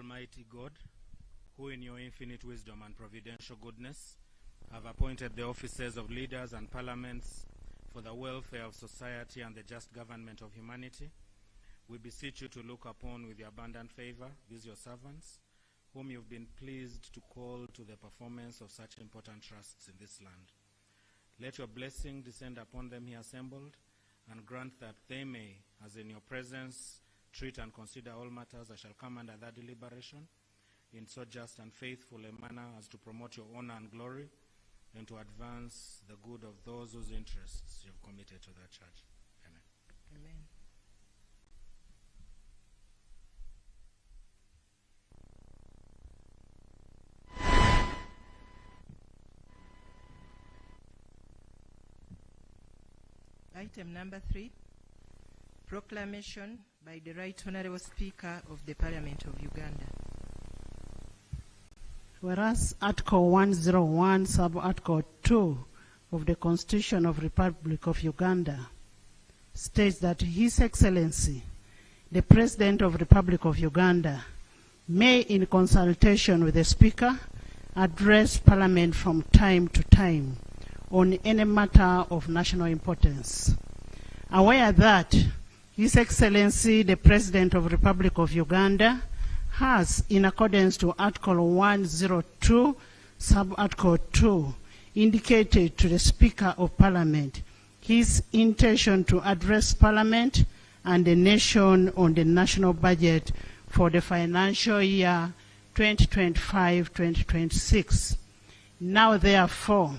Almighty God, who in your infinite wisdom and providential goodness have appointed the offices of leaders and parliaments for the welfare of society and the just government of humanity, we beseech you to look upon with your abundant favor these your servants, whom you've been pleased to call to the performance of such important trusts in this land. Let your blessing descend upon them here assembled, and grant that they may, as in your presence, treat and consider all matters that shall come under that deliberation, in so just and faithful a manner as to promote your honor and glory, and to advance the good of those whose interests you have committed to the church. Amen. Amen. Item number 3, proclamation by the Right Honourable Speaker of the Parliament of Uganda. Whereas Article 101, Sub-Article 2 of the Constitution of the Republic of Uganda states that His Excellency, the President of the Republic of Uganda, may, in consultation with the Speaker, address Parliament from time to time on any matter of national importance. Aware that His Excellency, the President of the Republic of Uganda, has, in accordance to Article 102, Sub-Article 2, indicated to the Speaker of Parliament his intention to address Parliament and the nation on the national budget for the financial year 2025-2026. Now, therefore,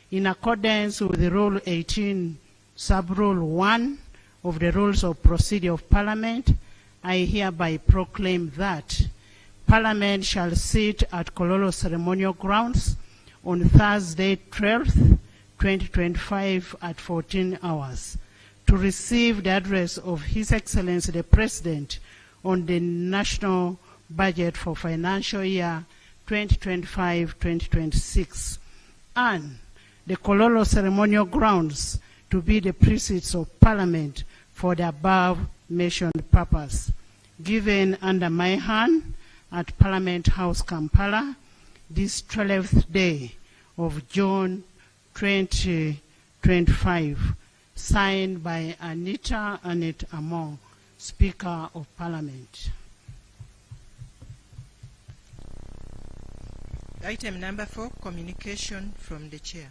in accordance with the Rule 18, Sub-Rule 1 of the Rules of Procedure of Parliament, I hereby proclaim that Parliament shall sit at Kololo Ceremonial Grounds on Thursday, 12th, 2025 at 14 hours to receive the address of His Excellency the President on the national budget for financial year 2025-2026, and the Kololo Ceremonial Grounds to be the precincts of Parliament for the above-mentioned purpose, given under my hand at Parliament House, Kampala, this 12th day of June 2025, signed by Anita Annette Amon, Speaker of Parliament. Item number 4, communication from the Chair.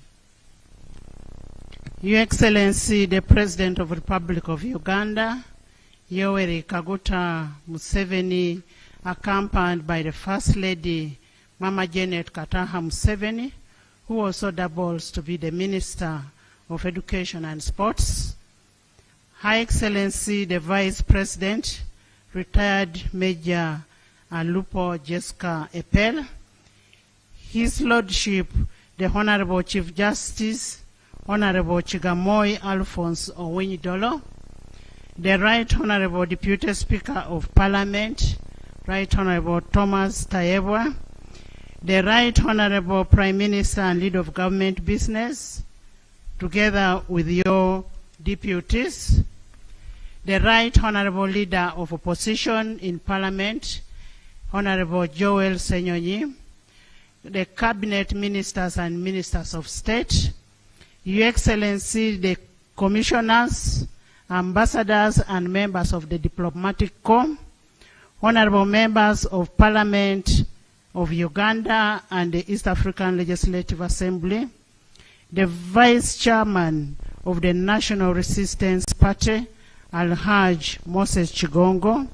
Your Excellency, the President of the Republic of Uganda, Yoweri Kaguta Museveni, accompanied by the First Lady, Mama Janet Kataha Museveni, who also doubles to be the Minister of Education and Sports, Her Excellency, the Vice President, retired Major Alupo Jessica Epel, His Lordship, the Honorable Chief Justice, Honorable Chigamoy Alphonse Owinyidolo, the Right Honorable Deputy Speaker of Parliament, Right Honorable Thomas Tayebwa, the Right Honorable Prime Minister and Leader of Government Business, together with your deputies, the Right Honorable Leader of Opposition in Parliament, Honorable Joel Senyonyi, the Cabinet Ministers and Ministers of State, Your Excellency, the Commissioners, Ambassadors and members of the Diplomatic Corps, Honorable Members of Parliament of Uganda and the East African Legislative Assembly, the Vice Chairman of the National Resistance Party, Alhaj Moses Chigongo,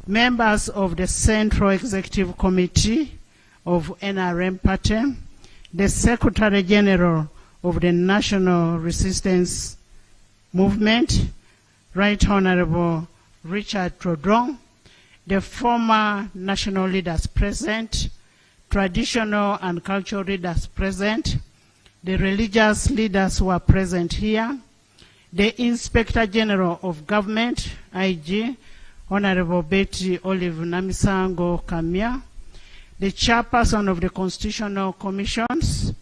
members of the Central Executive Committee of NRM Party, the Secretary General of the National Resistance Movement, Right Honorable Richard Trodong, the former national leaders present, traditional and cultural leaders present, the religious leaders who are present here, the Inspector General of Government, IG, Honorable Betty Olive Namisango Kamia, the Chairperson of the Constitutional Commissions,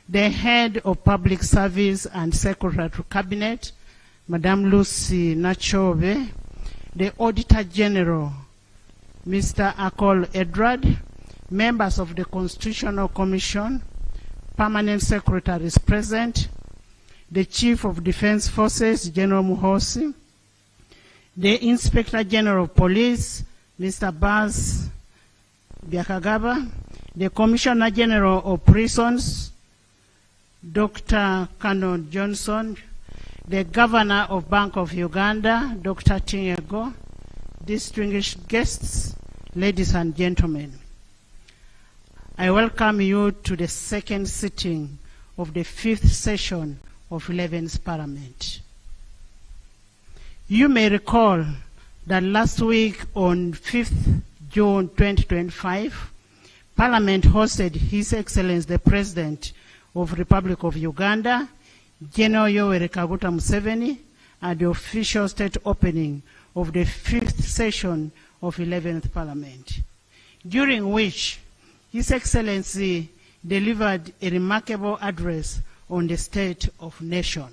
the Head of Public Service and Secretary to Cabinet, Madame Lucy Nachove, the Auditor General, Mr. Akol Edward, members of the Constitutional Commission, permanent secretaries present, the Chief of Defense Forces, General Muhosi, the Inspector General of Police, Mr. Baz Byakagaba, the Commissioner General of Prisons, Dr. Canon Johnson, the Governor of Bank of Uganda, Dr. Tinyego, distinguished guests, ladies and gentlemen. I welcome you to the second sitting of the 5th session of 11th Parliament. You may recall that last week on 5th June 2025, Parliament hosted His Excellency the President of the Republic of Uganda, General Yoweri Kaguta Museveni, at the official state opening of the 5th session of 11th Parliament, during which His Excellency delivered a remarkable address on the state of nation.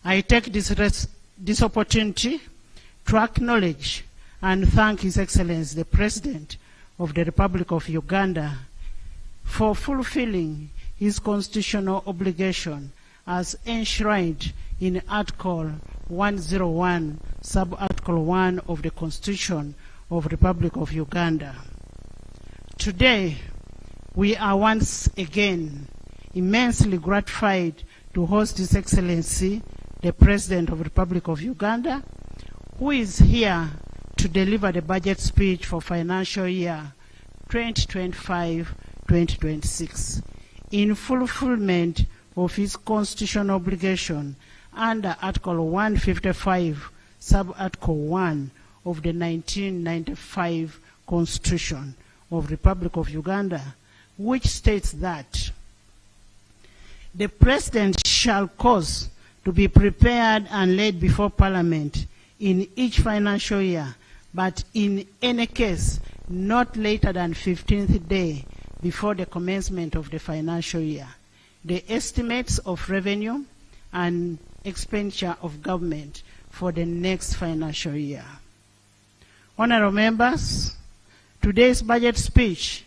I take this opportunity to acknowledge and thank His Excellency the President of the Republic of Uganda for fulfilling his constitutional obligation as enshrined in Article 101, Sub-Article 1 of the Constitution of the Republic of Uganda. Today, we are once again immensely gratified to host His Excellency, the President of the Republic of Uganda, who is here to deliver the budget speech for financial year 2025-2026 in fulfillment of his constitutional obligation under Article 155, Sub-Article 1 of the 1995 Constitution of the Republic of Uganda, which states that the President shall cause to be prepared and laid before Parliament in each financial year, but in any case not later than 15th day before the commencement of the financial year, the estimates of revenue and expenditure of government for the next financial year. Honorable members, today's budget speech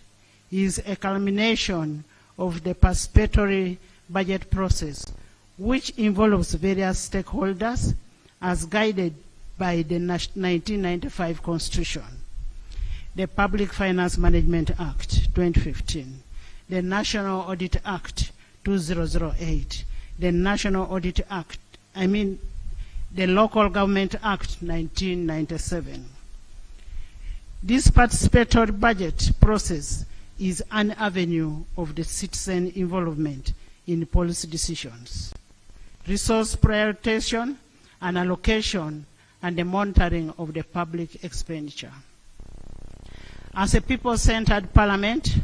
is a culmination of the participatory budget process, which involves various stakeholders as guided by the 1995 Constitution, the Public Finance Management Act 2015, the National Audit Act 2008, the National Audit Act, the Local Government Act 1997. This participatory budget process is an avenue of the citizen involvement in policy decisions, resource prioritization and allocation, and the monitoring of the public expenditure. As a people-centered parliament,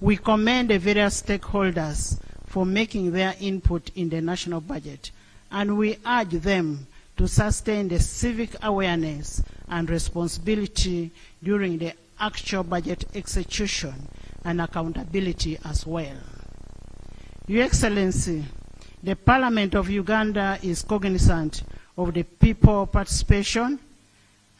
we commend the various stakeholders for making their input in the national budget, and we urge them to sustain the civic awareness and responsibility during the actual budget execution and accountability as well. Your Excellency, the Parliament of Uganda is cognizant of the people participation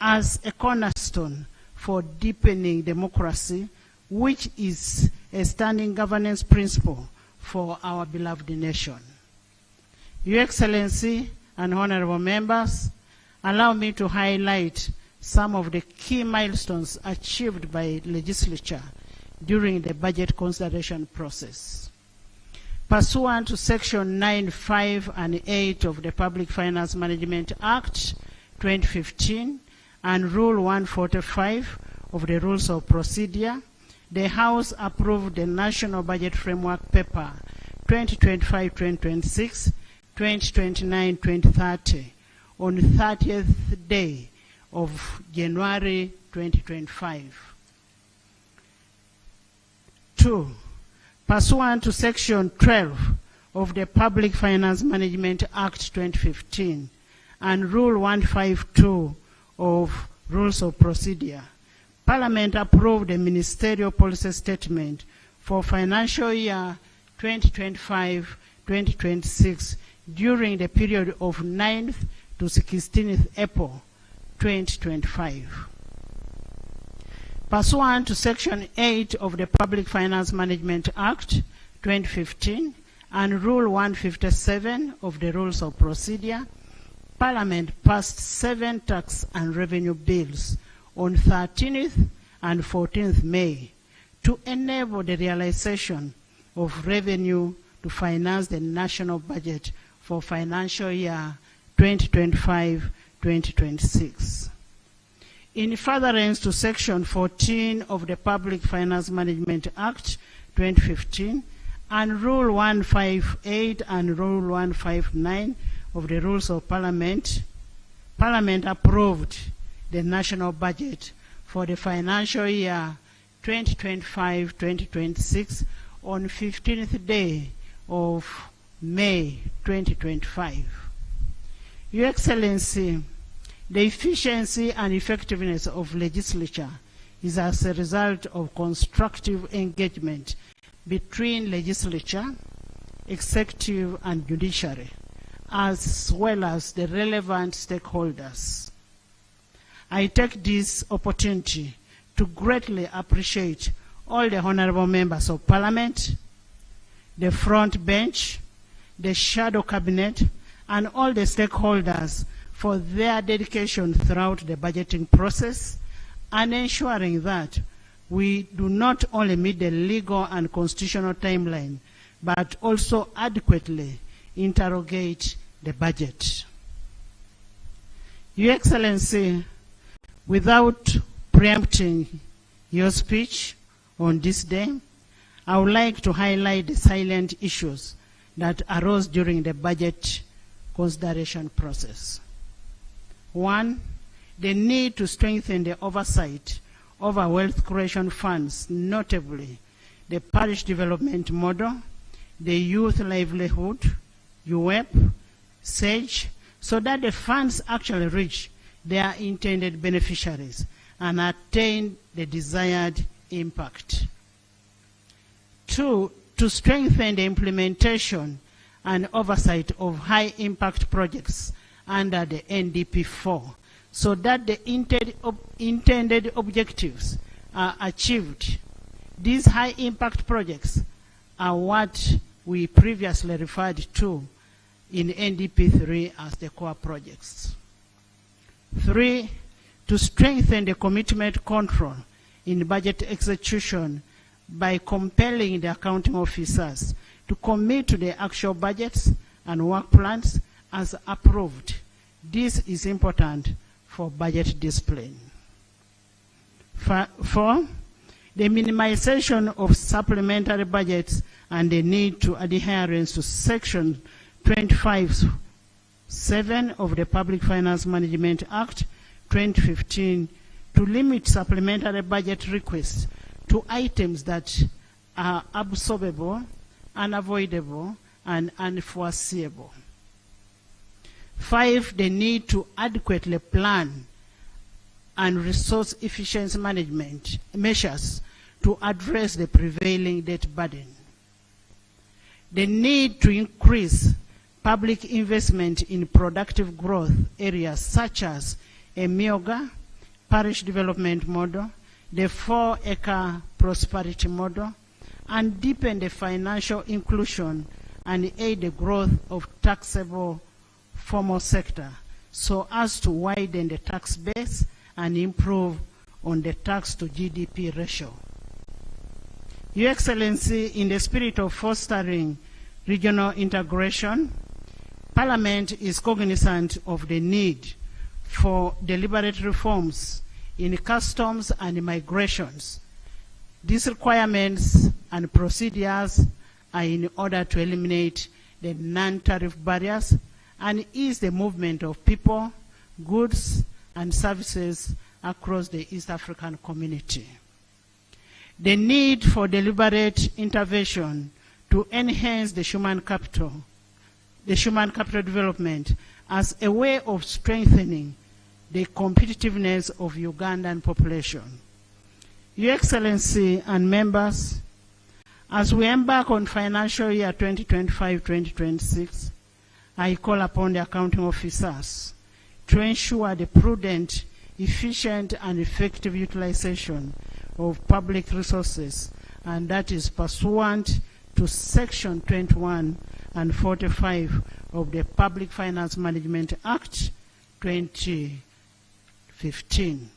as a cornerstone for deepening democracy, which is a standing governance principle for our beloved nation. Your Excellency and honorable members, allow me to highlight some of the key milestones achieved by legislature during the budget consideration process. Pursuant to Section 9, 5, and 8 of the Public Finance Management Act 2015 and Rule 145 of the Rules of Procedure, the House approved the National Budget Framework Paper 2025-2026, 2029-2030 on the 30th day of January 2025. 2. Pursuant to Section 12 of the Public Finance Management Act 2015 and Rule 152 of Rules of Procedure, Parliament approved a ministerial policy statement for financial year 2025-2026 during the period of 9th to 16th April 2025. Pursuant to Section 8 of the Public Finance Management Act 2015 and Rule 157 of the Rules of Procedure, Parliament passed 7 tax and revenue bills on 13th and 14th May to enable the realization of revenue to finance the national budget for financial year 2025-2026. In furtherance to Section 14 of the Public Finance Management Act 2015 and Rule 158 and Rule 159 of the Rules of Parliament, Parliament approved the national budget for the financial year 2025-2026 on 15th day of May 2025. Your Excellency, the efficiency and effectiveness of legislature is as a result of constructive engagement between legislature, executive, and judiciary, as well as the relevant stakeholders. I take this opportunity to greatly appreciate all the honorable members of Parliament, the front bench, the shadow cabinet, and all the stakeholders for their dedication throughout the budgeting process and ensuring that we do not only meet the legal and constitutional timeline, but also adequately interrogate the budget. Your Excellency, without preempting your speech on this day, I would like to highlight the salient issues that arose during the budget consideration process. 1, the need to strengthen the oversight over wealth creation funds, notably the parish development model, the youth livelihood, UWEP, SAGE, so that the funds actually reach their intended beneficiaries and attain the desired impact. 2, to strengthen the implementation and oversight of high-impact projects under the NDP4, so that the intended objectives are achieved. These high-impact projects are what we previously referred to in NDP3 as the core projects. 3, to strengthen the commitment control in budget execution by compelling the accounting officers to commit to the actual budgets and work plans as approved. This is important for budget discipline. 4, the minimization of supplementary budgets and the need to adherence to Section 25(7) of the Public Finance Management Act 2015 to limit supplementary budget requests to items that are absorbable, unavoidable, and unforeseeable. 5, the need to adequately plan and resource efficiency management measures to address the prevailing debt burden. The need to increase public investment in productive growth areas such as a MEOGA, parish development model, the 4-acre prosperity model, and deepen the financial inclusion and aid the growth of taxable formal sector so as to widen the tax base and improve on the tax to GDP ratio. Your Excellency, in the spirit of fostering regional integration, Parliament is cognizant of the need for deliberate reforms in customs and migrations. These requirements and procedures are in order to eliminate the non-tariff barriers and ease the movement of people, goods, and services across the East African community. The need for deliberate intervention to enhance the human capital development as a way of strengthening the competitiveness of Ugandan population. Your Excellency and members, as we embark on financial year 2025-2026, I call upon the accounting officers to ensure the prudent, efficient, and effective utilization of public resources, and that is pursuant to Section 21 and 45 of the Public Finance Management Act 2015.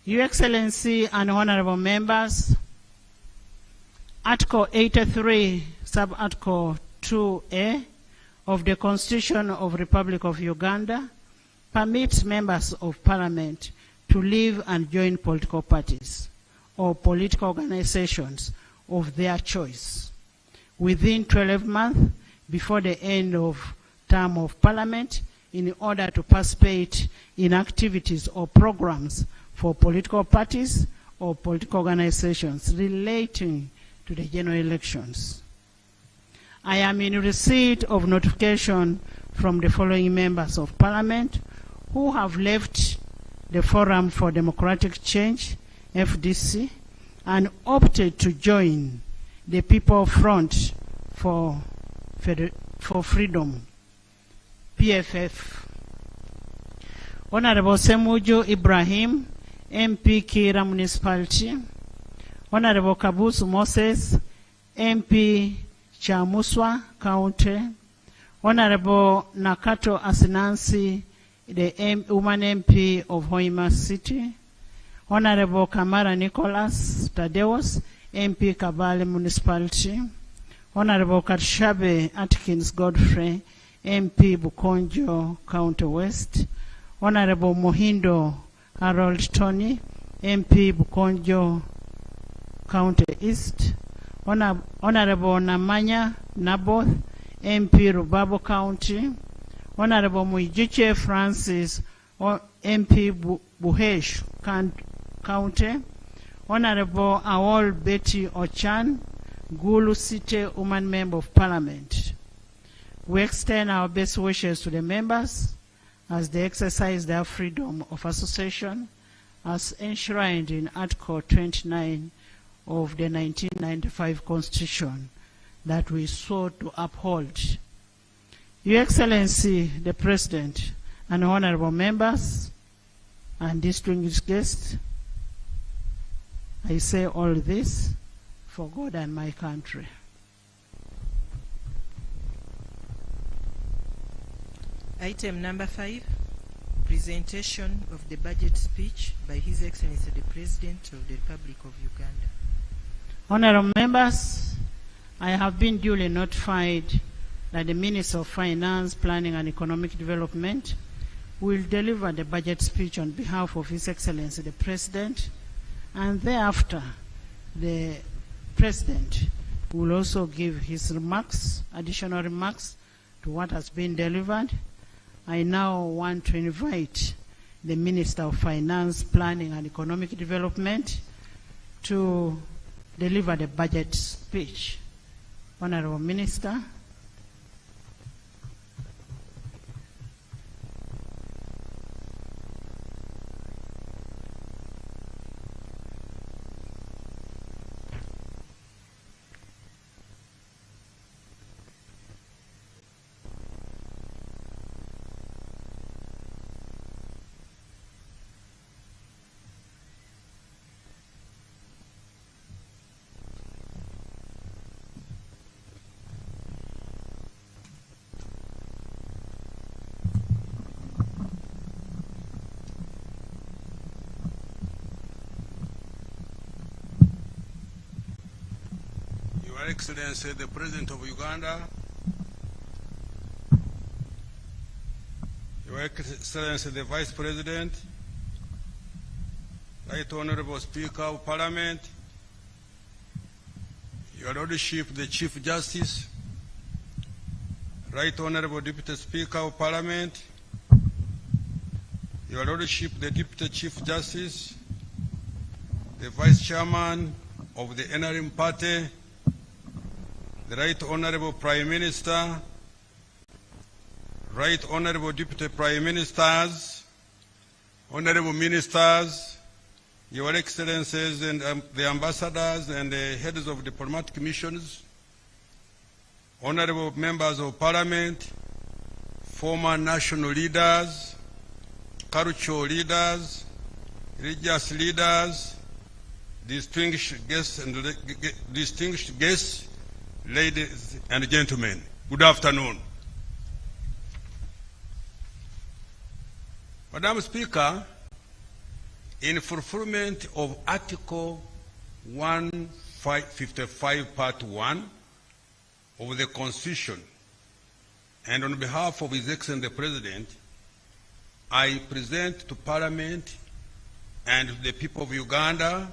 Your Excellency and honorable members, Article 83, Sub-Article 2A of the Constitution of the Republic of Uganda permits members of Parliament to leave and join political parties or political organizations of their choice within 12 months before the end of term of Parliament in order to participate in activities or programs for political parties or political organizations relating to the general elections. I am in receipt of notification from the following members of Parliament who have left the Forum for Democratic Change, FDC, and opted to join the People Front for Freedom, PFF. Honorable Semuju Ibrahim, MP Kira Municipality. Honorable Kabusu Moses, MP Chamuswa County. Honorable Nakato Asinansi, the woman MP of Hoima City. Honorable Kamara Nicholas Tadeos, MP Kabale Municipality. Honorable Katshabe Atkins Godfrey, MP Bukonjo County West. Honorable Mohindo Harold Tony, MP Bukonjo County East. Honorable Namanya Naboth, MP Rubabo County. Honorable Muijiche Francis, MP Buhesh County. Honorable Awol Betty Ochan, Gulu City Woman Member of Parliament. We extend our best wishes to the members as they exercise their freedom of association as enshrined in Article 29 of the 1995 Constitution that we sought to uphold. Your Excellency, the President, and honorable members, and distinguished guests, I say all this for God and my country. Item number 5, presentation of the budget speech by His Excellency the President of the Republic of Uganda. Honorable members, I have been duly notified that the Minister of Finance, Planning and Economic Development will deliver the budget speech on behalf of His Excellency the President, and thereafter the President will also give his remarks, additional remarks to what has been delivered. I now want to invite the Minister of Finance, Planning and Economic Development to deliver the budget speech. Honorable Minister. Your Excellency, the President of Uganda, Your Excellency, the Vice President, Right Honorable Speaker of Parliament, Your Lordship, the Chief Justice, Right Honorable Deputy Speaker of Parliament, Your Lordship, the Deputy Chief Justice, the Vice Chairman of the NRM Party, the Right Honorable Prime Minister, Right Honorable Deputy Prime Ministers, Honorable Ministers, Your Excellencies and the Ambassadors and the heads of diplomatic missions, Honorable Members of Parliament, former national leaders, cultural leaders, religious leaders, distinguished guests, ladies and gentlemen, good afternoon. Madam Speaker, in fulfillment of Article 155 Part 1 of the Constitution, and on behalf of His Excellency the President, I present to Parliament and to the people of Uganda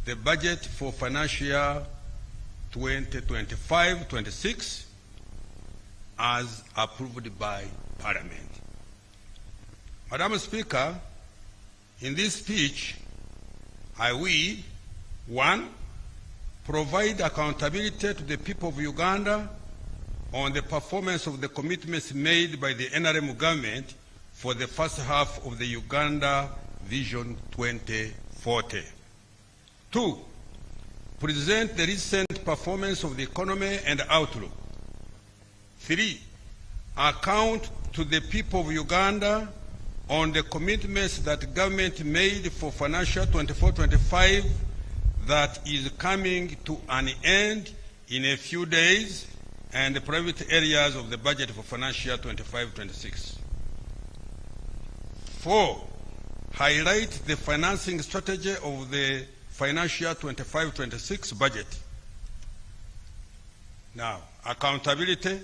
the budget for financial year 2025-26 as approved by Parliament. Madam Speaker, in this speech, I will, 1, provide accountability to the people of Uganda on the performance of the commitments made by the NRM government for the first half of the Uganda Vision 2040. 2, present the recent performance of the economy and outlook. 3, account to the people of Uganda on the commitments that government made for financial 24-25 that is coming to an end in a few days, and the private areas of the budget for financial 25-26. 4, highlight the financing strategy of the financial 25-26 budget. Now, accountability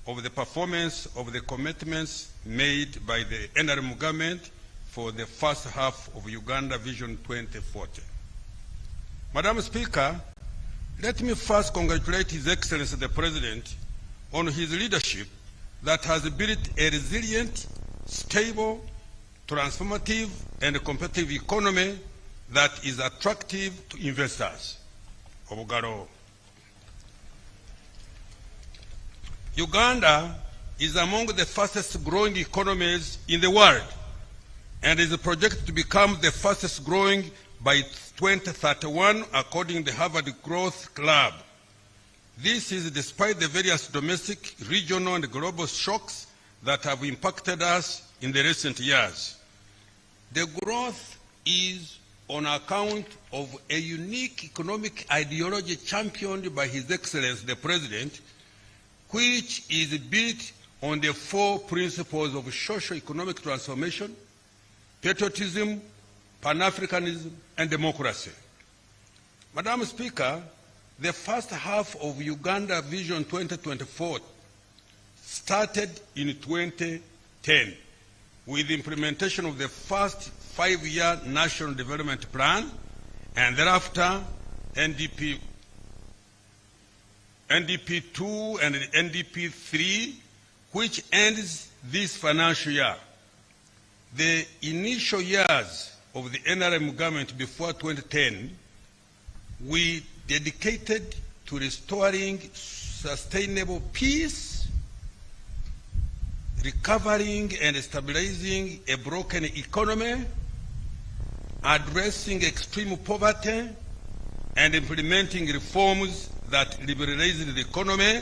of the performance of the commitments made by the NRM government for the first half of Uganda Vision 2040. Madam Speaker, let me first congratulate His Excellency the President on his leadership that has built a resilient, stable, transformative, and competitive economy that is attractive to investors. Uganda is among the fastest growing economies in the world and is projected to become the fastest growing by 2031 according to the Harvard Growth Club. This is despite the various domestic, regional, and global shocks that have impacted us in the recent years. The growth is on account of a unique economic ideology championed by His Excellency the President, which is built on the 4 principles of socio-economic transformation, patriotism, Pan-Africanism, and democracy. Madam Speaker, the first half of Uganda Vision 2024 started in 2010 with the implementation of the first 5-year National Development Plan, and thereafter NDP 2 and NDP 3, which ends this financial year. The initial years of the NRM government before 2010, we dedicated to restoring sustainable peace, recovering and stabilizing a broken economy, addressing extreme poverty, and implementing reforms that liberalized the economy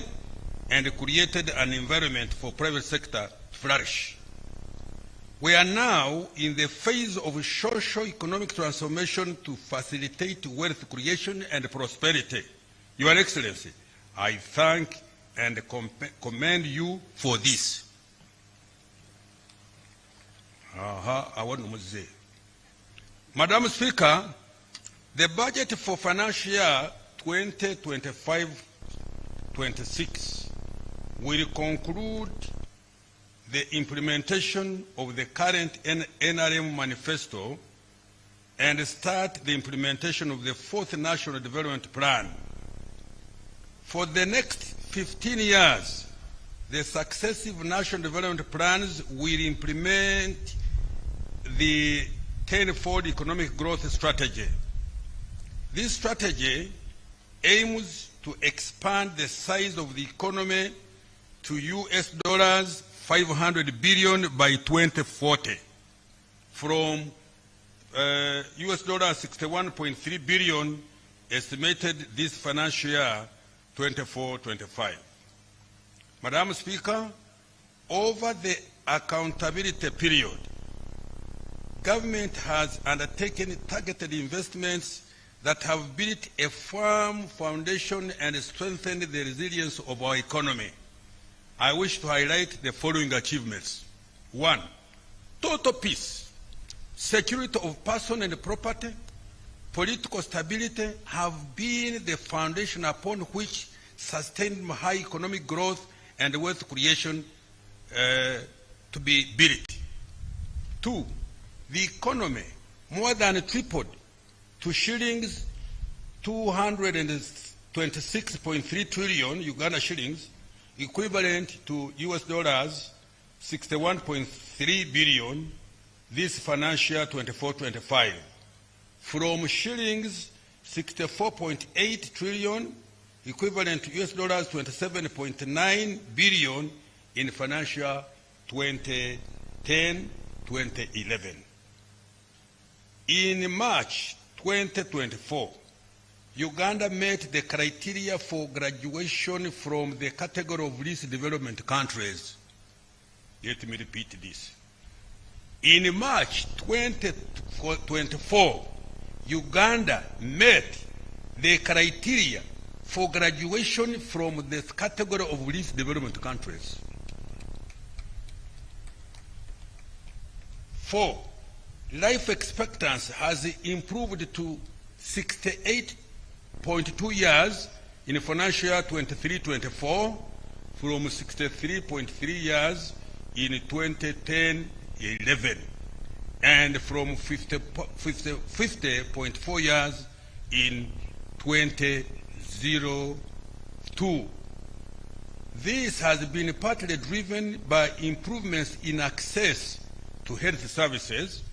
and created an environment for private sector to flourish. We are now in the phase of socio-economic transformation to facilitate wealth creation and prosperity. Your Excellency, I thank and commend you for this. Madam Speaker, the budget for financial year 2025-26 will conclude the implementation of the current NRM manifesto and start the implementation of the 4th National Development Plan. For the next 15 years, the successive national development plans will implement the 10-fold economic growth strategy. This strategy aims to expand the size of the economy to US$ 500 billion by 2040 from US$ 61.3 billion estimated this financial year 24-25. Madam Speaker, over the accountability period, government has undertaken targeted investments that have built a firm foundation and strengthened the resilience of our economy. I wish to highlight the following achievements. 1, total peace, security of person and property, political stability have been the foundation upon which sustained high economic growth and wealth creation to be built. 2, the economy more than tripled to shillings 226.3 trillion Uganda shillings, equivalent to US dollars 61.3 billion this financial 24-25, from shillings 64.8 trillion, equivalent to US dollars 27.9 billion in financial 2010-2011. In March 2024, Uganda met the criteria for graduation from the category of least development countries. Let me repeat this. In March 2024, Uganda met the criteria for graduation from the category of least developed countries. 4, life expectancy has improved to 68.2 years in financial 23-24 from 63.3 years in 2010-11 and from 50.4 years in 2002. This has been partly driven by improvements in access to health services,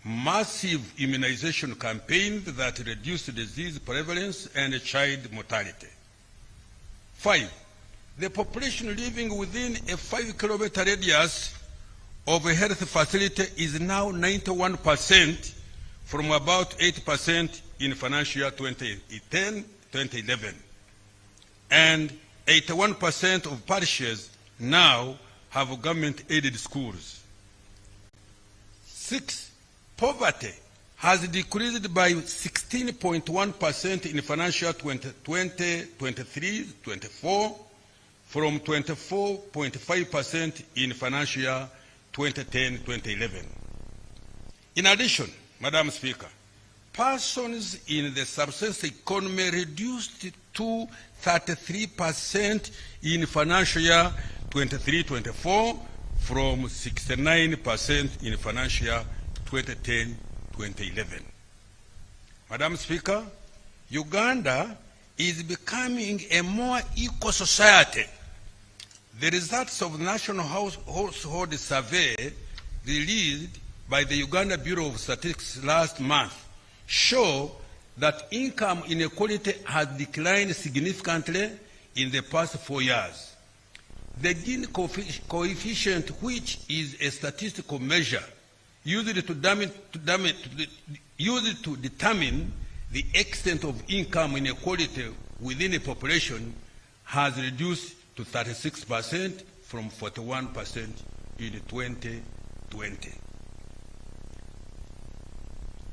massive immunization campaigns that reduce disease prevalence and child mortality. 5, the population living within a 5-kilometer radius of a health facility is now 91% from about 8% in financial 2010-2011. And 81% of parishes now have government-aided schools. 6, poverty has decreased by 16.1% in financial 2020-23-24 from 24.5% in financial 2010-2011. In addition, Madam Speaker, persons in the subsistence economy reduced to 33% in financial year 23-24 from 69% in financial year 2010-2011. Madam Speaker, Uganda is becoming a more equal society. The results of the National Household Survey released by the Uganda Bureau of Statistics last month show that income inequality has declined significantly in the past 4 years. The Gini coefficient, which is a statistical measure used to determine the extent of income inequality within a population, has reduced to 36% from 41% in 2020.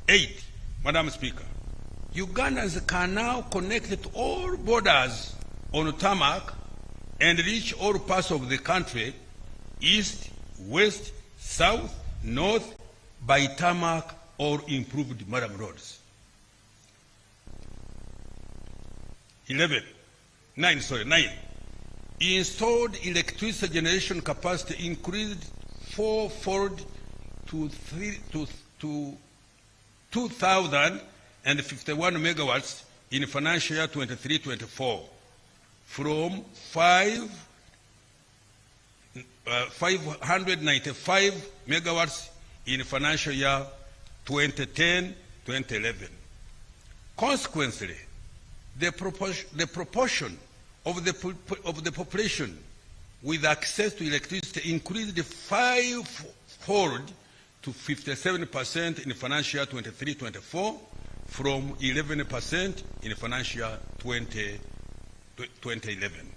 8, Madam Speaker, Ugandans can now connect to all borders on tarmac and reach all parts of the country, east, west, south, north, by tarmac or improved mudam roads. 9. Installed electricity generation capacity increased fourfold to 2,051 megawatts in financial year 23-24 from 595 megawatts in financial year 2010-2011. Consequently, the proportion of the population with access to electricity increased fivefold to 57% in financial year 23-24 from 11% in financial year 2011.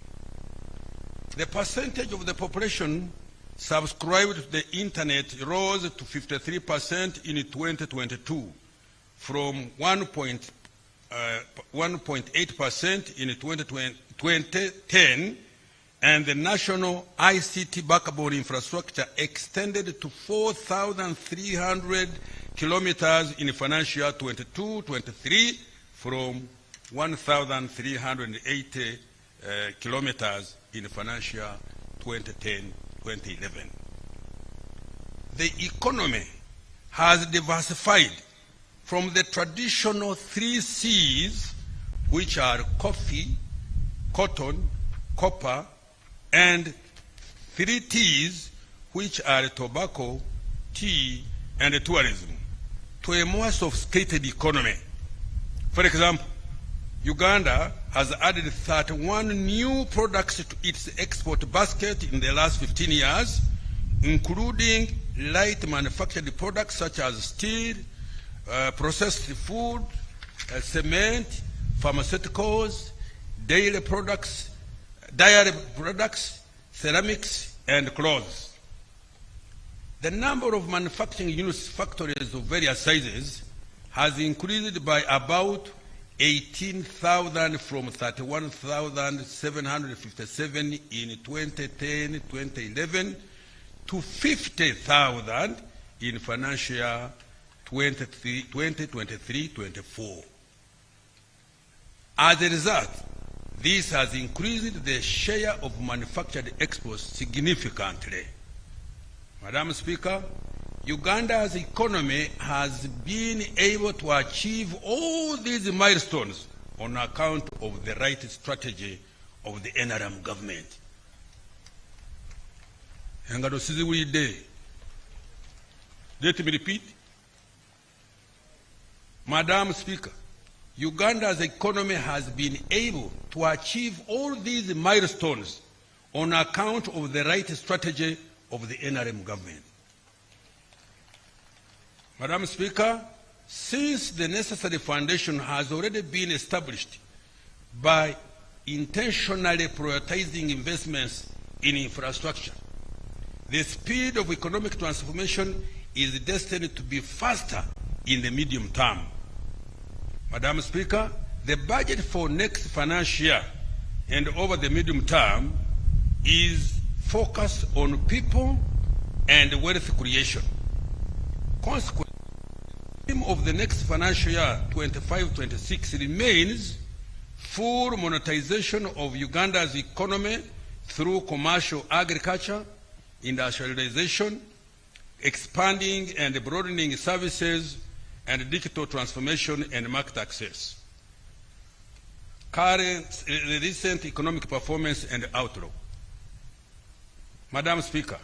The percentage of the population subscribed to the internet rose to 53% in 2022 from 1.8% 1.8% in 2010, and the national ICT backbone infrastructure extended to 4,300 kilometers in financial year 22-23 from 1,380 kilometers in financial year 2010-2011. The economy has diversified from the traditional 3 C's, which are coffee, cotton, copper, and 3 T's, which are tobacco, tea, and tourism, to a more sophisticated economy. For example, Uganda has added 31 new products to its export basket in the last 15 years, including light manufactured products such as steel, processed food, cement, pharmaceuticals, dairy products, ceramics, and clothes. The number of manufacturing units, factories of various sizes, has increased by about 18,000 from 31,757 in 2010-2011 to 50,000 in financial year 2023-24. As a result, this has increased the share of manufactured exports significantly. Madam Speaker, Uganda's economy has been able to achieve all these milestones on account of the right strategy of the NRM government. Let me repeat. Madam Speaker, Uganda's economy has been able to achieve all these milestones on account of the right strategy of the NRM government. Madam Speaker, since the necessary foundation has already been established by intentionally prioritizing investments in infrastructure, the speed of economic transformation is destined to be faster in the medium term. Madam Speaker, the budget for next financial year and over the medium term is focused on people and wealth creation. Consequently, the theme of the next financial year 25-26 remains full monetization of Uganda's economy through commercial agriculture, industrialization, expanding and broadening services, and digital transformation and market access. Recent economic performance and outlook. Madam Speaker,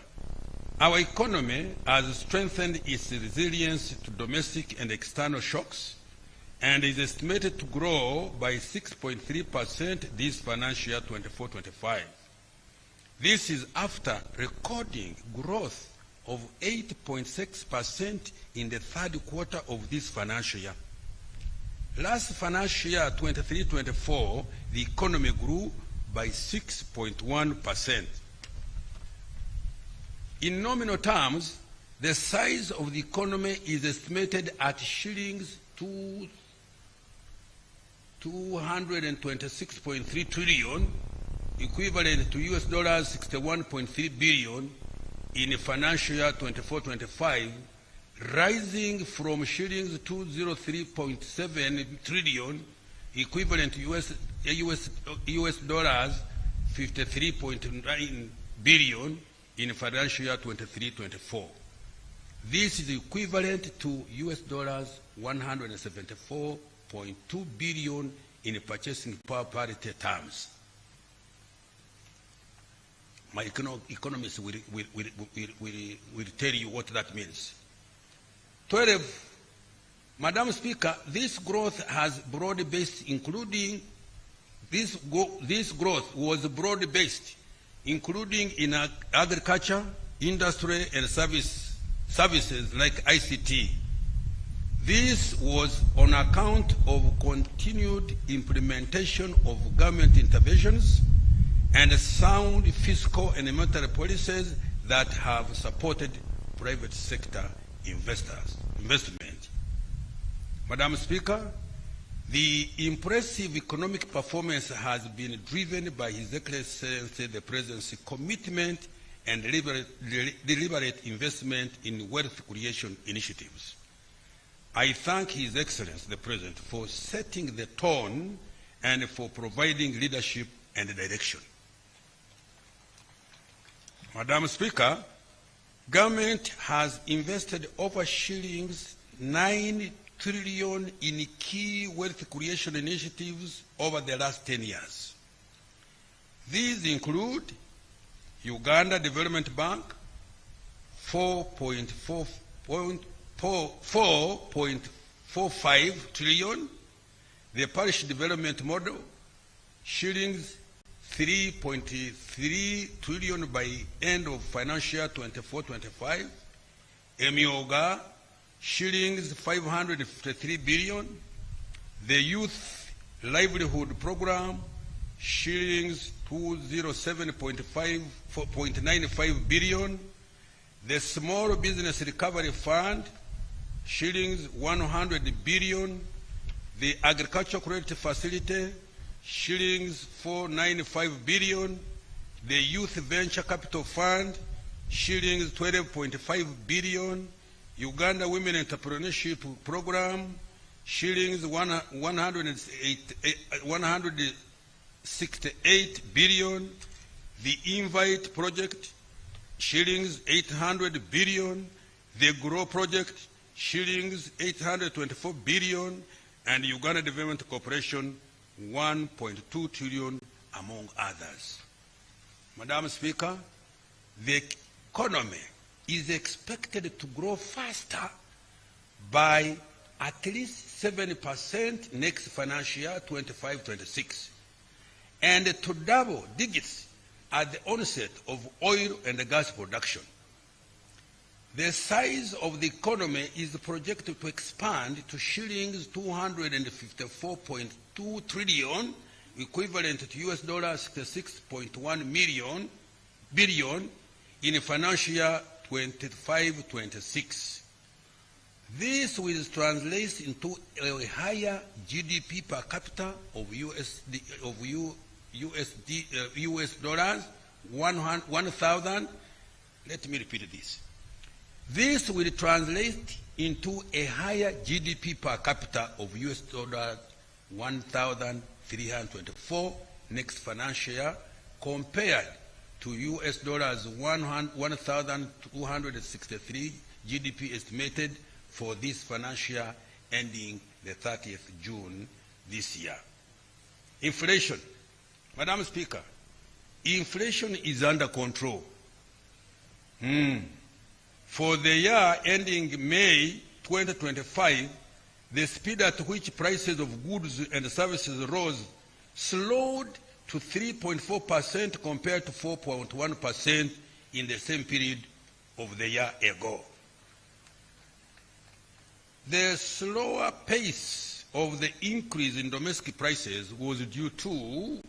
our economy has strengthened its resilience to domestic and external shocks and is estimated to grow by 6.3% this financial year 24-25. This is after recording growth of 8.6% in the third quarter of this financial year. Last financial year, 23-24, the economy grew by 6.1%. In nominal terms, the size of the economy is estimated at shillings 226.3 trillion, equivalent to US dollars 61.3 billion in financial year 24-25, rising from shillings 203.7 trillion, equivalent to US dollars 53.9 billion in financial year 23-24. This is equivalent to US dollars 174.2 billion in purchasing power parity terms. My economists will tell you what that means. 12, Madam Speaker, this growth has broad-based, including this growth was broad-based, including in agriculture, industry, and services like ICT. This was on account of continued implementation of government interventions and sound fiscal and monetary policies that have supported private sector investment. Madam Speaker, The impressive economic performance has been driven by His Excellency the President's commitment and deliberate investment in wealth creation initiatives. I thank His Excellency the President for setting the tone and for providing leadership and direction. Madam Speaker, government has invested over shillings 9 trillion in key wealth creation initiatives over the last 10 years. These include Uganda Development Bank, 4.45 trillion, the Parish Development Model, shillings 3.3 trillion by end of financial year 24-25, Emioga, shillings 553 billion, the Youth Livelihood Program, shillings 207.95 billion, the Small Business Recovery Fund, shillings 100 billion, the Agricultural Credit Facility, shillings 495 billion, the Youth Venture Capital Fund, shillings 12.5 billion, Uganda Women Entrepreneurship Program, shillings 168 billion, the Invite Project, shillings 800 billion, the Grow Project, shillings 824 billion, and Uganda Development Corporation, 1.2 trillion, among others. Madam Speaker, the economy is expected to grow faster by at least 7% next financial year, 25-26, and to double digits at the onset of oil and gas production. The size of the economy is projected to expand to shillings 254.2 trillion, equivalent to US dollars 66.1 billion in financial year 25-26. This will translate into a higher GDP per capita of US dollars 1,000. Let me repeat this. This will translate into a higher GDP per capita of US dollars 1,324 next financial year, compared to US dollars 1,263 GDP estimated for this financial year ending the 30th June this year. Inflation. Madam Speaker, inflation is under control. For the year ending May 2025, the speed at which prices of goods and services rose slowed to 3.4% compared to 4.1% in the same period of the year ago. The slower pace of the increase in domestic prices was due to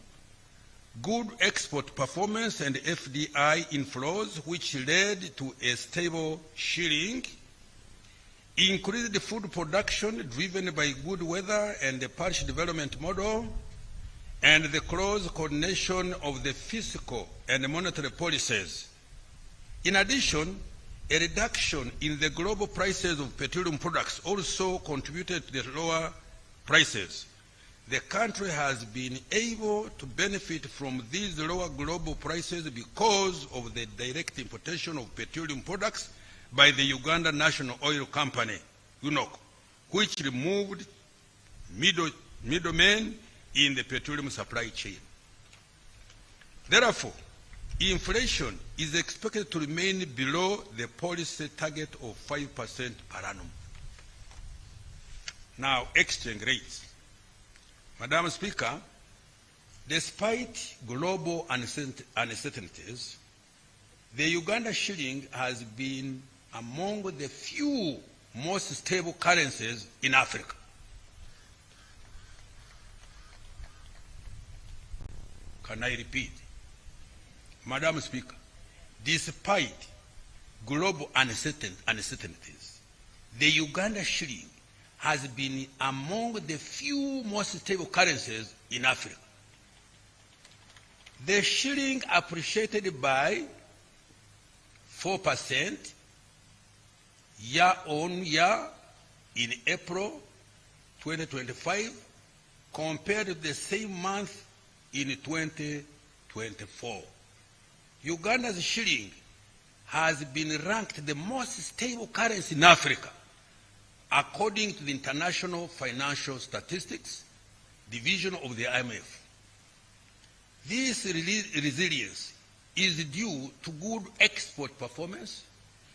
good export performance and FDI inflows, which led to a stable shilling, increased food production driven by good weather and the parish development model, and the close coordination of the fiscal and monetary policies. In addition, a reduction in the global prices of petroleum products also contributed to the lower prices. The country has been able to benefit from these lower global prices because of the direct importation of petroleum products by the Uganda National Oil Company, UNOC, which removed middlemen in the petroleum supply chain. Therefore, inflation is expected to remain below the policy target of 5% per annum. Now, exchange rates. Madam Speaker, despite global uncertainties, the Uganda shilling has been among the few most stable currencies in Africa. Can I repeat? Madam Speaker, despite global uncertainties, the Uganda shilling has been among the few most stable currencies in Africa. The shilling appreciated by 4% year-on-year in April 2025 compared to the same month in 2024. Uganda's shilling has been ranked the most stable currency in Africa, according to the International Financial Statistics Division of the IMF. This resilience is due to good export performance,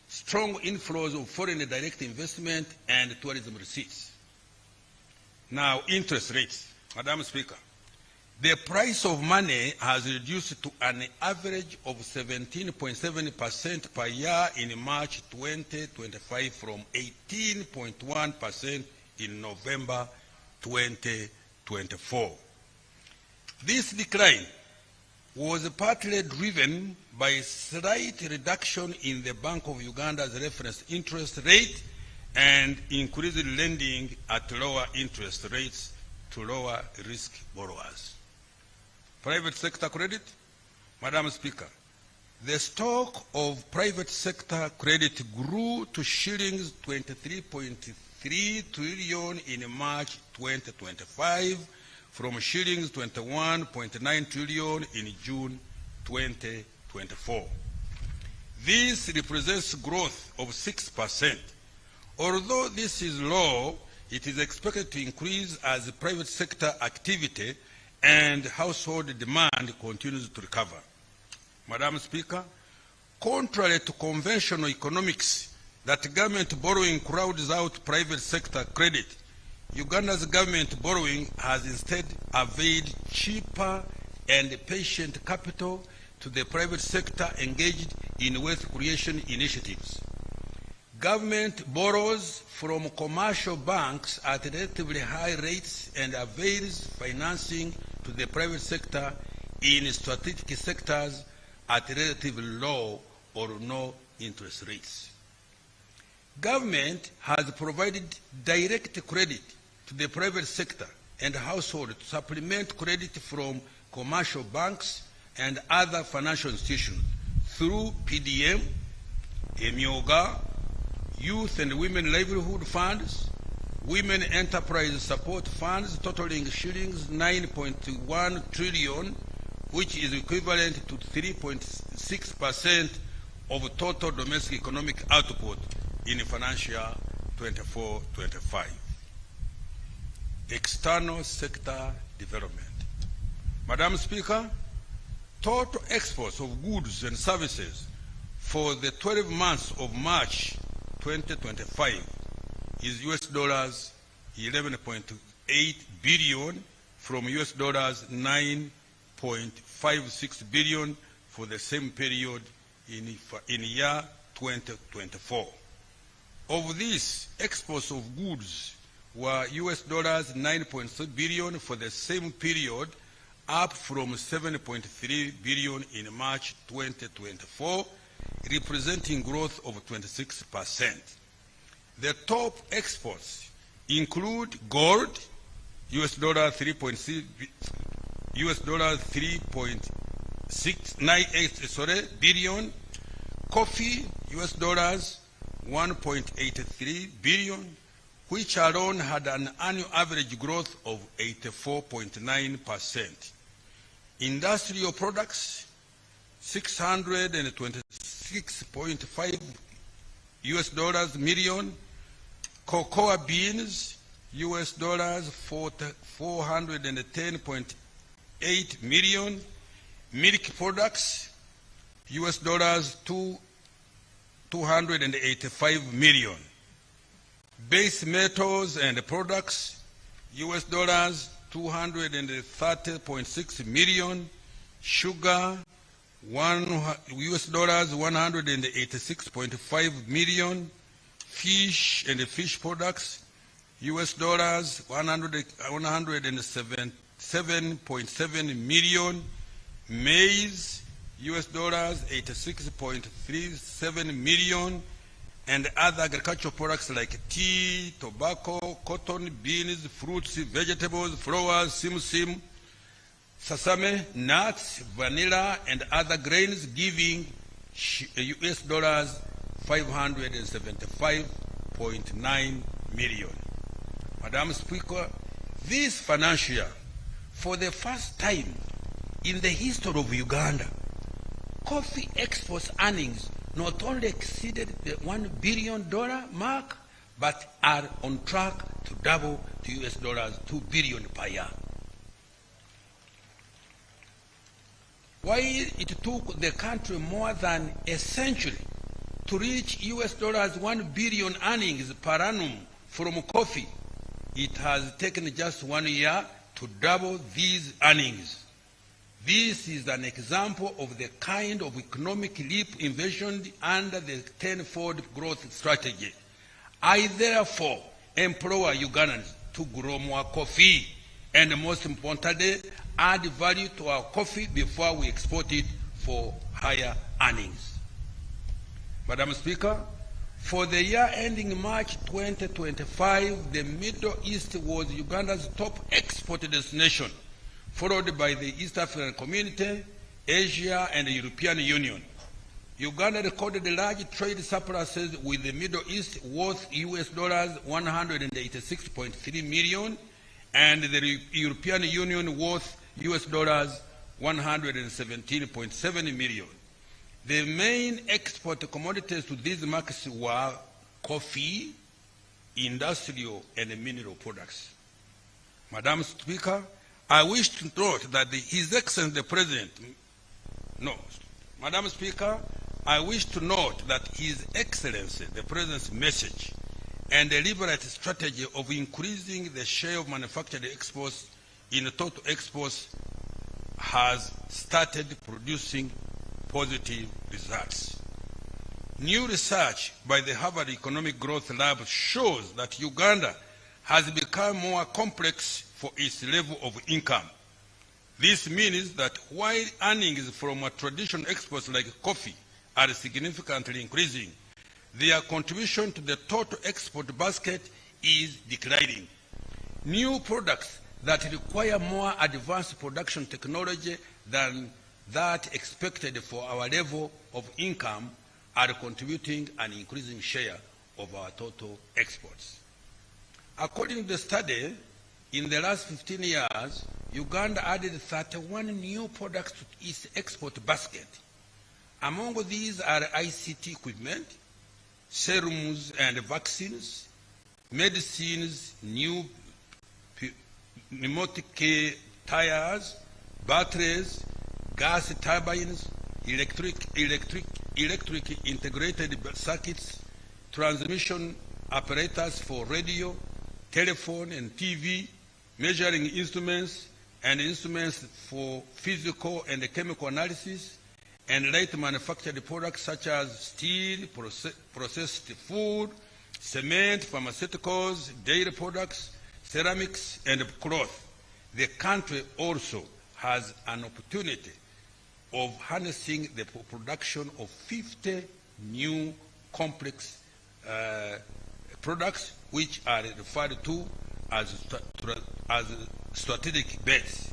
strong inflows of foreign direct investment, and tourism receipts. Now, interest rates. Madam Speaker, the price of money has reduced to an average of 17.7% per year in March 2025 from 18.1% in November 2024. This decline was partly driven by a slight reduction in the Bank of Uganda's reference interest rate and increased lending at lower interest rates to lower risk borrowers. Private sector credit. Madam Speaker, the stock of private sector credit grew to shillings 23.3 trillion in March 2025 from shillings 21.9 trillion in June 2024. This represents growth of 6%. Although this is low, it is expected to increase as private sector activity and household demand continues to recover. Madam Speaker, contrary to conventional economics that government borrowing crowds out private sector credit, Uganda's government borrowing has instead availed cheaper and patient capital to the private sector engaged in wealth creation initiatives. Government borrows from commercial banks at relatively high rates and avails financing to the private sector in strategic sectors at relatively low or no interest rates. Government has provided direct credit to the private sector and household to supplement credit from commercial banks and other financial institutions through PDM, Emyoga, Youth and Women Livelihood Funds, Women Enterprise Support Funds totaling shillings 9.1 trillion, which is equivalent to 3.6% of total domestic economic output in financial 24-25. External sector development. Madam Speaker, total exports of goods and services for the 12 months of March 2025 is US $11.8 billion from US $9.56 billion for the same period in year 2024. Of these, exports of goods were US $9.3 billion for the same period, up from $7.3 billion in March 2024, representing growth of 26%. The top exports include gold, US $3.698 billion, coffee, US $1.83 billion, which alone had an annual average growth of 84.9%. Industrial products, $626.5 million, cocoa beans, US $410.8 million, milk products, US $285 million, base metals and products, US $230.6 million, sugar, US $186.5 million, fish and fish products, US $107.7 million, maize, US $86.37 million, and other agricultural products like tea, tobacco, cotton, beans, fruits, vegetables, flowers, simsim, sesame, nuts, vanilla, and other grains, giving US dollars 575.9 million. Madam Speaker, this financial year, for the first time in the history of Uganda, coffee exports earnings not only exceeded the $1 billion mark, but are on track to double to US dollars 2 billion per year. While it took the country more than a century to reach US dollars 1 billion earnings per annum from coffee, it has taken just 1 year to double these earnings. This is an example of the kind of economic leap envisioned under the tenfold growth strategy. I therefore implore Ugandans to grow more coffee and, most importantly, add value to our coffee before we export it for higher earnings. Madam Speaker, for the year ending March 2025, the Middle East was Uganda's top export destination, followed by the East African Community, Asia, and the European Union. Uganda recorded large trade surpluses with the Middle East worth US dollars 186.3 million, and the European Union worth US dollars 117.7 million. The main export commodities to these markets were coffee, industrial, and mineral products. Madam Speaker, I wish to note that His Excellency the President, Madam Speaker, I wish to note that His Excellency the President's message and deliberate strategy of increasing the share of manufactured exports in total exports has started producing positive results. New research by the Harvard Economic Growth Lab shows that Uganda has become more complex for its level of income. This means that while earnings from traditional exports like coffee are significantly increasing, their contribution to the total export basket is declining. New products that require more advanced production technology than that expected for our level of income are contributing an increasing share of our total exports. According to the study, in the last 15 years, Uganda added 31 new products to its export basket. Among these are ICT equipment, serums and vaccines, medicines, new pneumatic tires, batteries, gas turbines, electric integrated circuits, transmission apparatus for radio, telephone and TV, measuring instruments and instruments for physical and chemical analysis, and light manufactured products such as steel, processed food, cement, pharmaceuticals, dairy products, ceramics, and cloth. The country also has an opportunity of harnessing the production of 50 new complex products which are referred to as strategic bets.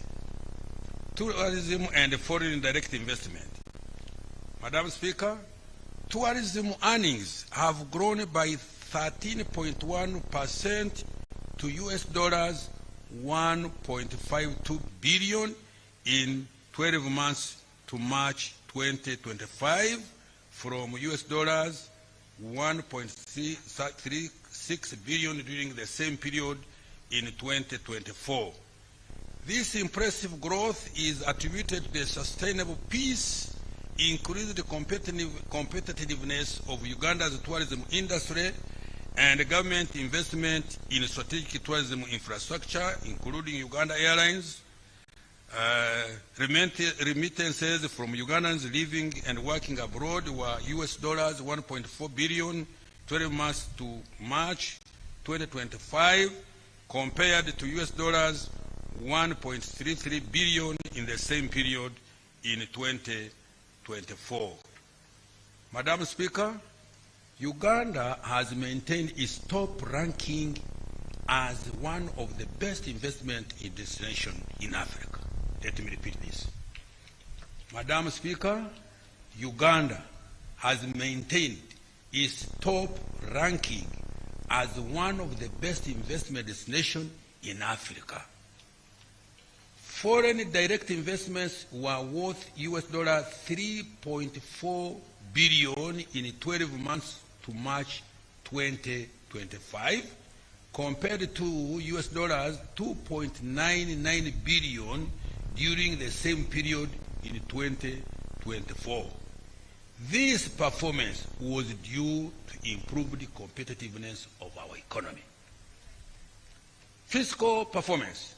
Tourism and foreign direct investment. Madam Speaker, tourism earnings have grown by 13.1% to US dollars 1.52 billion in 12 months to March 2025 from US dollars 1.36 billion during the same period in 2024. This impressive growth is attributed to the sustainable peace, increased competitiveness of Uganda's tourism industry, and government investment in strategic tourism infrastructure, including Uganda Airlines, remittances from Ugandans living and working abroad were US dollars 1.4 billion 12 months to March 2025, compared to US dollars 1.33 billion in the same period in 2024. Madam Speaker, Uganda has maintained its top ranking as one of the best investment destinations in Africa. Let me repeat this. Madam Speaker, Uganda has maintained its top ranking as one of the best investment destinations in Africa. Foreign direct investments were worth US $3.4 billion in 12 months to March 2025, compared to US $2.99 billion during the same period in 2024. This performance was due to improved competitiveness of our economy. Fiscal performance.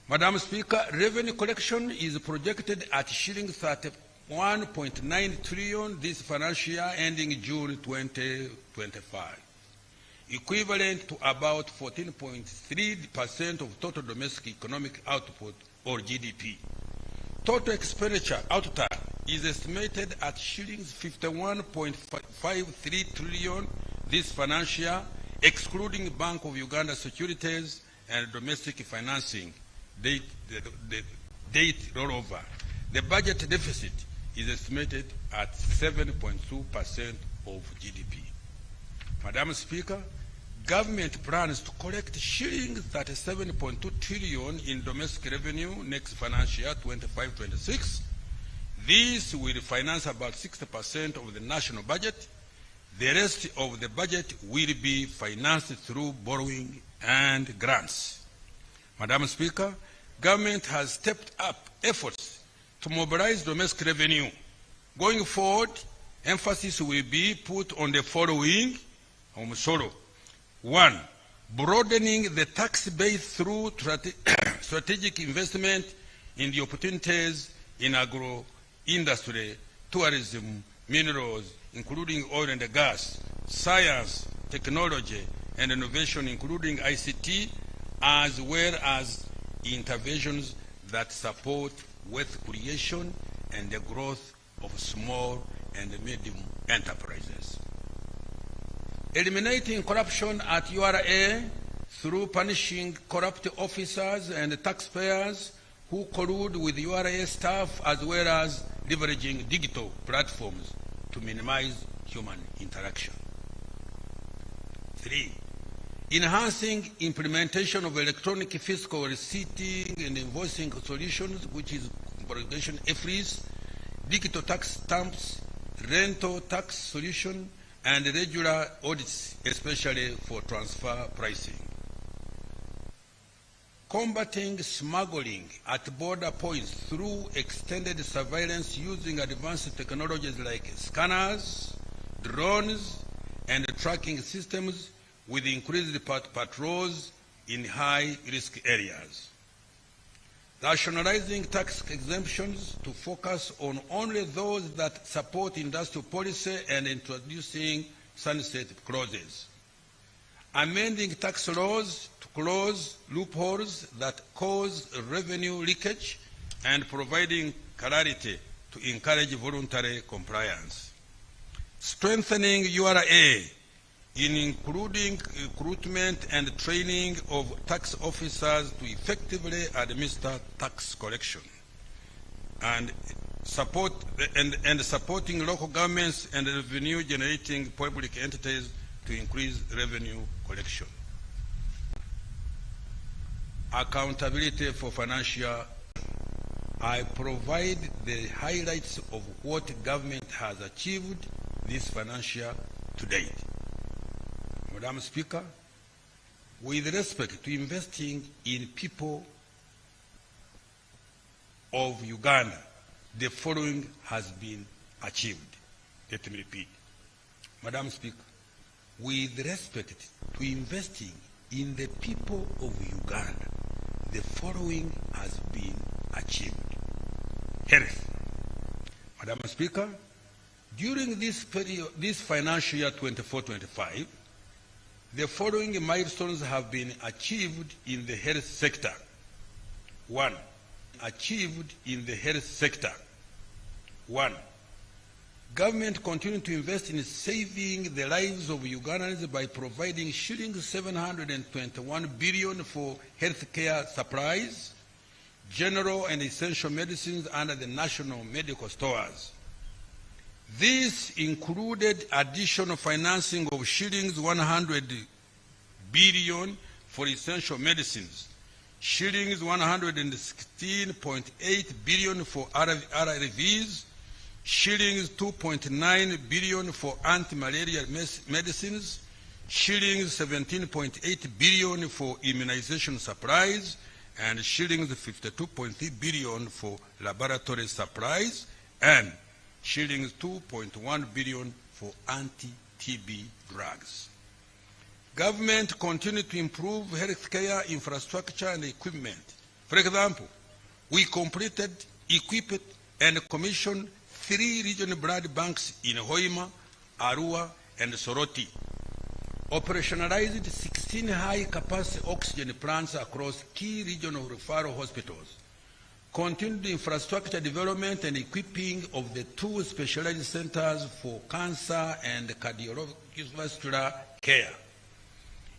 Madam Speaker, revenue collection is projected at shilling 31.9 trillion this financial year ending June 2025, equivalent to about 14.3% of total domestic economic output, or GDP. Total expenditure outturn is estimated at shillings 51.53 trillion this financial year, excluding Bank of Uganda securities and domestic financing date rollover. The budget deficit is estimated at 7.2% of GDP. Madam Speaker, government plans to collect shillings 37.2 trillion in domestic revenue next financial year 25-26. This will finance about 60% of the national budget. The rest of the budget will be financed through borrowing and grants. Madam Speaker, government has stepped up efforts to mobilize domestic revenue. Going forward, emphasis will be put on the following. 1. Broadening the tax base through strategic investment in the opportunities in agro-industry, tourism, minerals, including oil and gas, science, technology, and innovation, including ICT, as well as interventions that support wealth creation and the growth of small and medium enterprises. Eliminating corruption at URA through punishing corrupt officers and taxpayers who collude with URA staff, as well as leveraging digital platforms to minimize human interaction. 3. Enhancing implementation of electronic fiscal receipting and invoicing solutions, which is comprising FREs, digital tax stamps, rental tax solution, and regular audits, especially for transfer pricing. Combating smuggling at border points through extended surveillance using advanced technologies like scanners, drones, and tracking systems, with increased patrols in high-risk areas. Rationalizing tax exemptions to focus on only those that support industrial policy and introducing sunset clauses. Amending tax laws to close loopholes that cause revenue leakage and providing clarity to encourage voluntary compliance. Strengthening URA including recruitment and training of tax officers to effectively administer tax collection, and supporting local governments and revenue-generating public entities to increase revenue collection. Accountability for financial. I provide the highlights of what government has achieved this financial to date. Madam Speaker, with respect to investing in people of Uganda, the following has been achieved. Let me repeat. Madam Speaker, with respect to investing in the people of Uganda, the following has been achieved. Health. Madam Speaker, during this period, this financial year 24-25, the following milestones have been achieved in the health sector. 1. Achieved in the health sector. 1. Government continued to invest in saving the lives of Ugandans by providing shillings 721 billion for healthcare supplies, general and essential medicines under the national medical stores. This included additional financing of shillings 100 billion for essential medicines, shillings 116.8 billion for RRVs, shillings 2.9 billion for anti-malaria medicines, shillings 17.8 billion for immunization supplies, and shillings 52.3 billion for laboratory supplies, and shillings 2.1 billion for anti-TB drugs. Government continued to improve healthcare infrastructure and equipment. For example, we completed, equipped, and commissioned 3 regional blood banks in Hoima, Arua, and Soroti, operationalized 16 high-capacity oxygen plants across key regional referral hospitals, continued infrastructure development and equipping of the 2 specialized centers for cancer and cardiovascular care,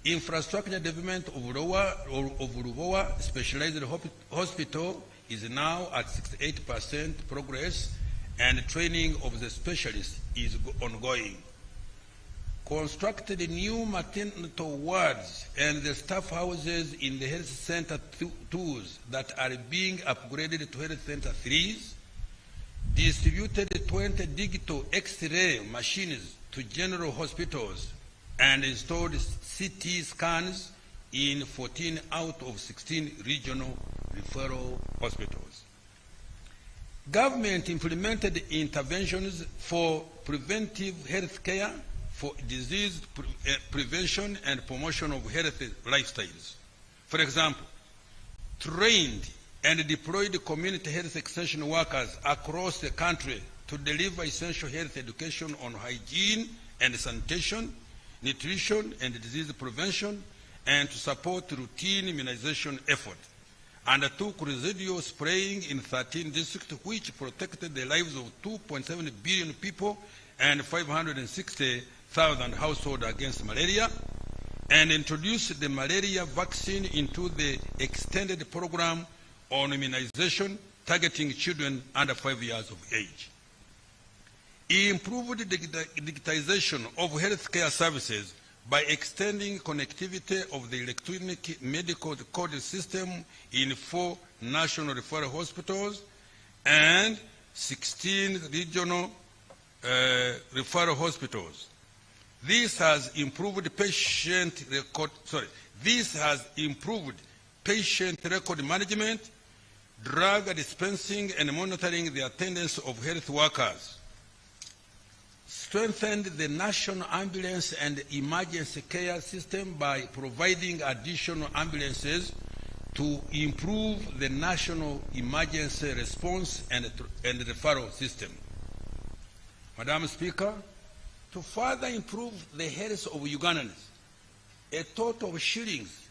infrastructure development of Rubowa Specialized Hospital is now at 68% progress, and training of the specialists is ongoing. Constructed new maternity wards and the staff houses in the health center 2s that are being upgraded to health center 3s, distributed 20 digital X-ray machines to general hospitals, and installed CT scans in 14 out of 16 regional referral hospitals. Government implemented interventions for preventive health care, for disease prevention and promotion of healthy lifestyles. For example, trained and deployed community health extension workers across the country to deliver essential health education on hygiene and sanitation, nutrition and disease prevention, and to support routine immunization effort. Undertook residual spraying in 13 districts, which protected the lives of 2.7 billion people and 560,000 households against malaria, and introduced the malaria vaccine into the extended program on immunization targeting children under 5 years of age. He improved the digitization of healthcare services by extending connectivity of the electronic medical record system in 4 national referral hospitals and 16 regional referral hospitals. This has improved patient record management, drug dispensing, and monitoring the attendance of health workers. Strengthened the national ambulance and emergency care system by providing additional ambulances to improve the national emergency response and referral system. Madam Speaker, to further improve the health of Ugandans, a total of shillings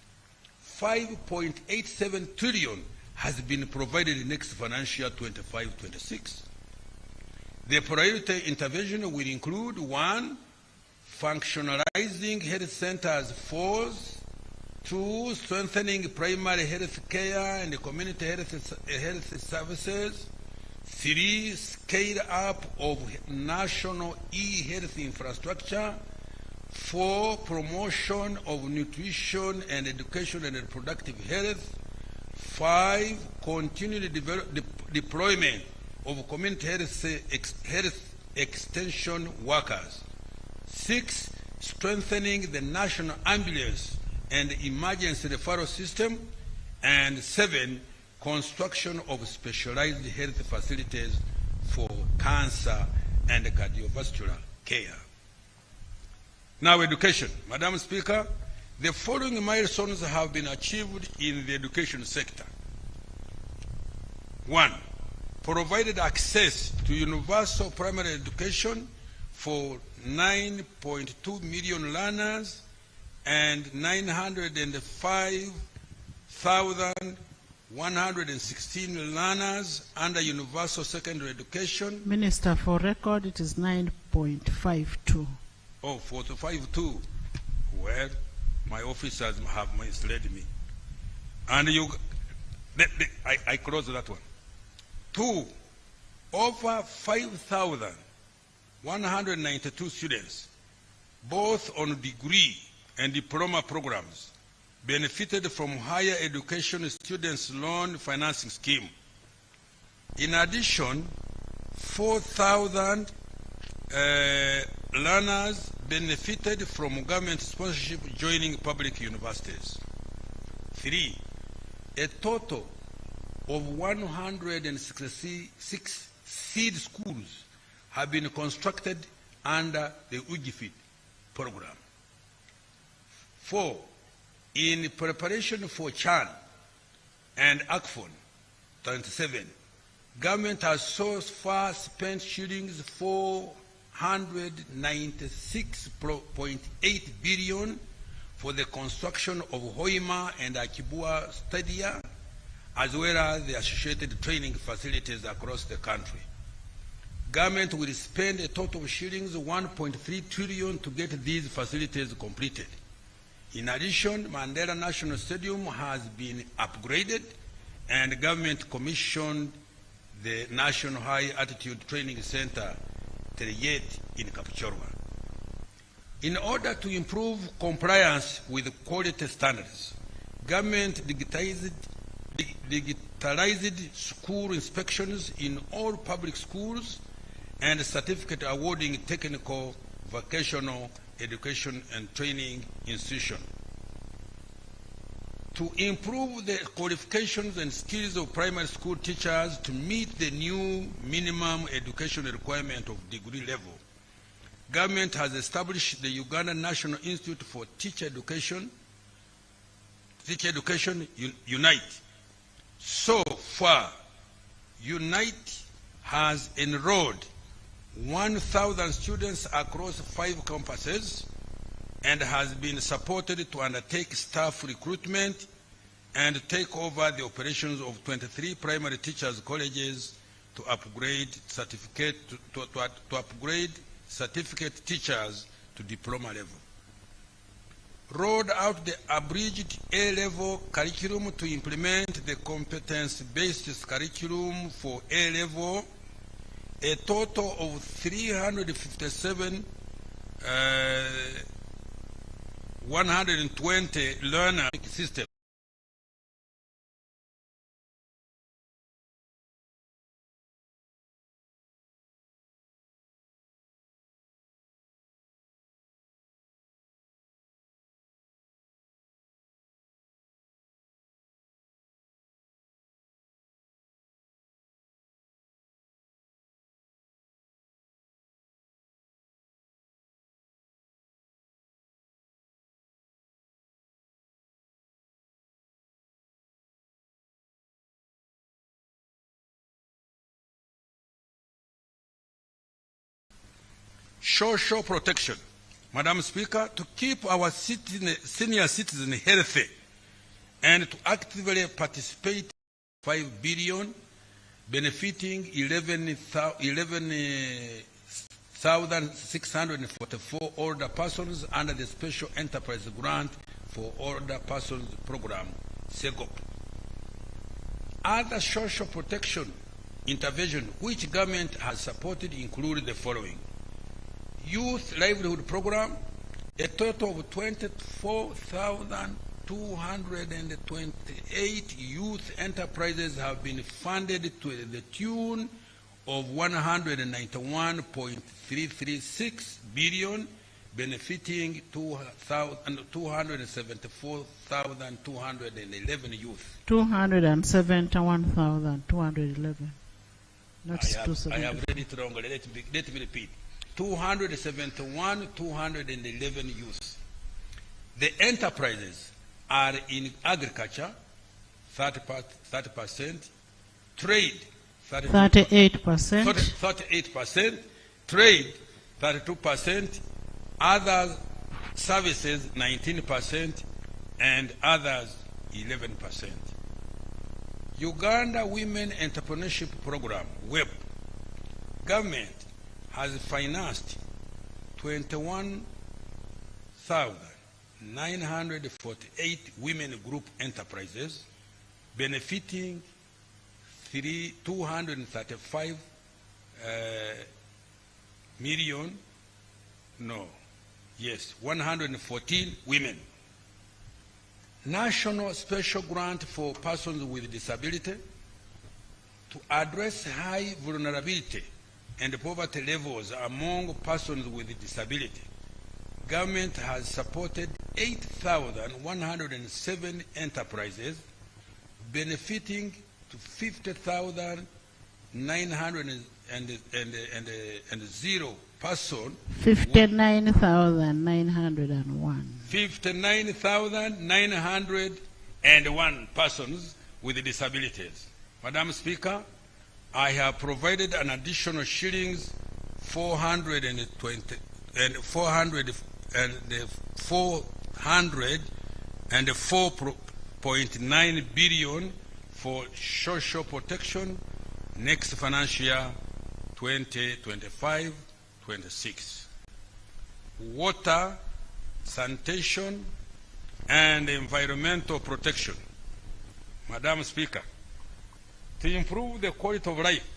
5.87 trillion has been provided in next financial year 25-26. The priority intervention will include 1, functionalizing health centers 4, 2, strengthening primary health care and community health services, 3, scale up of national e-health infrastructure, 4, promotion of nutrition and education and reproductive health, 5, continued deployment of community health extension workers, 6, strengthening the national ambulance and emergency referral system, and 7, construction of specialized health facilities for cancer and cardiovascular care. Now, education. Madam Speaker, the following milestones have been achieved in the education sector. 1, provided access to universal primary education for 9.2 million learners and 905,000 116 learners under universal secondary education. Minister, for record, it is 9.52. Oh, 452. Well, my officers have misled me. And I close that one. 2, over 5,192 students, both on degree and diploma programs, benefited from higher education students loan financing scheme. In addition, 4,000 learners benefited from government sponsorship joining public universities. 3, a total of 166 seed schools have been constructed under the UGFID program. 4, in preparation for CHAN and ACFON 27, government has so far spent shillings 496.8 billion for the construction of Hoima and Akibua Stadia, as well as the associated training facilities across the country. Government will spend a total of shillings 1.3 trillion to get these facilities completed. In addition, Mandela National Stadium has been upgraded, and government commissioned the National High Altitude Training Center, Teriyet, in Kapchorwa. In order to improve compliance with quality standards, government digitalized school inspections in all public schools and certificate awarding technical, vocational, education and training institution. To improve the qualifications and skills of primary school teachers to meet the new minimum education requirement of degree level, government has established the Uganda National Institute for Teacher Education, UNITE. So far, UNITE has enrolled 1,000 students across 5 campuses and has been supported to undertake staff recruitment and take over the operations of 23 primary teachers' colleges to upgrade certificate teachers to diploma level. Rolled out the abridged A-level curriculum to implement the competence-based curriculum for A-level. A total of 357 120 learner system. Social protection. Madam Speaker, to keep our senior citizens healthy and to actively participate, 5 billion, benefiting 11,644 older persons under the Special Enterprise Grant for Older Persons Program, SEGOP. Other social protection intervention which government has supported include the following: Youth Livelihood Program. A total of 24,228 youth enterprises have been funded to the tune of 191.336 billion, benefiting 274,211 youth. 271,211. That's I have read it wrong. Let me repeat. 271,211 youth. The enterprises are in agriculture, 30%, trade, 38%, trade, 32%, other services, 19%, and others, 11%. Uganda Women Entrepreneurship Program, WEP. Government has financed 21,948 women group enterprises, benefiting 235 million, 114 women. National special grant for persons with disability to address high vulnerability and poverty levels among persons with disability. Government has supported 8,107 enterprises, benefiting to 50,900 persons. 59,901. 59,901 persons with disabilities. Madam Speaker, I have provided an additional shillings 404.9 billion for social protection next financial year 2025-26. Water, sanitation, and environmental protection. Madam Speaker, to improve the quality of life,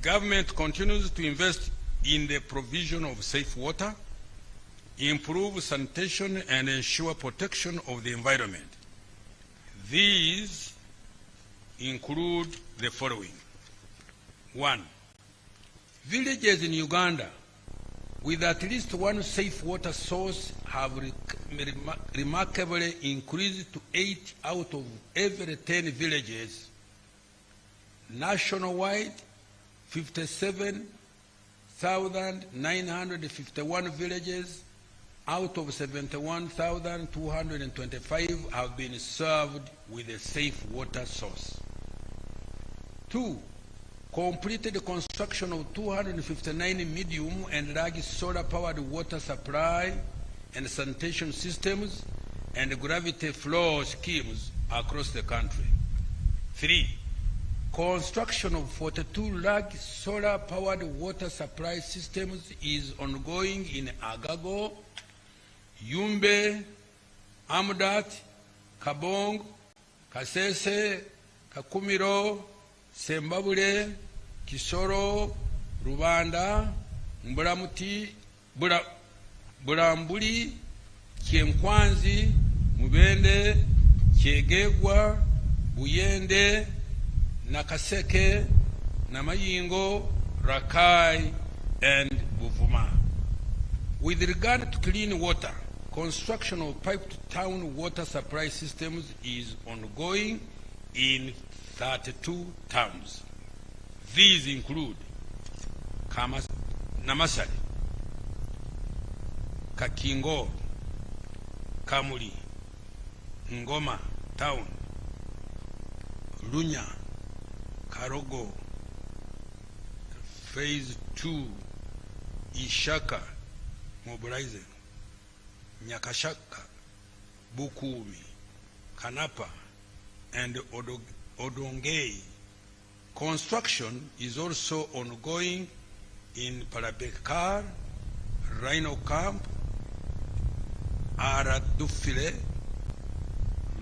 government continues to invest in the provision of safe water, improve sanitation, and ensure protection of the environment. These include the following. 1. Villages in Uganda with at least one safe water source have remarkably increased to 8 out of every 10 villages. Nationwide, 57,951 villages out of 71,225 have been served with a safe water source. 2. Completed the construction of 259 medium and large solar-powered water supply and sanitation systems and gravity flow schemes across the country. 3. Construction of 42 large solar-powered water supply systems is ongoing in Agago, Yumbe, Amudat, Kabong, Kasese, Kakumiro, Sembabule, Kisoro, Rubanda, Mbulamuti, Bulambuli, Kyenkwanzi, Mubende, Kyegegwa, Buyende, Nakaseke, Namayingo, Rakai, and Buvuma. With regard to clean water, construction of piped town water supply systems is ongoing in 32 towns. These include Namasali, Kakingo, Kamuli, Ngoma Town, Lunya, Karogo, Phase 2, Ishaka, mobilisation, Nyakashaka, Bukumi, Kanapa, and Odongei. Construction is also ongoing in Parabekar, Rhino Camp, Aradufile,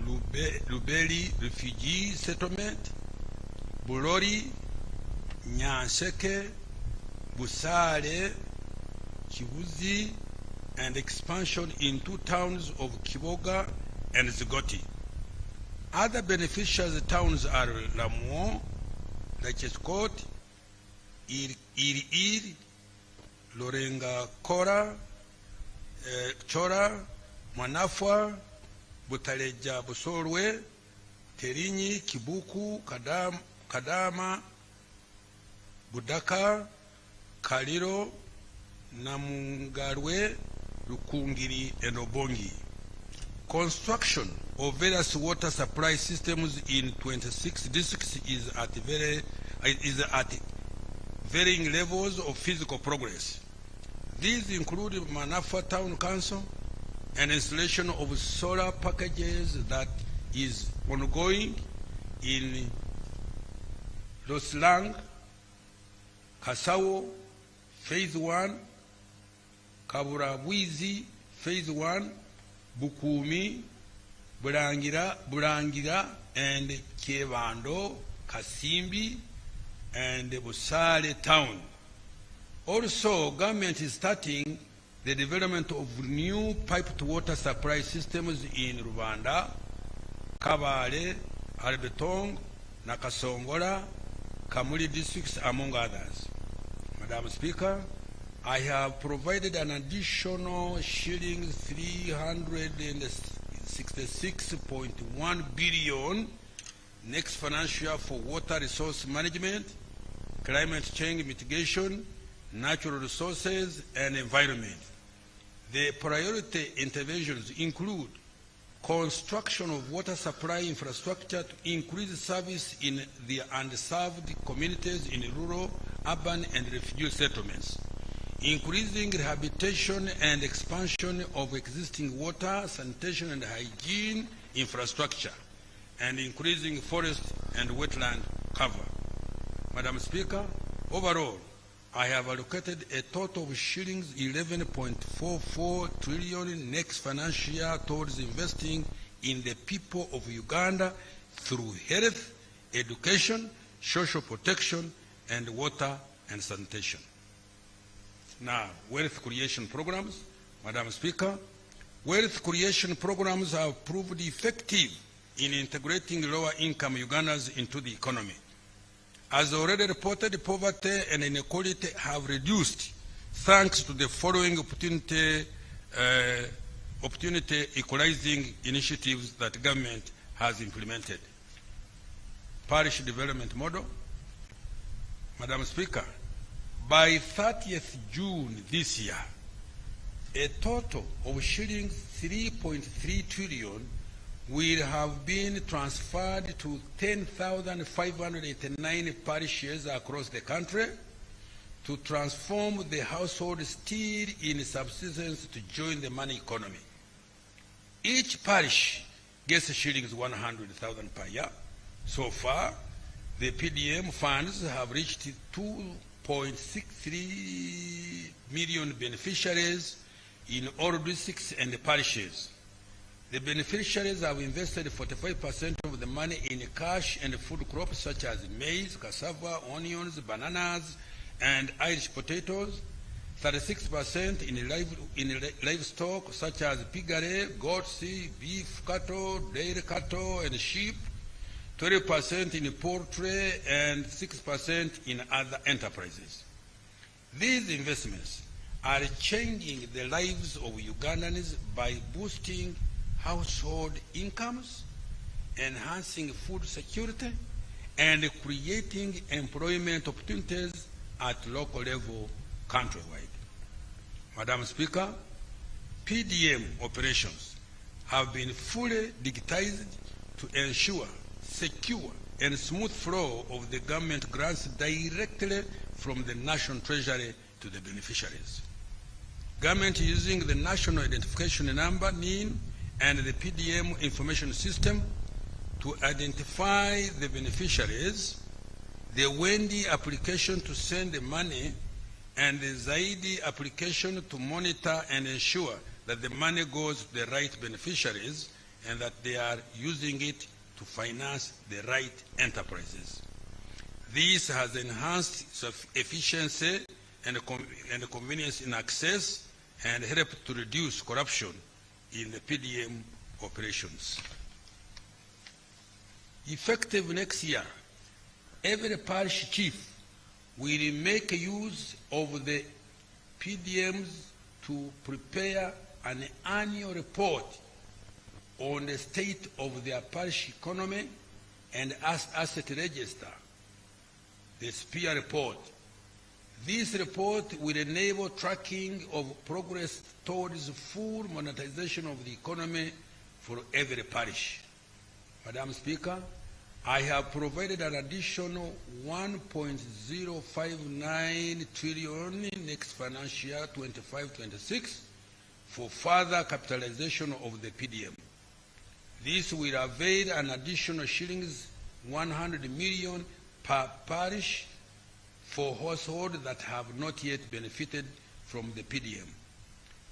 Lubeli Refugee Settlement, Bulori, Nyanseke, Busale, Kibuzi, and expansion in 2 towns of Kiboga and Zigoti. Other beneficiary towns are Lamuo, Lacheskot, Iri, Lorenga Kora, Chora, Manafwa, Butaleja Busolwe, Terinyi, Kibuku, Kadama, Budaka, Kaliro, Namungarwe, Lukungiri, and Obongi. Construction of various water supply systems in 26 districts is at varying levels of physical progress. These include Manafwa Town Council, an installation of solar packages that is ongoing in Loslang, Kasawo, Phase 1, Kaburabwizi, Phase 1, Bukumi, Bulangira, and Kyebando, Kasimbi, and Busale town. Also, government is starting the development of new piped water supply systems in Rwanda, Kabale, Albetong, Nakasongola, Kamuli districts, among others. Madam Speaker, I have provided an additional shilling 366.1 billion next financial year for water resource management, climate change mitigation, natural resources, and environment. The priority interventions include construction of water supply infrastructure to increase service in the underserved communities in rural, urban, and refugee settlements, increasing rehabilitation and expansion of existing water, sanitation, and hygiene infrastructure, and increasing forest and wetland cover. Madam Speaker, overall, I have allocated a total of shillings 11.44 trillion next financial year towards investing in the people of Uganda through health, education, social protection, and water and sanitation. Now, wealth creation programs. Madam Speaker, wealth creation programs have proved effective in integrating lower-income Ugandans into the economy. As already reported, poverty and inequality have reduced thanks to the following opportunity equalizing initiatives that government has implemented. Parish development model. Madam Speaker, by 30th June this year, a total of shillings 3.3 trillion will have been transferred to 10,589 parishes across the country to transform the household still in subsistence to join the money economy. Each parish gets shillings 100,000 per year. So far, the PDM funds have reached 2.63 million beneficiaries in all districts and parishes. The beneficiaries have invested 45% of the money in cash and food crops such as maize, cassava, onions, bananas, and Irish potatoes, 36% in livestock such as piggery, goats, beef cattle, dairy cattle, and sheep, 12% in poultry, and 6% in other enterprises. These investments are changing the lives of Ugandans by boosting household incomes, enhancing food security, and creating employment opportunities at local level countrywide. Madam Speaker, PDM operations have been fully digitized to ensure secure and smooth flow of the government grants directly from the National Treasury to the beneficiaries. Government using the National Identification Number, NIN, and the PDM information system to identify the beneficiaries, the Wendy application to send the money, and the Zaidi application to monitor and ensure that the money goes to the right beneficiaries and that they are using it to finance the right enterprises. This has enhanced efficiency and convenience in access and helped to reduce corruption in the PDM operations. Effective next year, every parish chief will make use of the PDMs to prepare an annual report on the state of their parish economy and asset register, the SPEAR report. This report will enable tracking of progress towards full monetization of the economy for every parish. Madam Speaker, I have provided an additional 1.059 trillion next financial year 25-26 for further capitalization of the PDM. This will avail an additional shillings 100 million per parish for households that have not yet benefited from the PDM.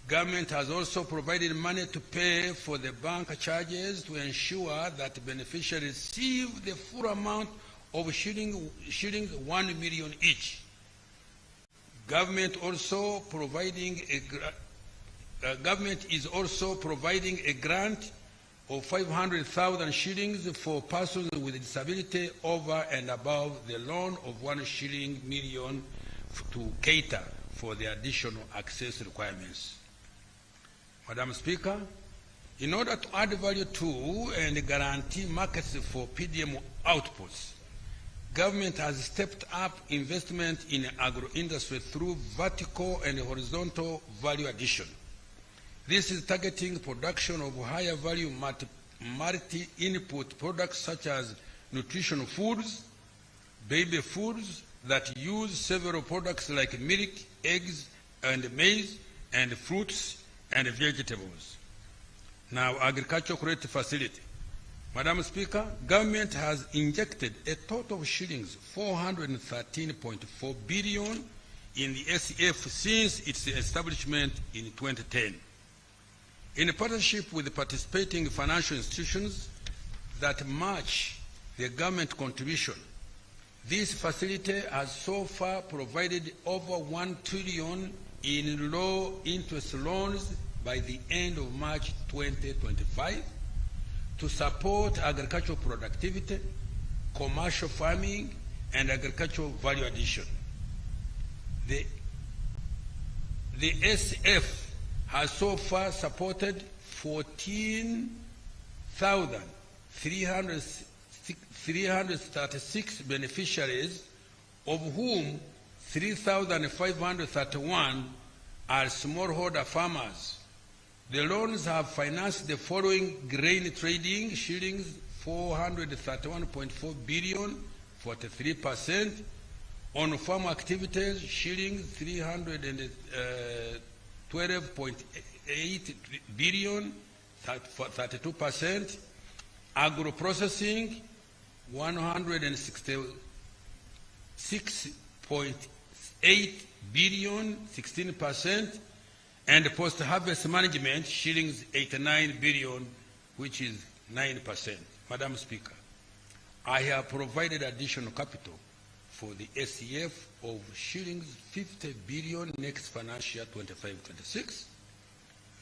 Government has also provided money to pay for the bank charges to ensure that beneficiaries receive the full amount of shillings 1 million each. Government is also providing a grant of 500,000 shillings for persons with disability over and above the loan of 1 shilling million to cater for the additional access requirements. Madam Speaker, in order to add value to and guarantee markets for PDM outputs, government has stepped up investment in agro-industry through vertical and horizontal value addition. This is targeting production of higher value multi-input products such as nutritional foods, baby foods that use several products like milk, eggs, and maize, and fruits and vegetables. Now, agricultural credit facility. Madam Speaker, government has injected a total of shillings 413.4 billion in the SEF since its establishment in 2010. In partnership with the participating financial institutions that match the government contribution, this facility has so far provided over 1 trillion in low-interest loans by the end of March 2025 to support agricultural productivity, commercial farming, and agricultural value addition. The SF has so far supported 14,336 beneficiaries, of whom 3,531 are smallholder farmers. The loans have financed the following: grain trading, shillings 431.4 billion, 43%; on farm activities, shillings 312.8 billion, 32%; agro-processing 166.8 billion, 16%; and post-harvest management, shillings 89 billion, which is 9%. Madam Speaker, I have provided additional capital for the SEF of shillings 50 billion next financial year 25-26.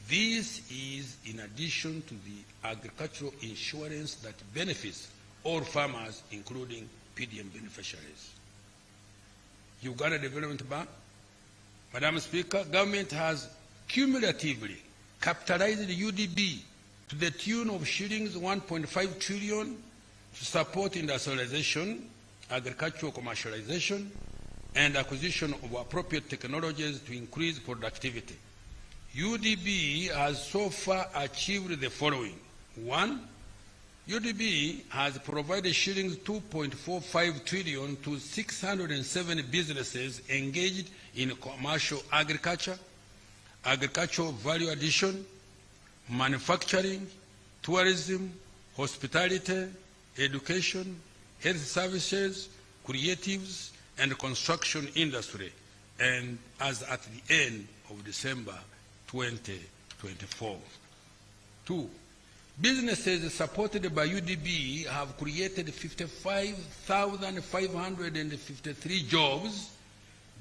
This is in addition to the agricultural insurance that benefits all farmers, including PDM beneficiaries. Uganda Development Bank. Madam Speaker, government has cumulatively capitalized the UDB to the tune of shillings 1.5 trillion to support industrialization, agricultural commercialization, and acquisition of appropriate technologies to increase productivity. UDB has so far achieved the following. 1. UDB has provided shillings 2.45 trillion to 607 businesses engaged in commercial agriculture, agricultural value addition, manufacturing, tourism, hospitality, education, health services, creatives, and construction industry, and as at the end of December 2024. 2. Businesses supported by UDB have created 55,553 jobs,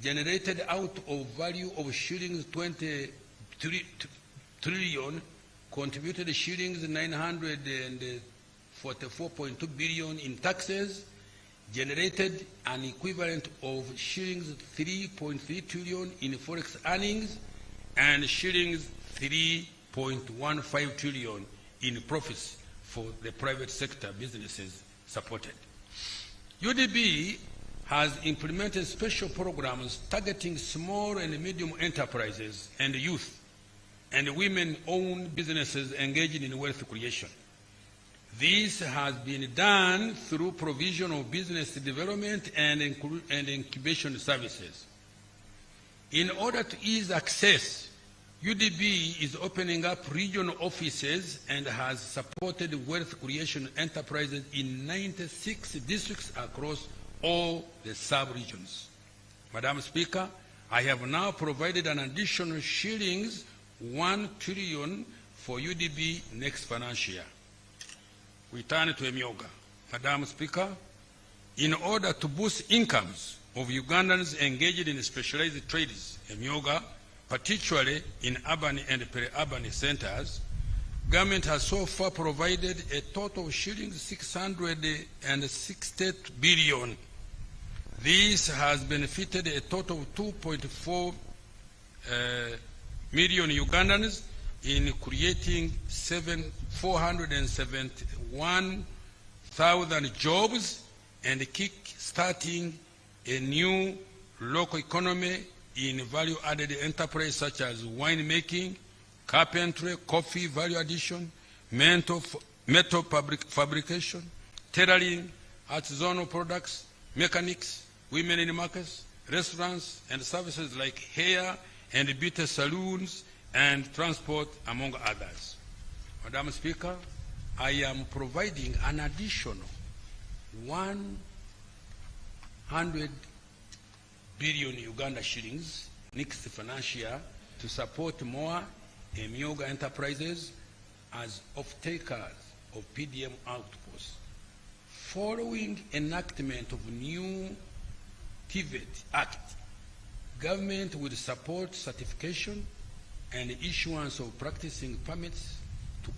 generated out of value of shillings 23 trillion, contributed shillings 944.2 billion in taxes, generated an equivalent of shillings 3.3 trillion in forex earnings, and shillings 3.15 trillion in profits for the private sector businesses supported. UDB has implemented special programs targeting small and medium enterprises and youth and women-owned businesses engaged in wealth creation. This has been done through provision of business development and incubation services. In order to ease access UDB is opening up regional offices and has supported wealth creation enterprises in 96 districts across all the sub-regions. Madam Speaker, I have now provided an additional shillings 1 trillion for UDB next financial year. We turn to Emyoga. Madam Speaker, in order to boost incomes of Ugandans engaged in specialized trades, Emyoga, particularly in urban and peri-urban centers, government has so far provided a total of shillings 660 billion. This has benefited a total of 2.4 million Ugandans in creating 471,000 jobs and kick-starting a new local economy in value-added enterprises such as winemaking, carpentry, coffee value addition, metal fabrication, tailoring, artisanal products, mechanics, women in markets, restaurants, and services like hair and beauty salons and transport, among others. Madam Speaker, I am providing an additional 100 billion Uganda shillings next financial year to support more Emyoga enterprises as off-takers of PDM outposts. Following enactment of new TVET Act, government will support certification and issuance of practicing permits to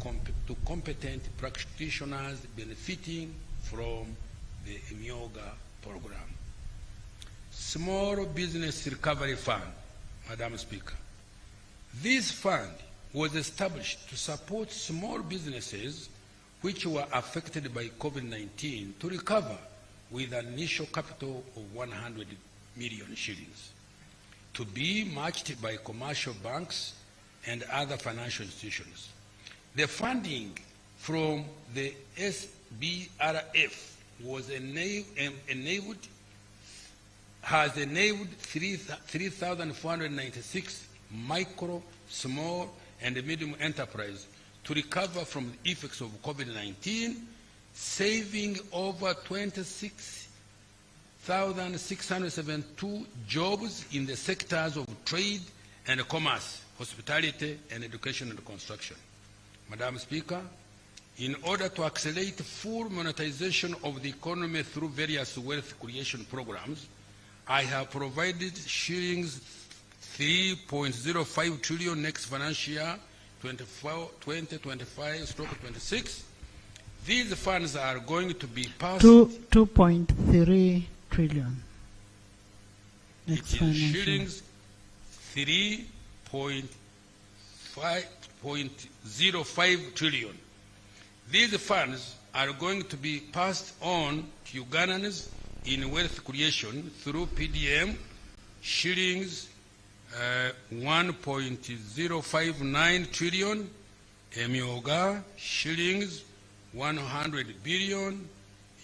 competent practitioners benefiting from the Emyoga program. Small Business Recovery Fund, Madam Speaker. This fund was established to support small businesses which were affected by COVID-19 to recover with an initial capital of 100 million shillings, to be matched by commercial banks and other financial institutions. The funding from the SBRF has enabled 3,496 micro, small, and medium enterprises to recover from the effects of COVID-19, saving over 26,672 jobs in the sectors of trade and commerce, hospitality, and education and construction. Madam Speaker, in order to accelerate full monetization of the economy through various wealth creation programs, I have provided shillings 3.05 trillion next financial year, 2025/26. These funds are going to be passed 2.3 trillion. Next it is shillings 3.05 trillion. These funds are going to be passed on to Ugandans in wealth creation through PDM, shillings 1.059 trillion, Emyoga, shillings 100 billion,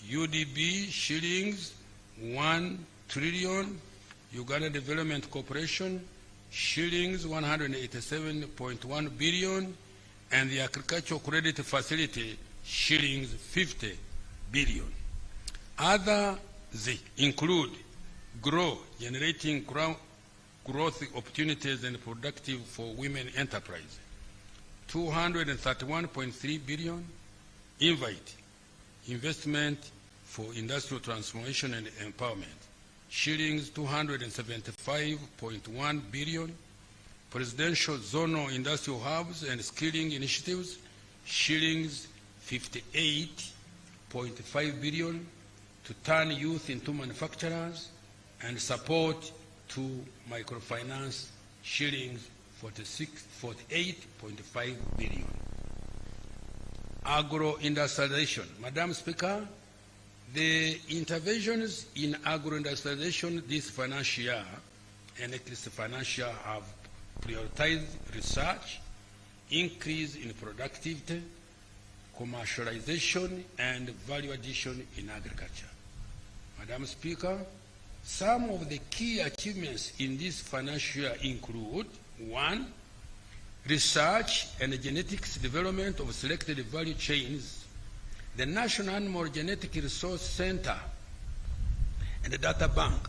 UDB, shillings 1 trillion, Uganda Development Corporation, shillings 187.1 billion, and the Agricultural Credit Facility, shillings 50 billion. Others include GROW, generating growth opportunities and productive for women enterprise, 231.3 billion, Invite, investment for industrial transformation and empowerment, shillings 275.1 billion, presidential zonal industrial hubs and skilling initiatives, shillings 58.5 billion, to turn youth into manufacturers, and support to microfinance, shillings 48.5 billion. Agro-industrialization. Madam Speaker, the interventions in agro-industrialization this financial year and next financial year have prioritized research, increase in productivity, commercialization, and value addition in agriculture. Madam Speaker, some of the key achievements in this financial year include: 1, research and genetics development of selected value chains, the National Animal Genetic Resource Center and the Data Bank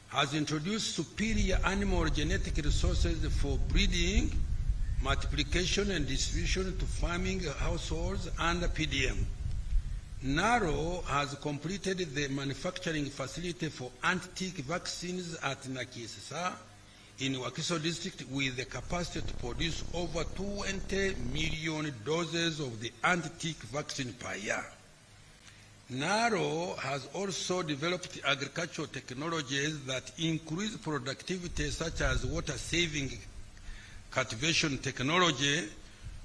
has introduced superior animal genetic resources for breeding, multiplication, and distribution to farming households under PDM. NARO has completed the manufacturing facility for anti-tick vaccines at Nakisasa in Wakiso district with the capacity to produce over 20 million doses of the anti-tick vaccine per year. NARO has also developed agricultural technologies that increase productivity, such as water-saving cultivation technology,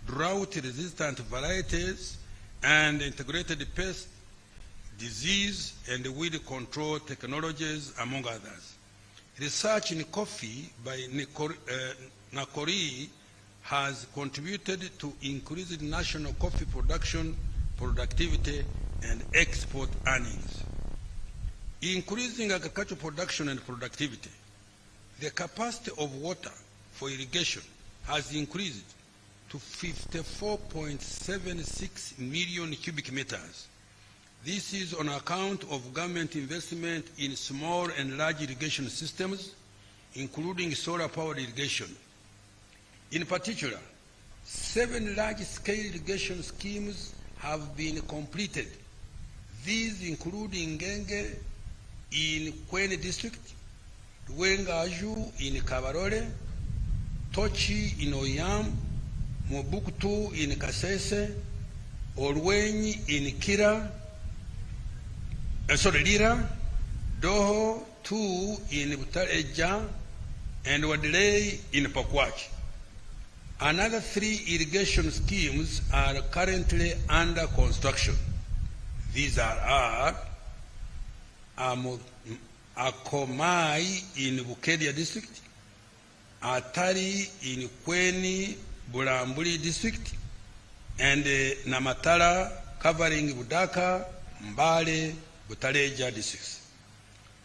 drought-resistant varieties, and integrated pest, disease, and weed control technologies, among others. Research in coffee by Nakori has contributed to increased national coffee production, productivity, and export earnings. Increasing agricultural production and productivity. The capacity of water for irrigation has increased to 54.76 million cubic meters. This is on account of government investment in small and large irrigation systems, including solar-powered irrigation. In particular, 7 large-scale irrigation schemes have been completed. These include Ngenge in Kwene district, Wengaju in Kabarole, Tochi in Oyam, Mobuktu in Kasese, Olwenyi in Kira, Lira, Doho 2 in Butareja, and Wadley in Pakwach. Another 3 irrigation schemes are currently under construction. These are Akomai in Bukedia district, Atari in Kweni Bulambuli district, and Namatala covering Budaka, Mbale, Butaleja districts.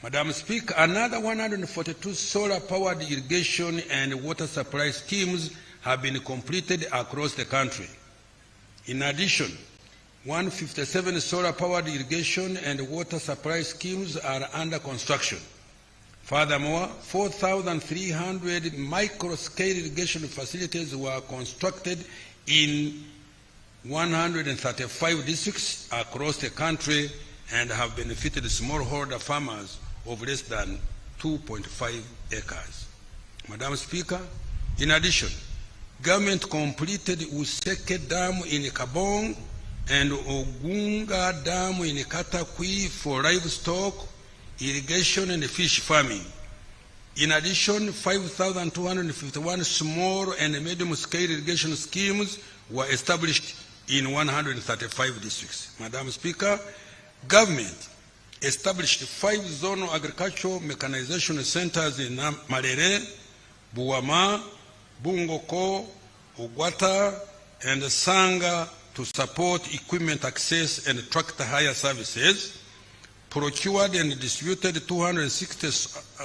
Madam Speaker, another 142 solar-powered irrigation and water supply schemes have been completed across the country. In addition, 157 solar-powered irrigation and water supply schemes are under construction. Furthermore, 4,300 micro-scale irrigation facilities were constructed in 135 districts across the country and have benefited smallholder farmers of less than 2.5 acres. Madam Speaker, in addition, government completed Useke Dam in Kabong and Ogunga Dam in Katakwi for livestock, irrigation, and fish farming. In addition, 5,251 small and medium-scale irrigation schemes were established in 135 districts. Madam Speaker, government established 5 zonal agricultural mechanization centers in Malere, Buwama, Bungoko, Ugwata, and Sanga to support equipment access and tractor hire services, procured and distributed 260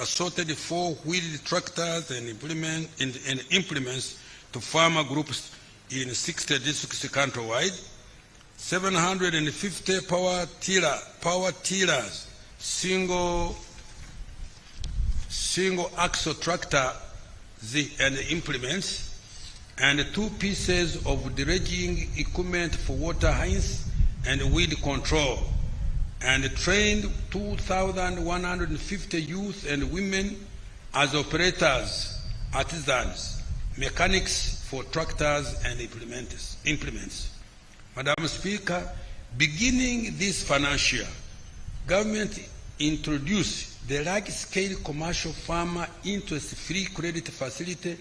assorted 4-wheeled tractors and implements to farmer groups in 60 districts countrywide, 750 power tillers, single axle tractor and implements, and 2 pieces of dredging equipment for water hines and weed control, and trained 2,150 youth and women as operators, artisans, mechanics for tractors and implements. Madam Speaker, beginning this financial year, government introduced the large-scale commercial farmer interest-free credit facility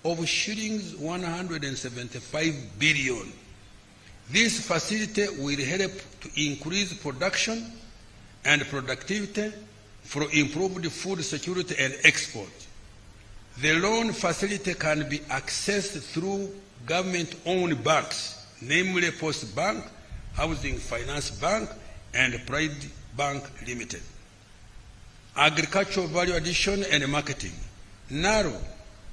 of shillings 175 billion. This facility will help to increase production and productivity for improved food security and export. The loan facility can be accessed through government-owned banks, namely Post Bank, Housing Finance Bank, and Pride Bank Limited. Agricultural value addition and marketing. NARO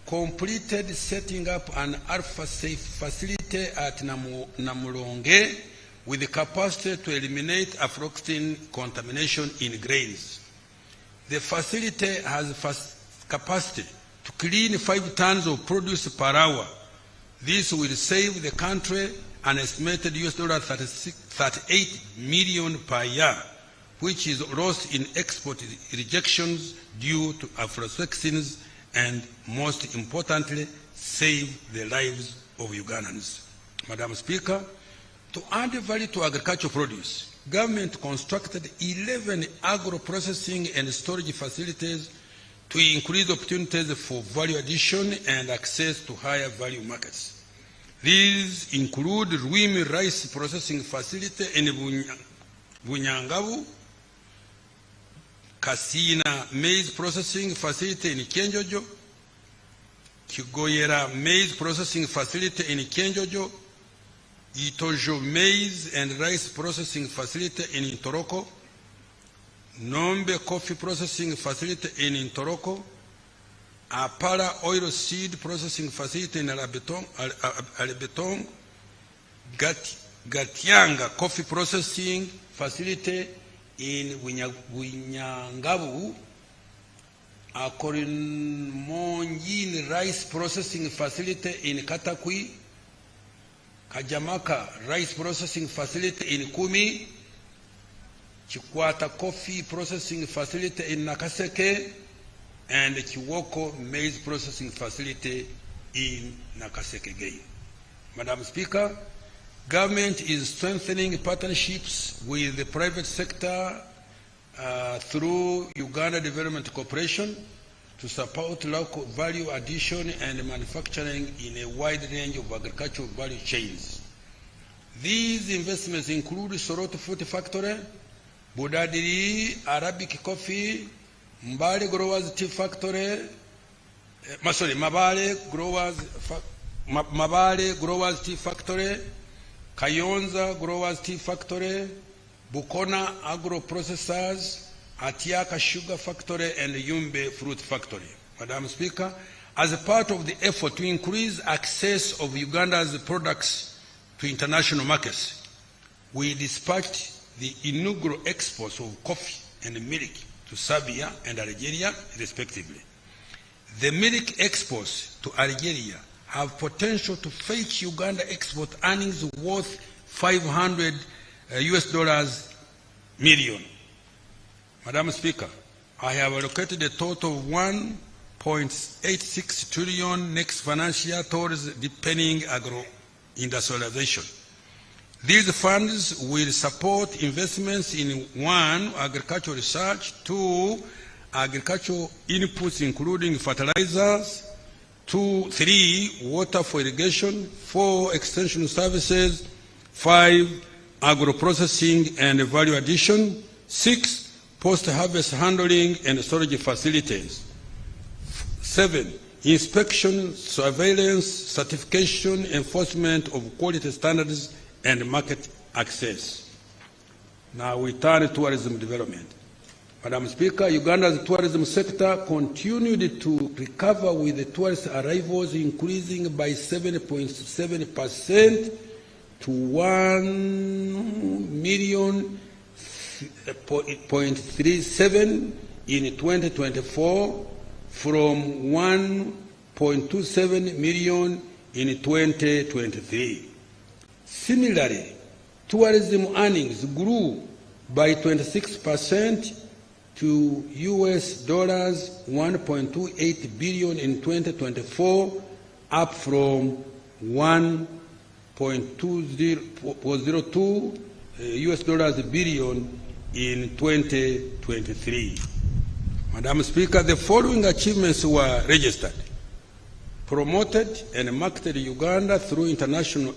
completed setting up an alpha-safe facility at Namulonge with the capacity to eliminate aflatoxin contamination in grains. The facility has capacity to clean 5 tons of produce per hour. This will save the country an estimated $38 million per year, which is lost in export rejections due to aflatoxins, and most importantly, save the lives of Ugandans. Madam Speaker, to add value to agricultural produce, government constructed 11 agro-processing and storage facilities to increase opportunities for value addition and access to higher value markets. These include Ruimi Rice Processing Facility in Bunyangabu, Kasina Maize Processing Facility in Kenjojo, Kigoyera Maize Processing Facility in Kenjojo, Itojo Maize and Rice Processing Facility in Ntoroko, Nombe Coffee Processing Facility in Ntoroko, Apara Oil Seed Processing Facility in Alebetong, Gatianga Coffee Processing Facility in Winyangabu, Akorinmonjin Rice Processing Facility in Katakwi, Kajamaka Rice Processing Facility in Kumi, Chikwata Coffee Processing Facility in Nakaseke, and the Chiwoko Maize Processing Facility in Nakaseke Gay. Madam Speaker, government is strengthening partnerships with the private sector through Uganda Development Corporation to support local value addition and manufacturing in a wide range of agricultural value chains. These investments include Soroto Fruit Factory, Budadiri Arabic Coffee, Mbale Growers Tea Factory, Mabale Growers Tea Factory, Kayonza Growers Tea Factory, Bukona Agro Processors, Atiaka Sugar Factory, and Yumbe Fruit Factory. Madam Speaker, as a part of the effort to increase access of Uganda's products to international markets, we dispatched the inaugural exports of coffee and milk to Serbia and Algeria, respectively. The milk exports to Algeria have potential to fetch Uganda export earnings worth $500 million. Madam Speaker, I have allocated a total of 1.86 trillion next financial year towards deepening agro-industrialization. These funds will support investments in 1, agricultural research, 2, agricultural inputs including fertilizers, 3, water for irrigation, 4, extension services, 5, agro-processing and value addition, 6, post-harvest handling and storage facilities, 7, inspection, surveillance, certification, enforcement of quality standards, and market access. Now we turn to tourism development. Madam Speaker, Uganda's tourism sector continued to recover with the tourist arrivals increasing by 7.7% to 1,000,037 in 2024 from 1.27 million in 2023. Similarly, tourism earnings grew by 26% to $1.28 billion in 2024, up from $1.02 billion in 2023. Madam Speaker, the following achievements were registered: promoted and marketed Uganda through international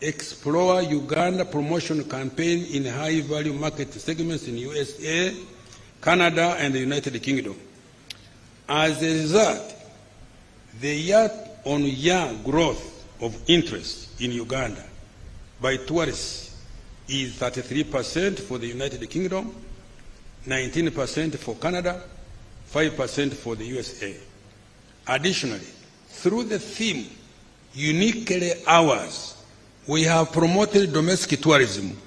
Explore Uganda promotion campaign in high-value market segments in USA, Canada, and the United Kingdom. As a result, the year-on-year growth of interest in Uganda by tourists is 33% for the United Kingdom, 19% for Canada, 5% for the USA. Additionally, through the theme, Uniquely Ours, we have promoted domestic tourism.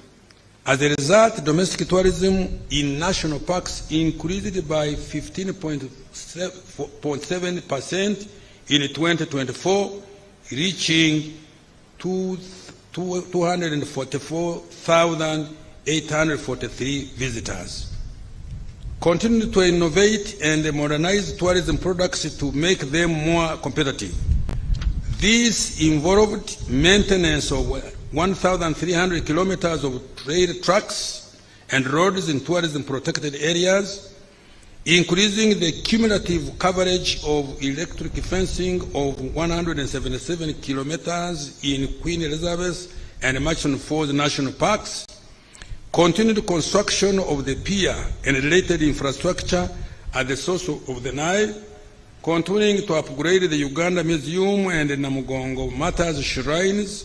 As a result, domestic tourism in national parks increased by 15.7% in 2024, reaching 244,843 visitors. Continue to innovate and modernize tourism products to make them more competitive. This involved maintenance of 1,300 kilometers of rail tracks and roads in tourism protected areas, increasing the cumulative coverage of electric fencing of 177 kilometers in Queen Elizabeth and Murchison Falls National Parks, continued construction of the pier and related infrastructure at the source of the Nile, continuing to upgrade the Uganda Museum and Namugongo Matters shrines,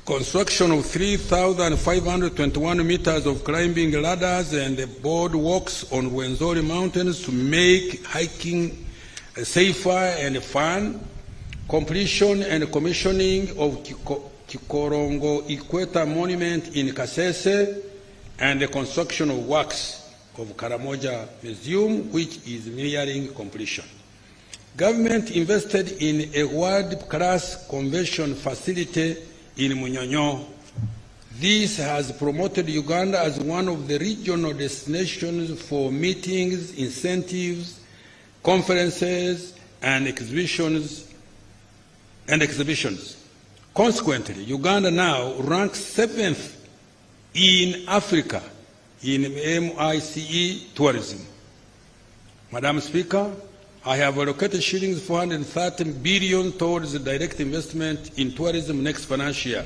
construction of 3,521 meters of climbing ladders and boardwalks on Wenzori Mountains to make hiking safer and fun, completion and commissioning of Kikorongo Equator Monument in Kasese, and the construction of works of Karamoja Museum, which is nearing completion. Government invested in a world-class convention facility in Munyonyo. This has promoted Uganda as one of the regional destinations for meetings, incentives, conferences, and exhibitions. Consequently, Uganda now ranks 7th in Africa in MICE tourism. Madam Speaker, I have allocated shillings 430 billion towards direct investment in tourism next financial year.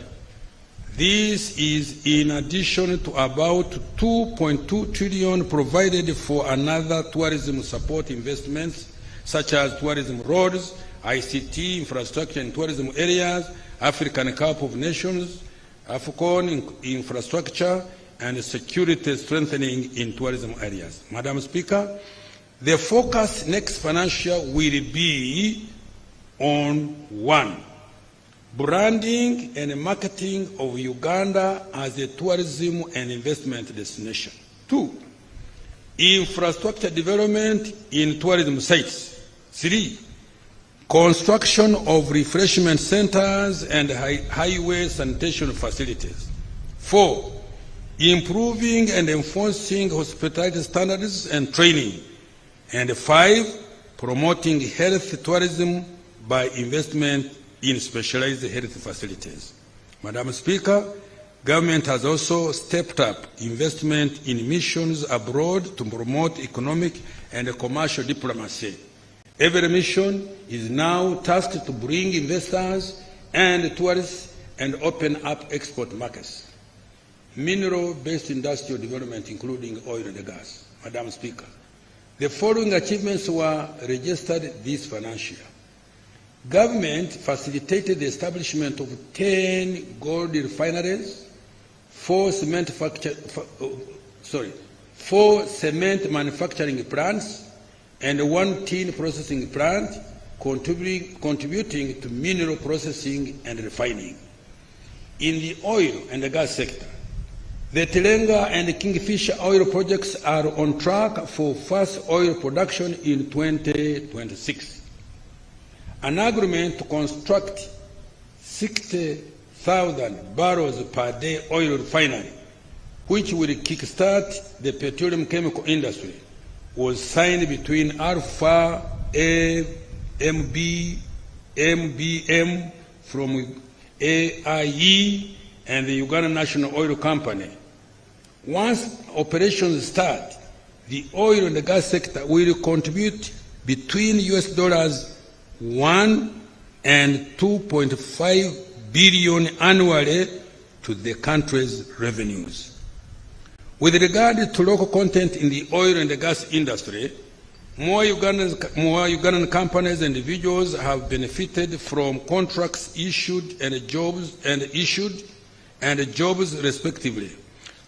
This is in addition to about 2.2 trillion provided for another tourism support investments such as tourism roads, ICT, infrastructure in tourism areas, African Cup of Nations, AFCON infrastructure, and security strengthening in tourism areas. Madam Speaker, the focus next financial will be on 1, branding and marketing of Uganda as a tourism and investment destination. 2, infrastructure development in tourism sites. 3, construction of refreshment centers and highway sanitation facilities. 4, improving and enforcing hospitality standards and training. And 5, promoting health tourism by investment in specialized health facilities. Madam Speaker, government has also stepped up investment in missions abroad to promote economic and commercial diplomacy. Every mission is now tasked to bring investors and tourists and open up export markets. Mineral-based industrial development, including oil and gas. Madam Speaker, the following achievements were registered this financial year. Government facilitated the establishment of 10 gold refineries, 4 cement manufacturing plants, and 1 tin processing plant, contributing to mineral processing and refining. In the oil and the gas sector, the Telenga and Kingfisher oil projects are on track for first oil production in 2026. An agreement to construct 60,000 barrels per day oil refinery, which will kickstart the petroleum chemical industry, was signed between Alpha MBM from AIE and the Uganda National Oil Company. Once operations start, the oil and the gas sector will contribute between $1 and $2.5 billion annually to the country's revenues. With regard to local content in the oil and the gas industry, more Ugandan companies and individuals have benefited from contracts issued and jobs respectively.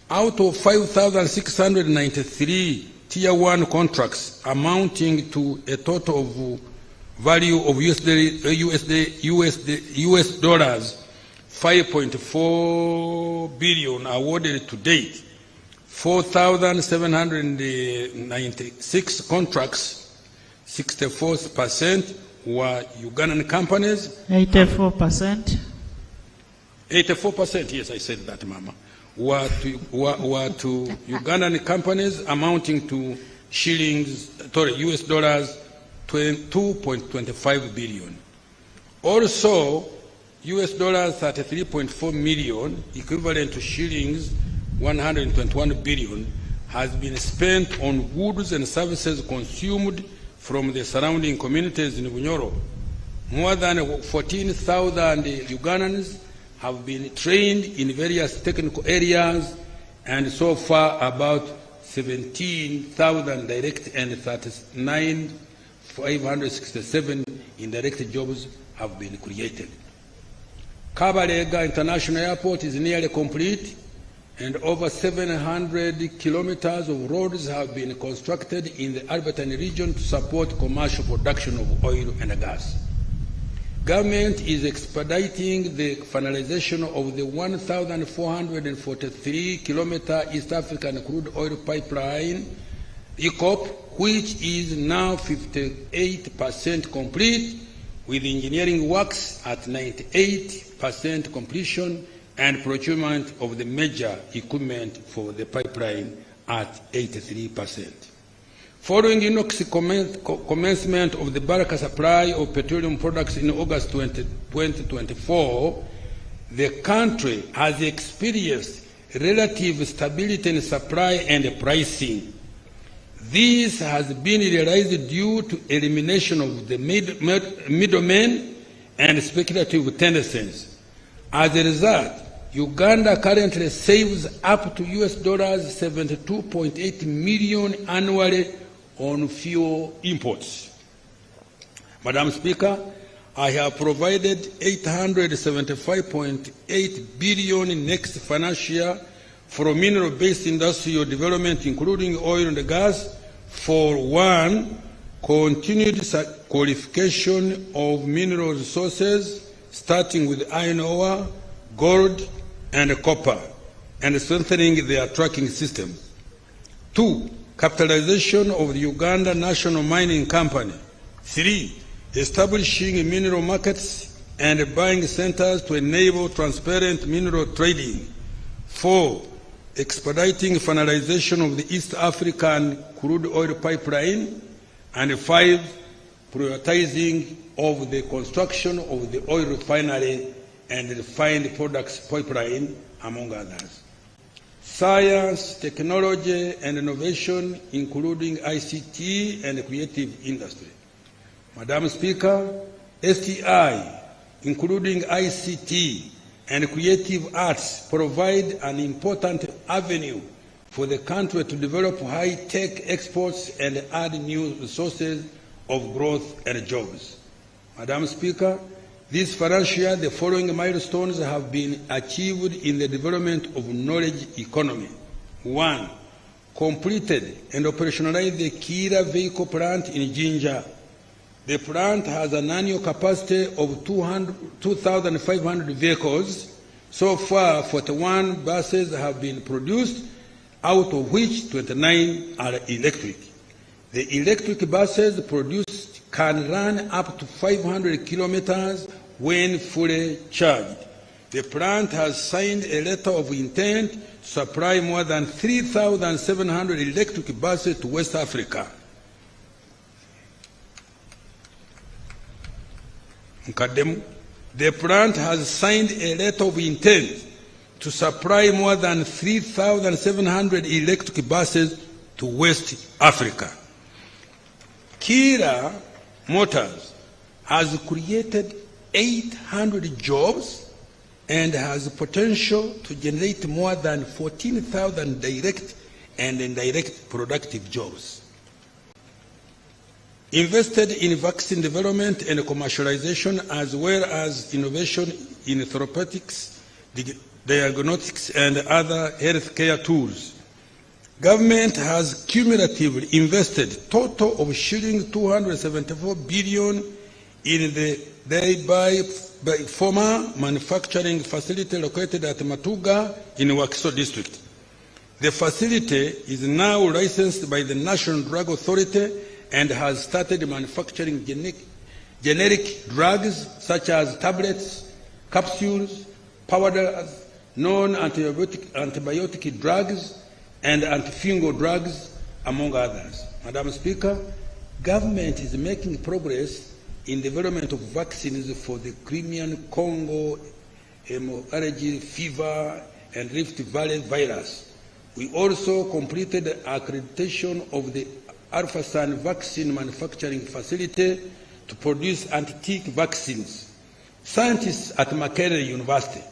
Out of 5,693 Tier 1 contracts amounting to a total of value of US dollars 5.4 billion awarded to date. 4,796 contracts, 64% were Ugandan companies. 84%. 84%, yes, I said that, Mama, were to Ugandan companies amounting to US dollars 2.25 billion. Also, US dollars 33.4 million, equivalent to shillings 121 billion, has been spent on goods and services consumed from the surrounding communities in Bunyoro. More than 14,000 Ugandans have been trained in various technical areas, and so far about 17,000 direct and 39,567 indirect jobs have been created. Kabalega International Airport is nearly complete, and over 700 kilometers of roads have been constructed in the Albertine region to support commercial production of oil and gas. Government is expediting the finalization of the 1,443-kilometer East African crude oil pipeline, EACOP, which is now 58% complete, with engineering works at 98% completion and procurement of the major equipment for the pipeline at 83%. Following INOX commencement of the bulk supply of petroleum products in August 2024, the country has experienced relative stability in supply and pricing. This has been realized due to elimination of the middlemen and speculative tendencies. As a result, Uganda currently saves up to US dollars 72.8 million annually on fuel imports. Madam Speaker, I have provided 875.8 billion next financial year for mineral-based industrial development, including oil and gas, for one, continued qualification of mineral resources, starting with iron ore, gold, and copper, and strengthening their tracking system. Two, capitalization of the Uganda National Mining Company. Three, establishing mineral markets and buying centers to enable transparent mineral trading. Four, expediting finalization of the East African crude oil pipeline. And five, prioritizing of the construction of the oil refinery and refined products pipeline, among others. Science, technology, and innovation, including ICT and creative industry. Madam Speaker, STI, including ICT and creative arts, provide an important avenue for the country to develop high-tech exports and add new resources of growth and jobs. Madam Speaker, this financial year, the following milestones have been achieved in the development of knowledge economy. One, completed and operationalized the Kira vehicle plant in Jinja. The plant has an annual capacity of 2,500 vehicles. So far, 41 buses have been produced, out of which 29 are electric. The electric buses produced can run up to 500 kilometers when fully charged. The plant has signed a letter of intent to supply more than 3,700 electric buses to West Africa. The plant has signed a letter of intent to supply more than 3,700 electric buses to West Africa. Kira Motors has created 800 jobs and has potential to generate more than 14,000 direct and indirect productive jobs. Invested in vaccine development and commercialization, as well as innovation in therapeutics, diagnostics, and other healthcare tools. Government has cumulatively invested total of shilling 274 billion in the thereby former manufacturing facility located at Matuga in Wakiso district. The facility is now licensed by the National Drug Authority and has started manufacturing generic drugs such as tablets, capsules, powders, non-antibiotic drugs, and antifungal drugs, among others. Madam Speaker, government is making progress in development of vaccines for the Crimean Congo hemorrhagic fever and Rift Valley virus. We also completed accreditation of the Alphasan vaccine manufacturing facility to produce anti-tick vaccines. Scientists at Makerere University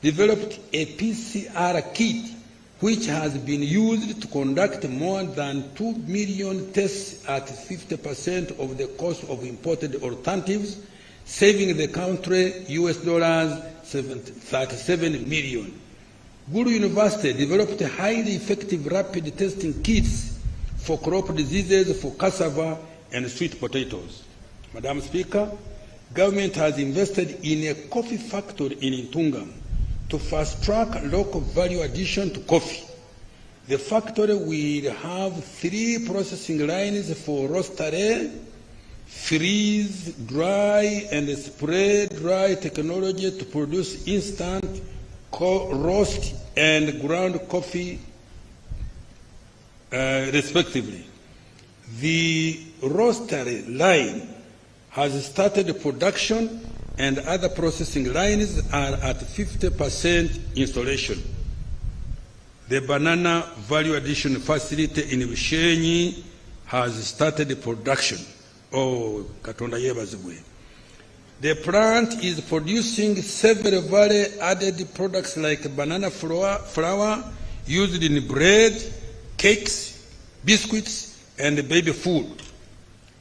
developed a PCR kit which has been used to conduct more than 2 million tests at 50% of the cost of imported alternatives, saving the country $37 million. Guru University developed highly effective rapid testing kits for crop diseases for cassava and sweet potatoes. Madam Speaker, government has invested in a coffee factory in Intungam to fast-track local value addition to coffee. The factory will have 3 processing lines for roastery, freeze, dry, and spray dry technology to produce instant roast and ground coffee, respectively. The roastery line has started production and other processing lines are at 50% installation. The banana value addition facility in Vishenyi has started production. Oh, Katonda yebazibwe. The plant is producing several value-added products like banana flour used in bread, cakes, biscuits, and baby food.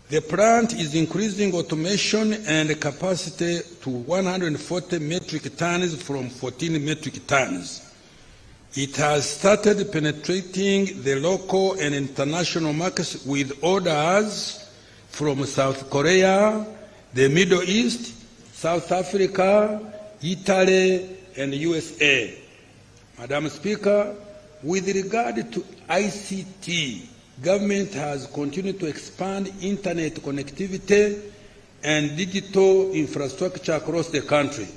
The plant is increasing automation and capacity to 140 metric tons from 14 metric tons. It has started penetrating the local and international markets with orders from South Korea, the Middle East, South Africa, Italy, and USA. Madam Speaker, with regard to ICT, government has continued to expand internet connectivity and digital infrastructure across the country.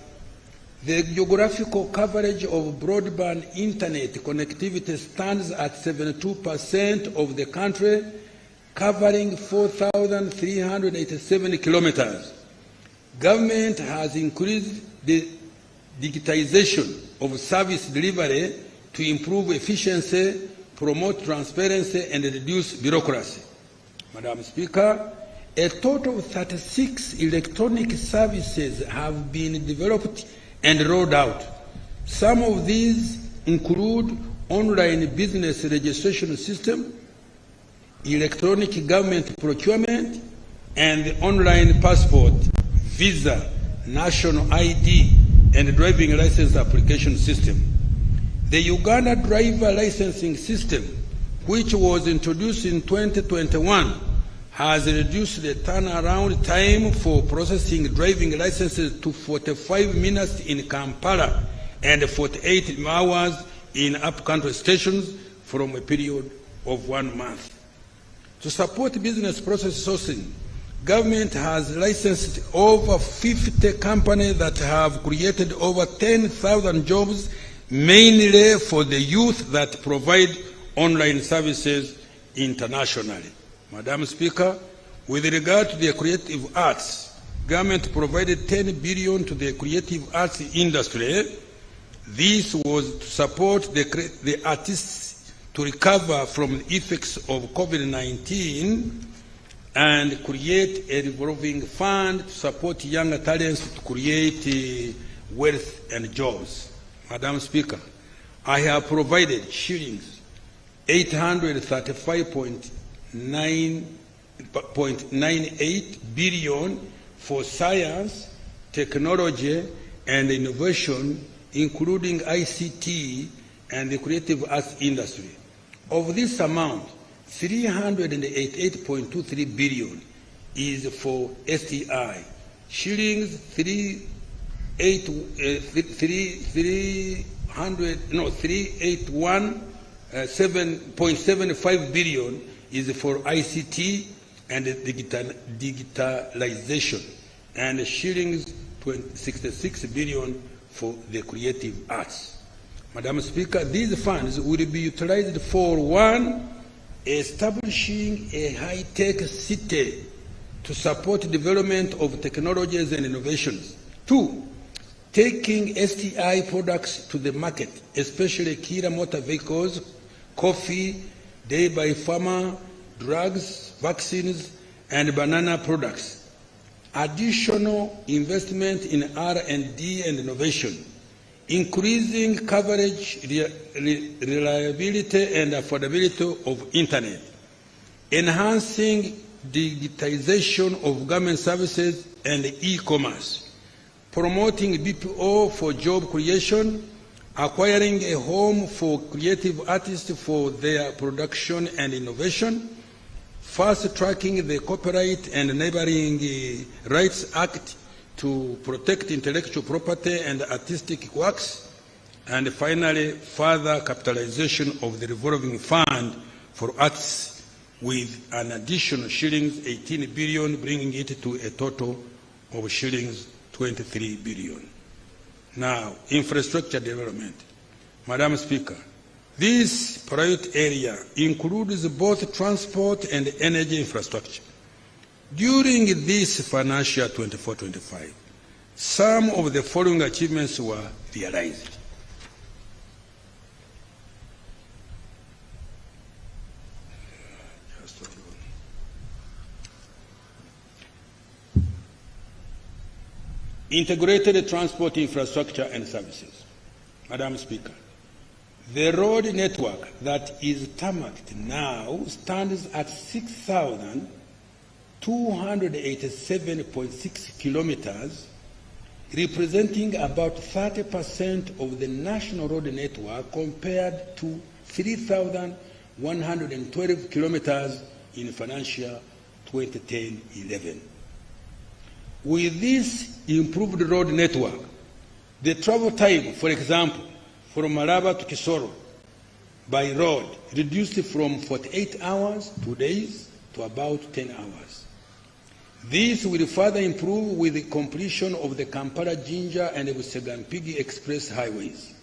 The geographical coverage of broadband internet connectivity stands at 72% of the country, covering 4,387 kilometers. Government has increased the digitization of service delivery to improve efficiency, promote transparency, and reduce bureaucracy. Madam Speaker, a total of 36 electronic services have been developed and rolled out. Some of these include online business registration system, electronic government procurement, and the online passport, visa, national ID, and driving license application system. The Uganda driver licensing system, which was introduced in 2021, has reduced the turnaround time for processing driving licenses to 45 minutes in Kampala and 48 hours in up-country stations from a period of 1 month. To support business process sourcing, government has licensed over 50 companies that have created over 10,000 jobs, mainly for the youth that provide online services internationally. Madam Speaker, with regard to the creative arts, government provided 10 billion to the creative arts industry. This was to support the artists to recover from the effects of COVID-19 and create a revolving fund to support younger talents to create wealth and jobs. Madam Speaker, I have provided shillings 835.98 billion for science, technology, and innovation, including ICT and the creative arts industry. Of this amount, 388.23 billion is for STI, shillings 381.75 billion is for ICT and digitalization, and shillings 66 billion for the creative arts. Madam Speaker, these funds will be utilized for: 1, establishing a high-tech city to support development of technologies and innovations. 2, taking STI products to the market, especially Kira motor vehicles, coffee, day-by farmer, drugs, vaccines, and banana products. Additional investment in R&D and innovation, increasing coverage, reliability, and affordability of Internet, enhancing digitization of government services and e-commerce, promoting BPO for job creation, acquiring a home for creative artists for their production and innovation, fast-tracking the Copyright and Neighboring Rights Act to protect intellectual property and artistic works, and finally, further capitalization of the revolving fund for arts with an additional shillings 18 billion, bringing it to a total of shillings 23 billion. Now, infrastructure development. Madam Speaker, this priority area includes both transport and energy infrastructure. During this financial 24-25, some of the following achievements were realized. Integrated transport infrastructure and services. Madam Speaker, the road network that is tarmacked now stands at 6,287.6 kilometers, representing about 30% of the national road network compared to 3,112 kilometers in financial 2010-11. With this improved road network, the travel time, for example, from Malaba to Kisoro by road reduced from 48 hours, 2 days, to about 10 hours. This will further improve with the completion of the Kampala-Jinja and Busegampigi Express highways.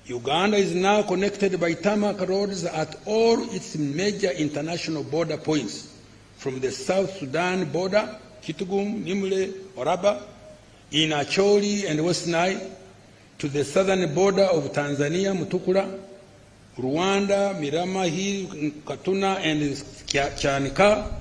Uganda is now connected by tarmac roads at all its major international border points, from the South Sudan border, Kitgum, Nimule, Oraba, in Acholi and West Nile, to the southern border of Tanzania, Mutukula, Rwanda, Mirama Hill, Katuna, and Chanika,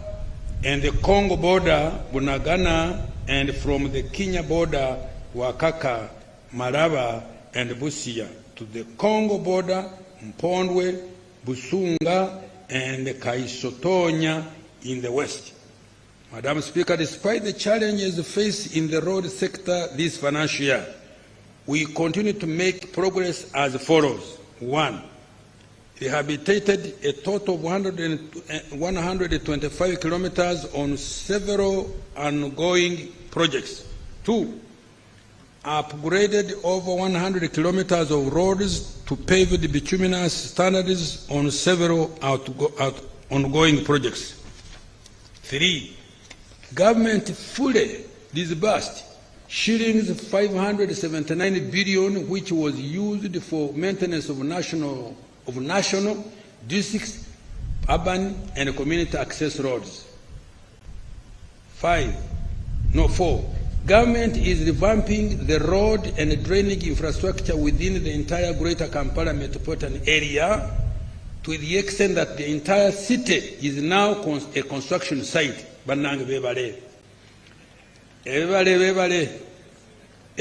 and the Congo border, Bunagana, and from the Kenya border, Wakaka, Maraba, and Busia, to the Congo border, Mpondwe, Busunga, and Kaisotonya in the west. Madam Speaker, despite the challenges faced in the road sector this financial year, we continue to make progress as follows. 1, rehabilitated a total of 125 kilometers on several ongoing projects. 2, upgraded over 100 kilometers of roads to paved bituminous standards on several ongoing projects. 3, government fully disbursed shillings 579 billion, which was used for maintenance of national, district, urban, and community access roads. 4, government is revamping the road and drainage infrastructure within the entire Greater Kampala metropolitan area to the extent that the entire city is now a construction site. A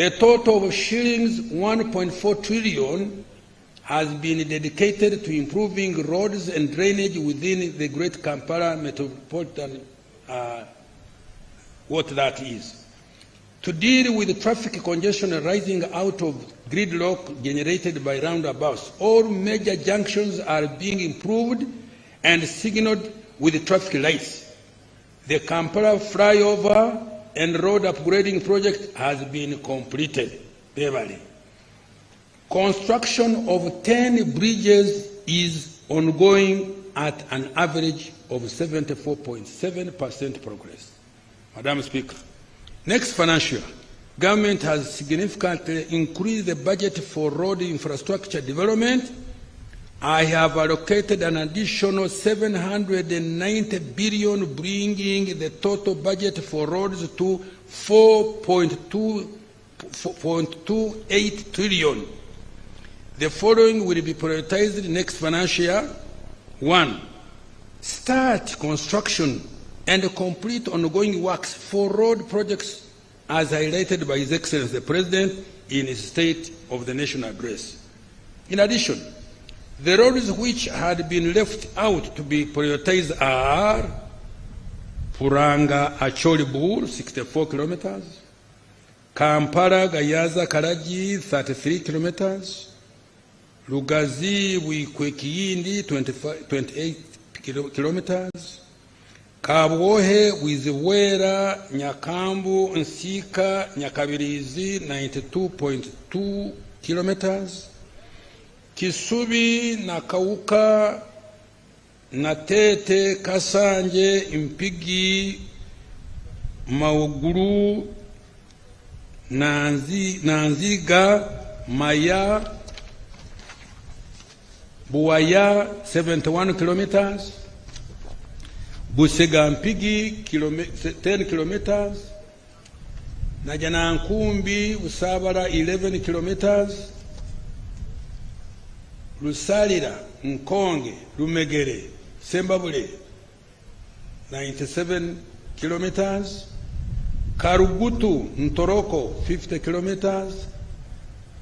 total of shillings 1.4 trillion has been dedicated to improving roads and drainage within the Great Kampala metropolitan, what that is. To deal with the traffic congestion arising out of gridlock generated by roundabouts, all major junctions are being improved and signaled with traffic lights. The Kampala flyover and road upgrading project has been completed. Beverly. Construction of 10 bridges is ongoing at an average of 74.7% progress. Madam Speaker, next financial year, government has significantly increased the budget for road infrastructure development. I have allocated an additional 790 billion, bringing the total budget for roads to 4.28 trillion. The following will be prioritized next financial year. 1. Start construction and complete ongoing works for road projects as highlighted by His Excellency the President in his State of the Nation address. In addition, the roads which had been left out to be prioritized are Puranga Acholi Bur, 64 kilometers, Kampala Gayaza Karaji, 33 kilometers, Lugazi Wikwekiyindi, 28 kilometers, Kabwohe Wiziwera Nyakambu Nsika Nyakabirizi, 92.2 kilometers, Kisubi Nakauka Natete Kasanje Impigi Mauguru Nanziga Maya Buaya 71 kilometers, Busega Mpigi 10 kilometers, Najanankumbi Usabara 11 kilometers, Lusalira Nkonge Lumegere Sembabule 97 kilometers, Karugutu Ntoroko 50 kilometers,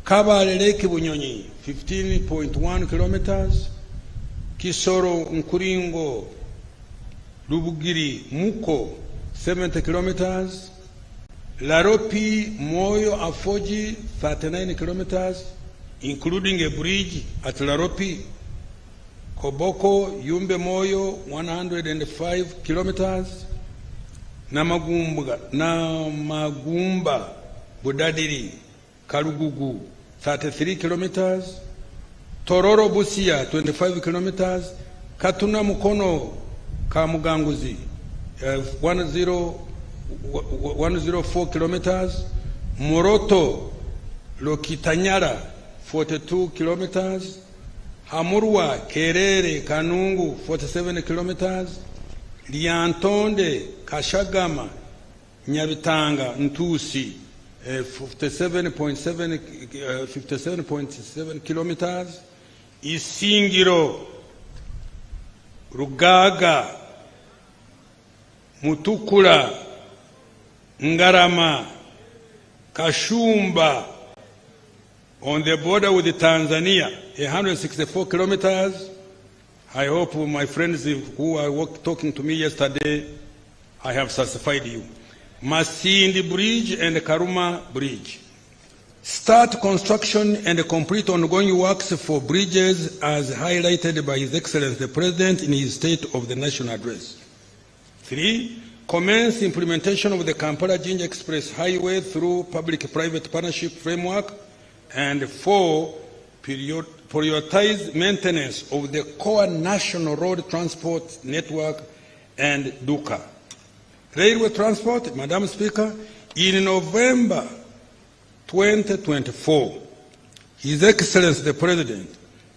Kabale Lake Bunyonyi 15.1 kilometers, Kisoro Nkuringo Lubugiri Muko 70 kilometers, Laropi Moyo Afoji 39 kilometers, including a bridge at Laropi, Koboko Yumbe Moyo 105 kilometers, Namagumba Budadiri Kalugugu 33 kilometers, Tororo Busia 25 kilometers, Katuna Mukono Kamuganguzi 104 kilometers, Moroto Lokitanyara 42 kilometers, Hamurwa Kerere Kanungu 47 kilometers, Liantonde Kashagama Nyabitanga Ntusi 57.7 kilometers, Isingiro Rugaga Mutukula Ngarama Kashumba on the border with Tanzania 164 kilometers. I hope my friends who were talking to me yesterday, I have satisfied you. Masindi Bridge and Karuma Bridge. Start construction and complete ongoing works for bridges as highlighted by His Excellency the President in his State of the Nation address. 3. Commence implementation of the Kampala-Jinja Express Highway through public-private partnership framework. And 4. Prioritize maintenance of the core national road transport network and DUCA. Railway transport, Madam Speaker, in November 2024, His Excellency the President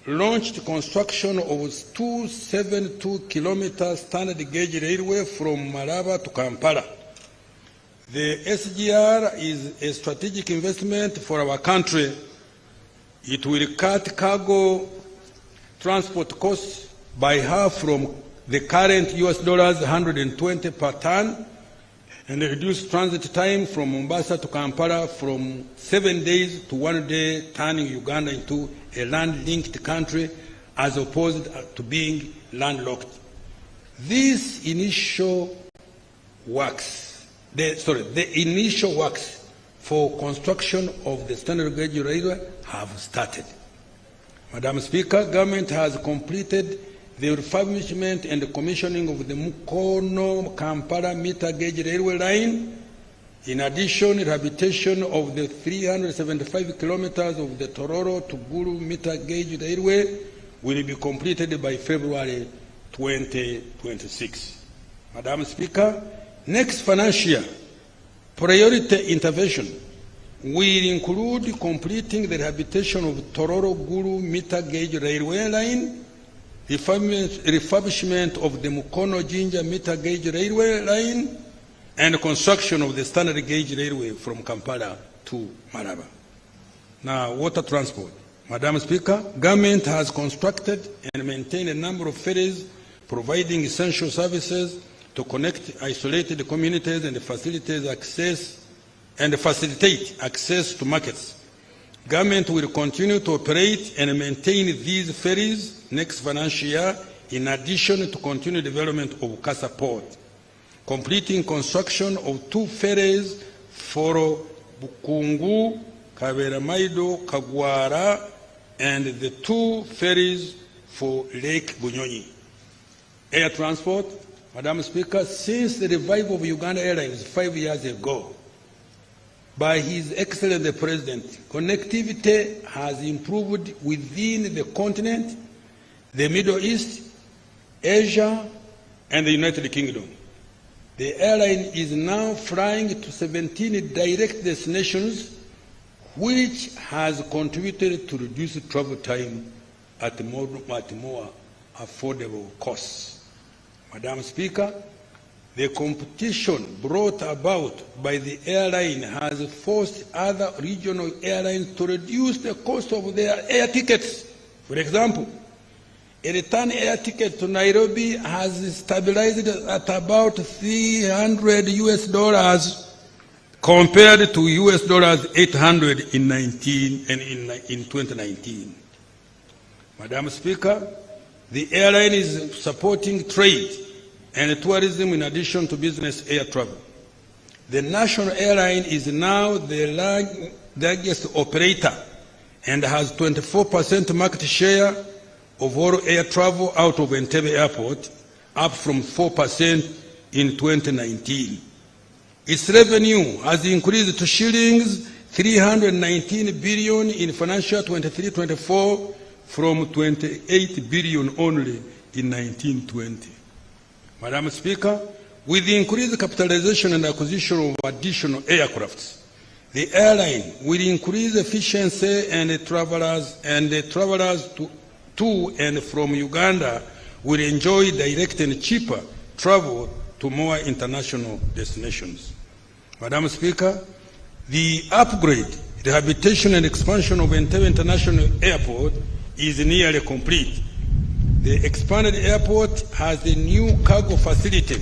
launched construction of 272-kilometer standard gauge railway from Malaba to Kampala. The SGR is a strategic investment for our country. It will cut cargo transport costs by half from the current $120 per ton and reduce transit time from Mombasa to Kampala from 7 days to 1 day, turning Uganda into a land-linked country as opposed to being landlocked. These initial works, the initial works for construction of the standard gauge railway have started. Madam Speaker, government has completed the refurbishment and commissioning of the Mukono-Kampala meter gauge railway line In addition, rehabilitation of the 375 kilometers of the Tororo to Gulu meter gauge railway will be completed by February 2026. Madam Speaker, next financial year, priority intervention will include completing the rehabilitation of Tororo Gulu meter gauge railway line, refurbishment of the Mukono Jinja meter gauge railway line, and construction of the standard gauge railway from Kampala to Malaba. Now, water transport. Madam Speaker, government has constructed and maintained a number of ferries providing essential services to connect isolated communities and facilitate access to markets. Government will continue to operate and maintain these ferries next financial year, in addition to continued development of Kasa Port, completing construction of 2 ferries for Bukungu, Kaberamaido, Kagwara, and the 2 ferries for Lake Bunyonyi. Air transport. Madam Speaker, since the revival of Uganda Airlines 5 years ago, by His Excellency the President, connectivity has improved within the continent, the Middle East, Asia, and the United Kingdom. The airline is now flying to 17 direct destinations, which has contributed to reduce travel time at more affordable costs. Madam Speaker, the competition brought about by the airline has forced other regional airlines to reduce the cost of their air tickets. For example, a return air ticket to Nairobi has stabilized at about $300 compared to $800 in 2019. Madam Speaker, the airline is supporting trade and tourism in addition to business air travel. The national airline is now the largest operator and has 24% market share of all air travel out of Entebbe Airport, up from 4% in 2019. Its revenue has increased to shillings 319 billion in financial 23-24 from 28 billion only in 1920. Madam Speaker, with the increased capitalization and acquisition of additional aircrafts, the airline will increase efficiency and the travelers to and from Uganda will enjoy direct and cheaper travel to more international destinations. Madam Speaker, the upgrade, rehabilitation and expansion of Entebbe International Airport is nearly complete. The expanded airport has a new cargo facility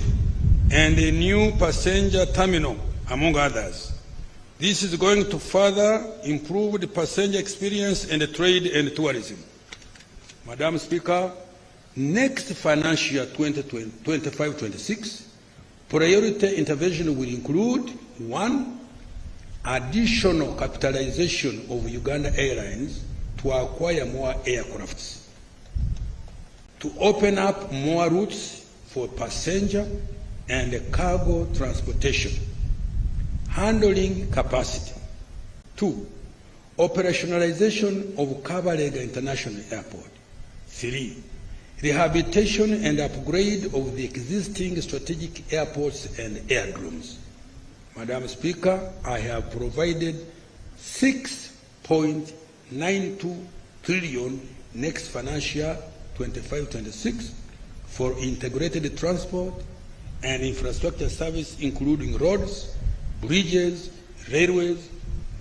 and a new passenger terminal, among others. This is going to further improve the passenger experience and the trade and tourism. Madam Speaker, next financial year 2025-26, priority intervention will include 1. Additional capitalization of Uganda Airlines to acquire more aircrafts, to open up more routes for passenger and cargo transportation, handling capacity. 2. Operationalization of Kabalega International Airport. 3. Rehabilitation and upgrade of the existing strategic airports and aerodromes. Madam Speaker, I have provided 6.92 trillion next financial year 25-26 for integrated transport and infrastructure service, including roads, bridges, railways,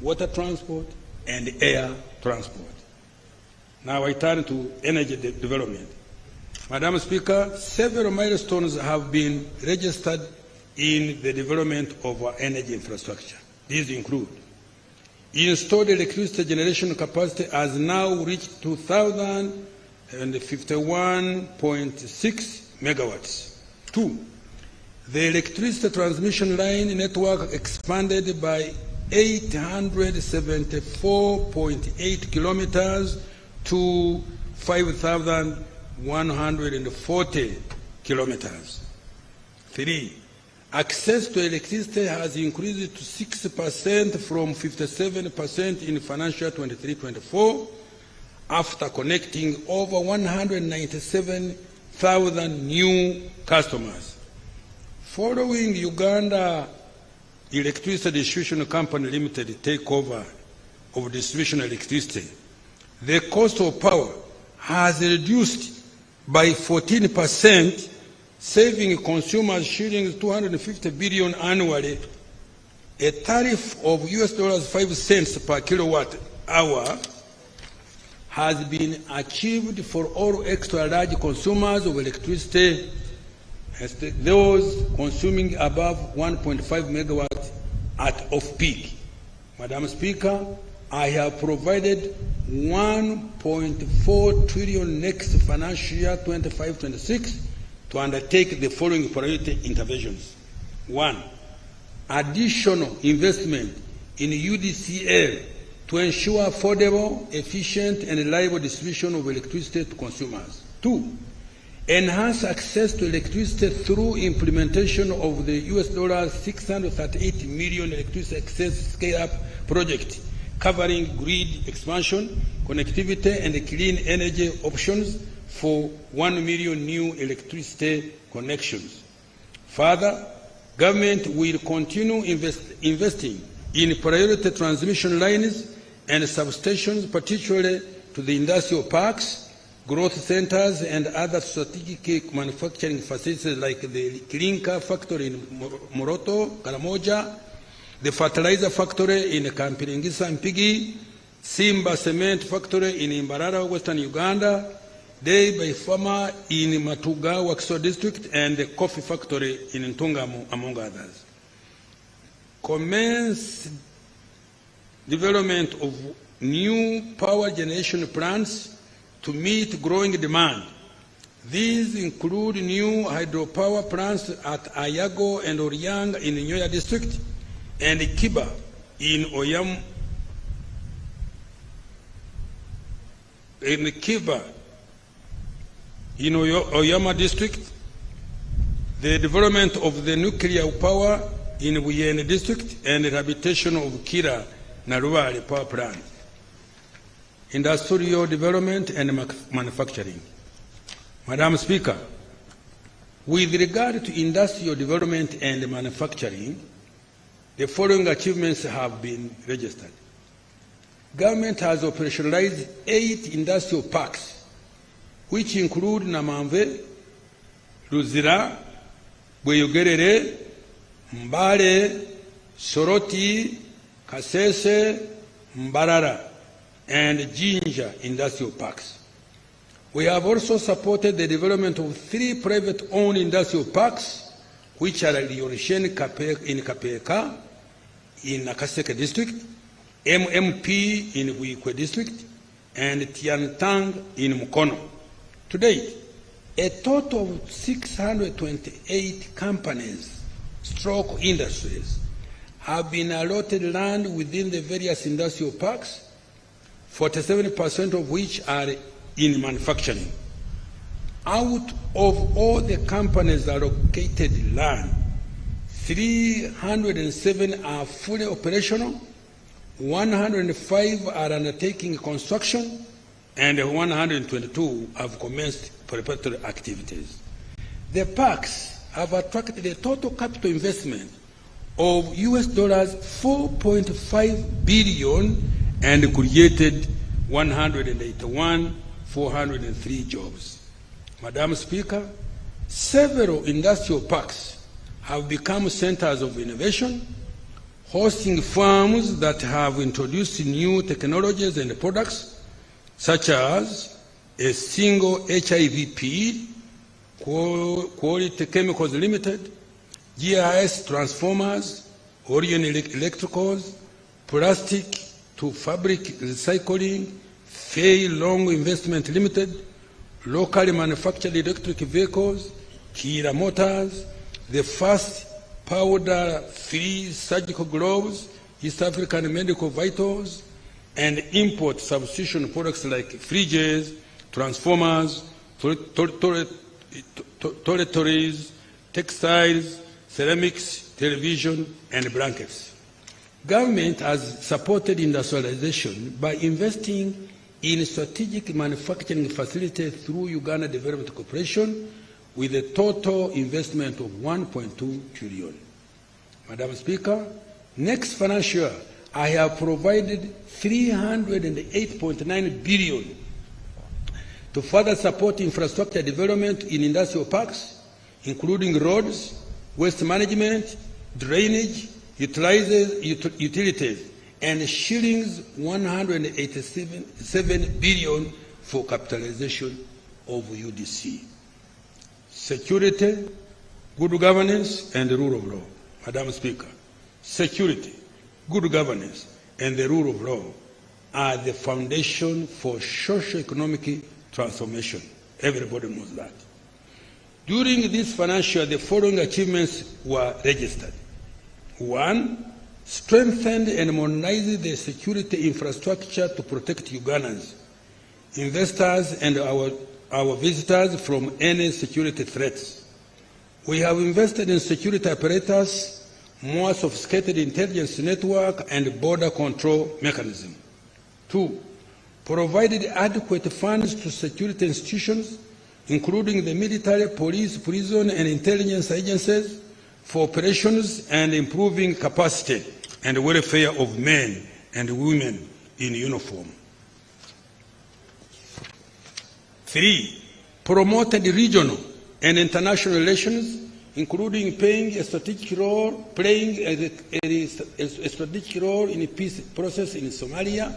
water transport, and air transport. Now I turn to energy development. Madam Speaker, several milestones have been registered in the development of our energy infrastructure. These include: installed electricity generation capacity has now reached 2,051.6 megawatts. 2. The electricity transmission line network expanded by 874.8 kilometers to 5,140 kilometers. 3. access to electricity has increased to 6% from 57% in financial 23-24 after connecting over 197,000 new customers. Following Uganda Electricity Distribution Company Limited takeover of distribution electricity, the cost of power has reduced by 14%, saving consumers shillings 250 billion annually. A tariff of US 5 cents per kilowatt hour has been achieved for all extra large consumers of electricity, those consuming above 1.5 megawatts at off-peak. Madam Speaker, I have provided 1.4 trillion next financial year 25-26 to undertake the following priority interventions. 1. Additional investment in UDCL to ensure affordable, efficient, and reliable distribution of electricity to consumers. 2. Enhance access to electricity through implementation of the US $638 million electricity access scale-up project, covering grid expansion, connectivity, and clean energy options for 1 million new electricity connections. Further, government will continue investing in priority transmission lines and substations, particularly to the industrial parks, growth centers, and other strategic manufacturing facilities like the clinker factory in Moroto, Karamoja, the fertilizer factory in Kampiringisa Mpigi, Simba cement factory in Imbarara, Western Uganda, Day by Farmer in Matuga, Wakiso district, and the coffee factory in Ntungamo, among others. Commence development of new power generation plants to meet growing demand. These include new hydropower plants at Ayago and Oryang in Nyoya district, and Kiba in Oyama district, the development of the nuclear power in Buyene district, and the rehabilitation of Kira Naruwari power plant. Industrial development and manufacturing. Madam Speaker, with regard to industrial development and manufacturing, the following achievements have been registered. Government has operationalized 8 industrial parks, which include Namamve, Luzira, Bweyogerere, Mbale, Soroti, Kasese, Mbarara, and Jinja industrial parks. We have also supported the development of 3 private-owned industrial parks, which are Liorishen in Kapeka, in Nakaseke district, MMP in Buikwe district, and Tiantang in Mukono. To date, a total of 628 companies, stroke industries, have been allotted land within the various industrial parks, 47% of which are in manufacturing. Out of all the companies allocated land, 307 are fully operational, 105 are undertaking construction, and 122 have commenced preparatory activities. The parks have attracted a total capital investment of US $4.5 billion and created 403 jobs. Madam Speaker, several industrial parks have become centers of innovation, hosting firms that have introduced new technologies and products, such as a single HIV-P, Quality Chemicals Limited, GIS Transformers, Orion Electricals, Plastic to Fabric Recycling, Fay Long Investment Limited, locally manufactured electric vehicles, Kira Motors, the first powder-free surgical gloves, East African medical vitals, and import substitution products like fridges, transformers, toiletries, textiles, ceramics, television, and blankets. Government has supported industrialization by investing in strategic manufacturing facilities through Uganda Development Corporation with a total investment of 1.2 trillion. Madam Speaker, next financial year, I have provided 308.9 billion to further support infrastructure development in industrial parks, including roads, waste management, drainage, utilities, and shillings 187 billion for capitalization of UDC. Security, good governance, and the rule of law. Madam Speaker, security, good governance, and the rule of law are the foundation for socio-economic transformation. Everybody knows that. During this financial year, the following achievements were registered. 1, strengthened and modernized the security infrastructure to protect Ugandans, investors, and our visitors from any security threats. We have invested in security apparatus, more sophisticated intelligence network, and border control mechanism. 2, provided adequate funds to security institutions, including the military, police, prison, and intelligence agencies, for operations and improving capacity and welfare of men and women in uniform. 3, promoted regional and international relations, including playing a strategic role in the peace process in Somalia,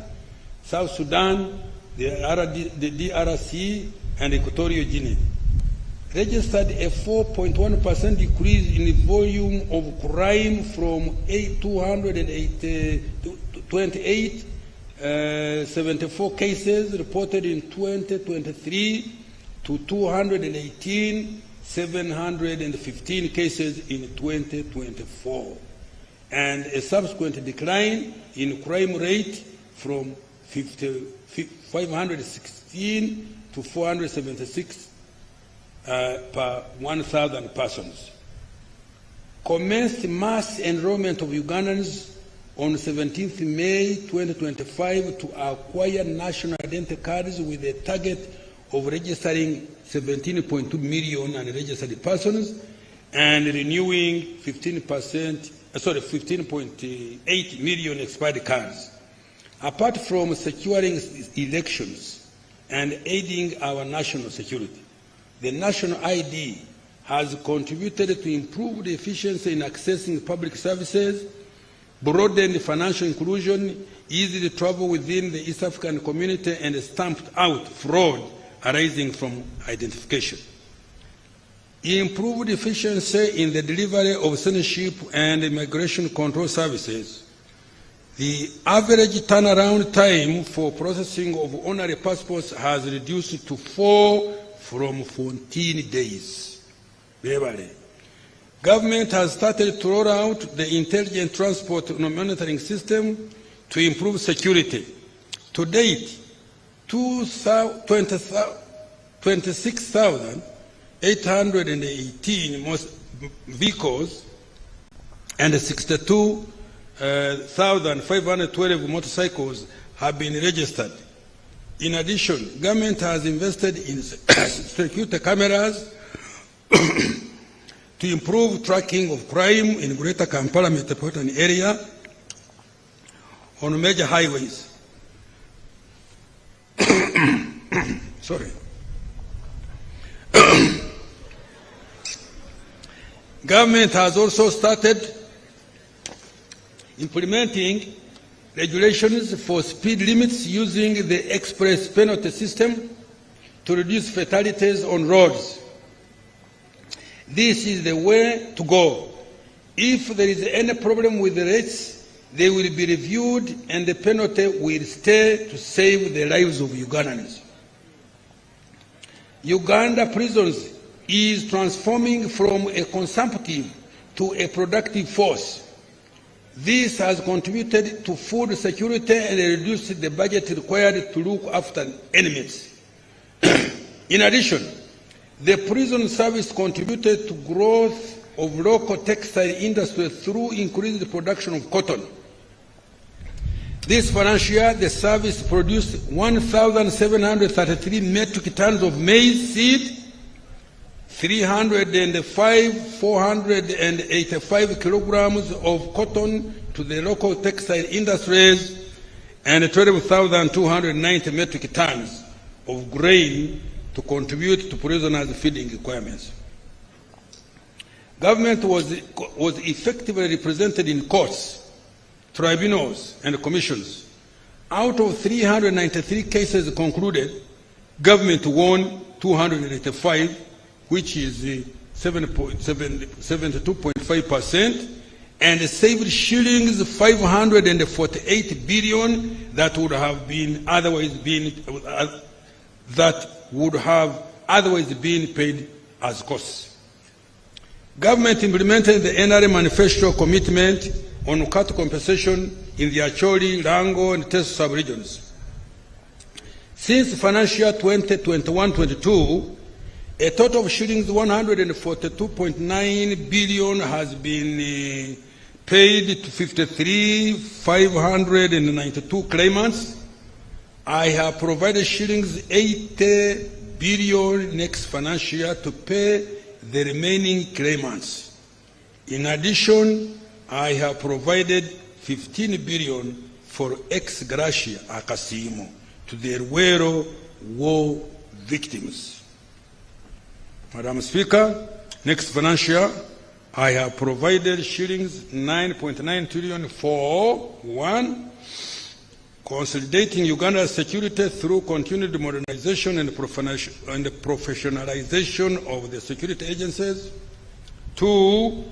South Sudan, the DRC, and Equatorial Guinea. Registered a 4.1% decrease in the volume of crime from 274 cases reported in 2023 to 218,715 cases in 2024, and a subsequent decline in crime rate from 516 to 476 per 1,000 persons. Commenced mass enrollment of Ugandans on 17th May 2025 to acquire national identity cards with a target of registering 17.2 million unregistered persons and renewing 15.8 million expired cards. Apart from securing elections and aiding our national security, the national ID has contributed to improve the efficiency in accessing public services, broadened financial inclusion, eased the travel within the East African community, and stamped out fraud arising from identification. Improved efficiency in the delivery of citizenship and immigration control services. The average turnaround time for processing of honorary passports has reduced to 4 from 14 days. Government has started to roll out the intelligent transport monitoring system to improve security. To date, 26,818 vehicles and 62,512 motorcycles have been registered. In addition, government has invested in security cameras to improve tracking of crime in Greater Kampala metropolitan area on major highways. Sorry. Government has also started implementing regulations for speed limits using the express penalty system to reduce fatalities on roads. This is the way to go. If there is any problem with the rates, they will be reviewed and the penalty will stay to save the lives of Ugandans. Uganda prisons is transforming from a consumptive to a productive force. This has contributed to food security and reduced the budget required to look after inmates. In addition, the prison service contributed to growth of local textile industry through increased production of cotton. This financial year, the service produced 1,733 metric tons of maize seed, 485 kilograms of cotton to the local textile industries, and 12,290 metric tons of grain to contribute to prisoners' feeding requirements. Government was effectively represented in courts, tribunals, and commissions. Out of 393 cases concluded, government won 285, which is 72.5%, and saved shillings 548 billion that would have otherwise been paid as costs. Government implemented the NRA manifesto commitment on cattle compensation in the Acholi, Rango, and Teso sub-regions. Since financial year 2021-22, a total of shillings 142.9 billion has been paid to 592 claimants. I have provided shillings 80 billion next financial year to pay the remaining claimants. In addition, I have provided 15 billion for ex gratia Akasimo to the Ruero war victims. Madam Speaker, next financial year, I have provided shillings 9.9 trillion for 1. Consolidating Uganda's security through continued modernization and professionalization of the security agencies. 2.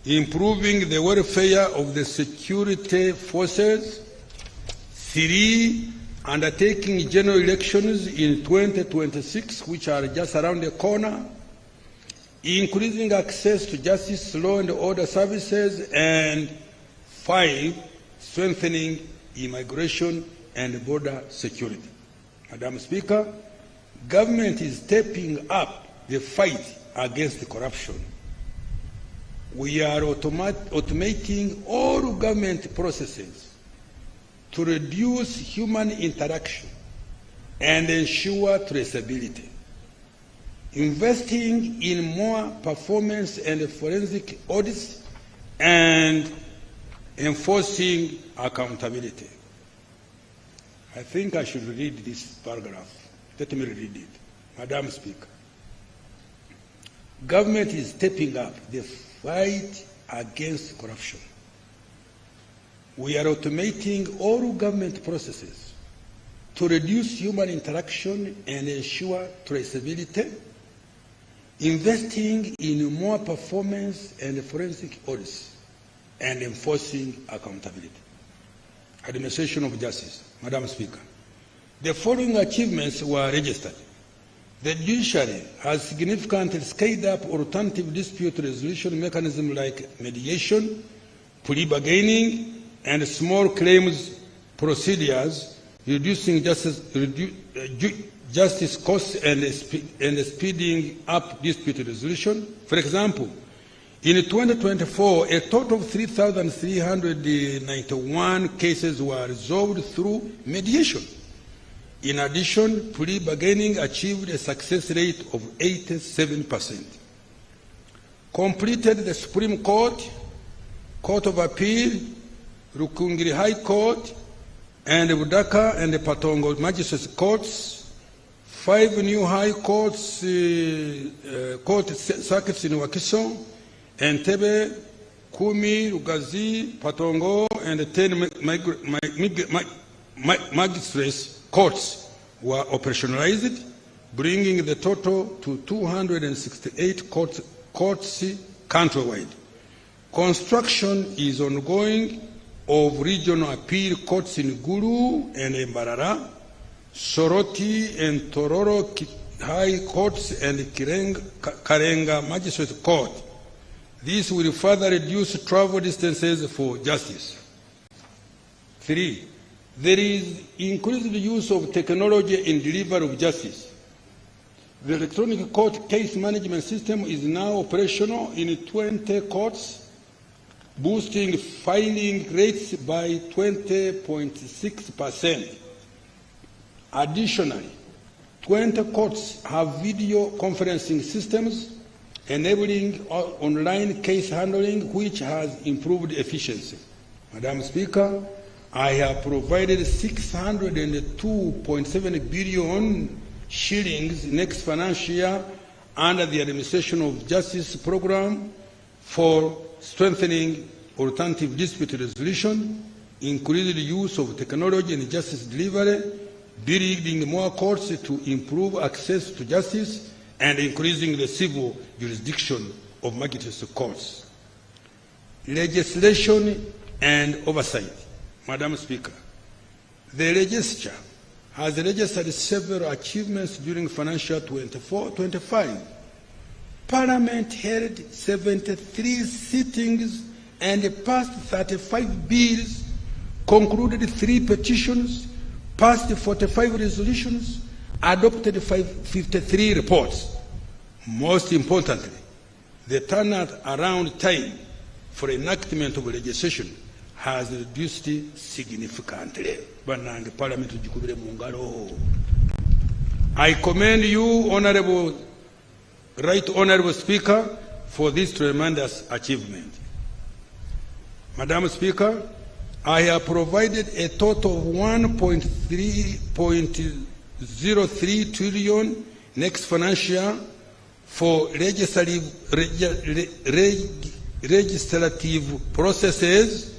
Improving the welfare of the security forces. 3. Undertaking general elections in 2026, which are just around the corner. Increasing access to justice, law and order services. And 5. Strengthening immigration and border security. Madam Speaker, government is stepping up the fight against corruption. We are automating all government processes to reduce human interaction and ensure traceability. Investing in more performance and forensic audits and enforcing accountability. I think I should read this paragraph. Let me read it. Madam Speaker, government is stepping up the fight against corruption. We are automating all government processes to reduce human interaction and ensure traceability, investing in more performance and forensic audits, and enforcing accountability. Administration of justice. Madam Speaker, the following achievements were registered. The judiciary has significantly scaled up alternative dispute resolution mechanisms like mediation, plea bargaining, and small claims procedures, reducing justice costs and speeding up dispute resolution. For example, in 2024, a total of 3,391 cases were resolved through mediation. In addition, plea bargaining achieved a success rate of 87%. Completed the Supreme Court, Court of Appeal, Rukungiri High Court, and Budaka and the Patongo Magistrates Courts, 5 new High Courts, court circuits in Wakiso, Entebbe, Kumi, Rugazi, Patongo, and 10 magistrates courts were operationalized, bringing the total to 268 courts countrywide. Construction is ongoing of regional appeal courts in Gulu and Mbarara, Soroti and Tororo High Courts, and Karenga Magistrate Court. This will further reduce travel distances for justice. 3. There is increased use of technology in delivery of justice. The electronic court case management system is now operational in 20 courts, boosting filing rates by 20.6%. Additionally, 20 courts have video conferencing systems enabling online case handling, which has improved efficiency. Madam Speaker, I have provided 602.7 billion shillings next financial year under the Administration of Justice program for strengthening alternative dispute resolution, including the use of technology in justice delivery, building more courts to improve access to justice, and increasing the civil jurisdiction of magistrates' courts. Legislation and oversight. Madam Speaker, the legislature has registered several achievements during financial 24-25. Parliament held 73 sittings and passed 35 bills, concluded 3 petitions, passed 45 resolutions, adopted 53 reports. Most importantly, the turnaround time for enactment of legislation has reduced significantly. I commend you, Right Honorable Speaker, for this tremendous achievement. Madam Speaker, I have provided a total of 1.03 trillion next financial year for legislative processes,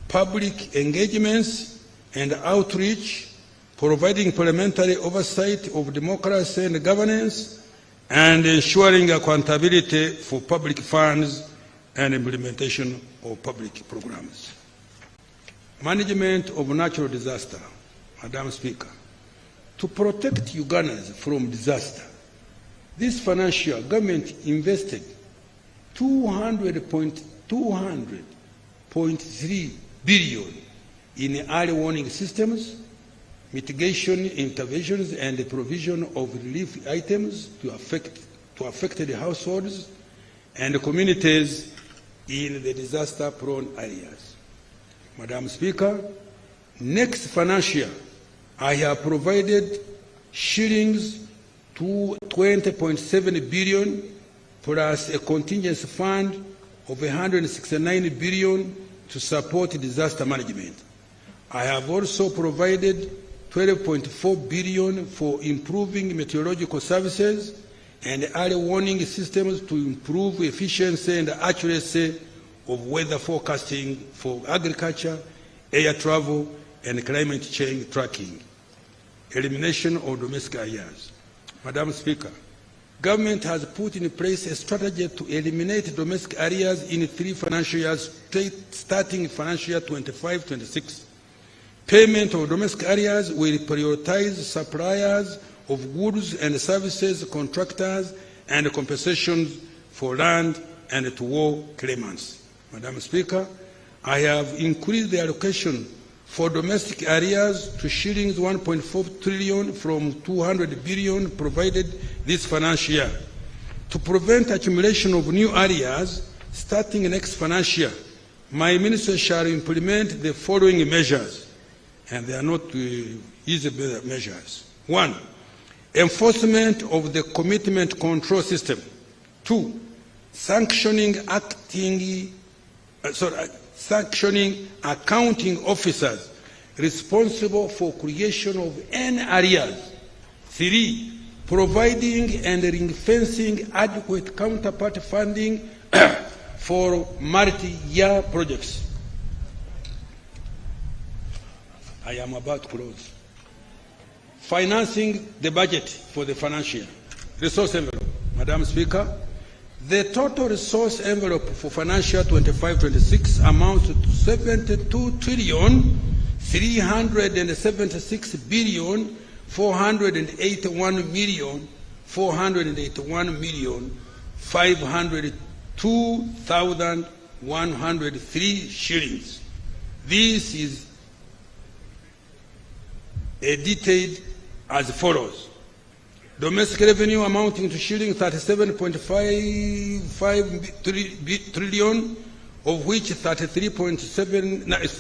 public engagements and outreach, providing parliamentary oversight of democracy and governance, and ensuring accountability for public funds and implementation of public programs. Management of natural disaster. Madam Speaker, to protect Ugandans from disaster, this financial year, government invested 200.3 billion in early warning systems, mitigation interventions, and the provision of relief items to affected households and communities in the disaster-prone areas. Madam Speaker, next financial year, I have provided shillings to 20.7 billion plus a contingency fund of 169 billion to support disaster management. I have also provided 12.4 billion for improving meteorological services and early warning systems to improve efficiency and accuracy of weather forecasting for agriculture, air travel, and climate change tracking. Elimination of domestic areas. Madam Speaker, government has put in place a strategy to eliminate domestic areas in 3 financial years, starting financial year 25-26. Payment of domestic areas will prioritize suppliers of goods and services, contractors, and compensations for land and to war claimants. Madam Speaker, I have increased the allocation for domestic areas to shillings 1.4 trillion from 200 billion provided this financial year. To prevent accumulation of new areas, starting next financial year, my minister shall implement the following measures, and they are not easy measures. 1, enforcement of the commitment control system. 2, sanctioning accounting officers responsible for creation of N areas. 3, providing and ring-fencing adequate counterpart funding for multi-year projects. I am about to close. Financing the budget for the financial year. Resource envelope. Madam Speaker, the total resource envelope for financial 25-26 amounts to 72,481,502,103 shillings. This is detailed as follows. Domestic revenue amounting to shilling 37.55 trillion, of which 33.7 is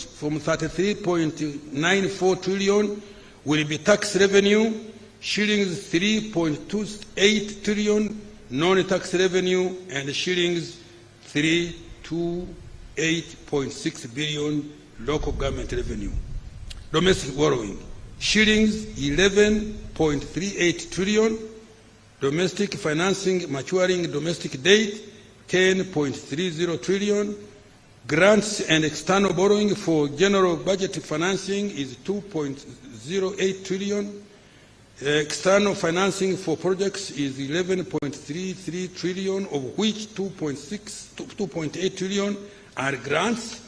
from 33.94 trillion will be tax revenue, shillings 3.28 trillion non-tax revenue, and shillings 328.6 billion local government revenue. Domestic borrowing, shillings 11.38 trillion. Domestic financing maturing domestic debt 10.30 trillion. Grants and external borrowing for general budget financing is 2.08 trillion. External financing for projects is 11.33 trillion, of which 2.8 trillion are grants.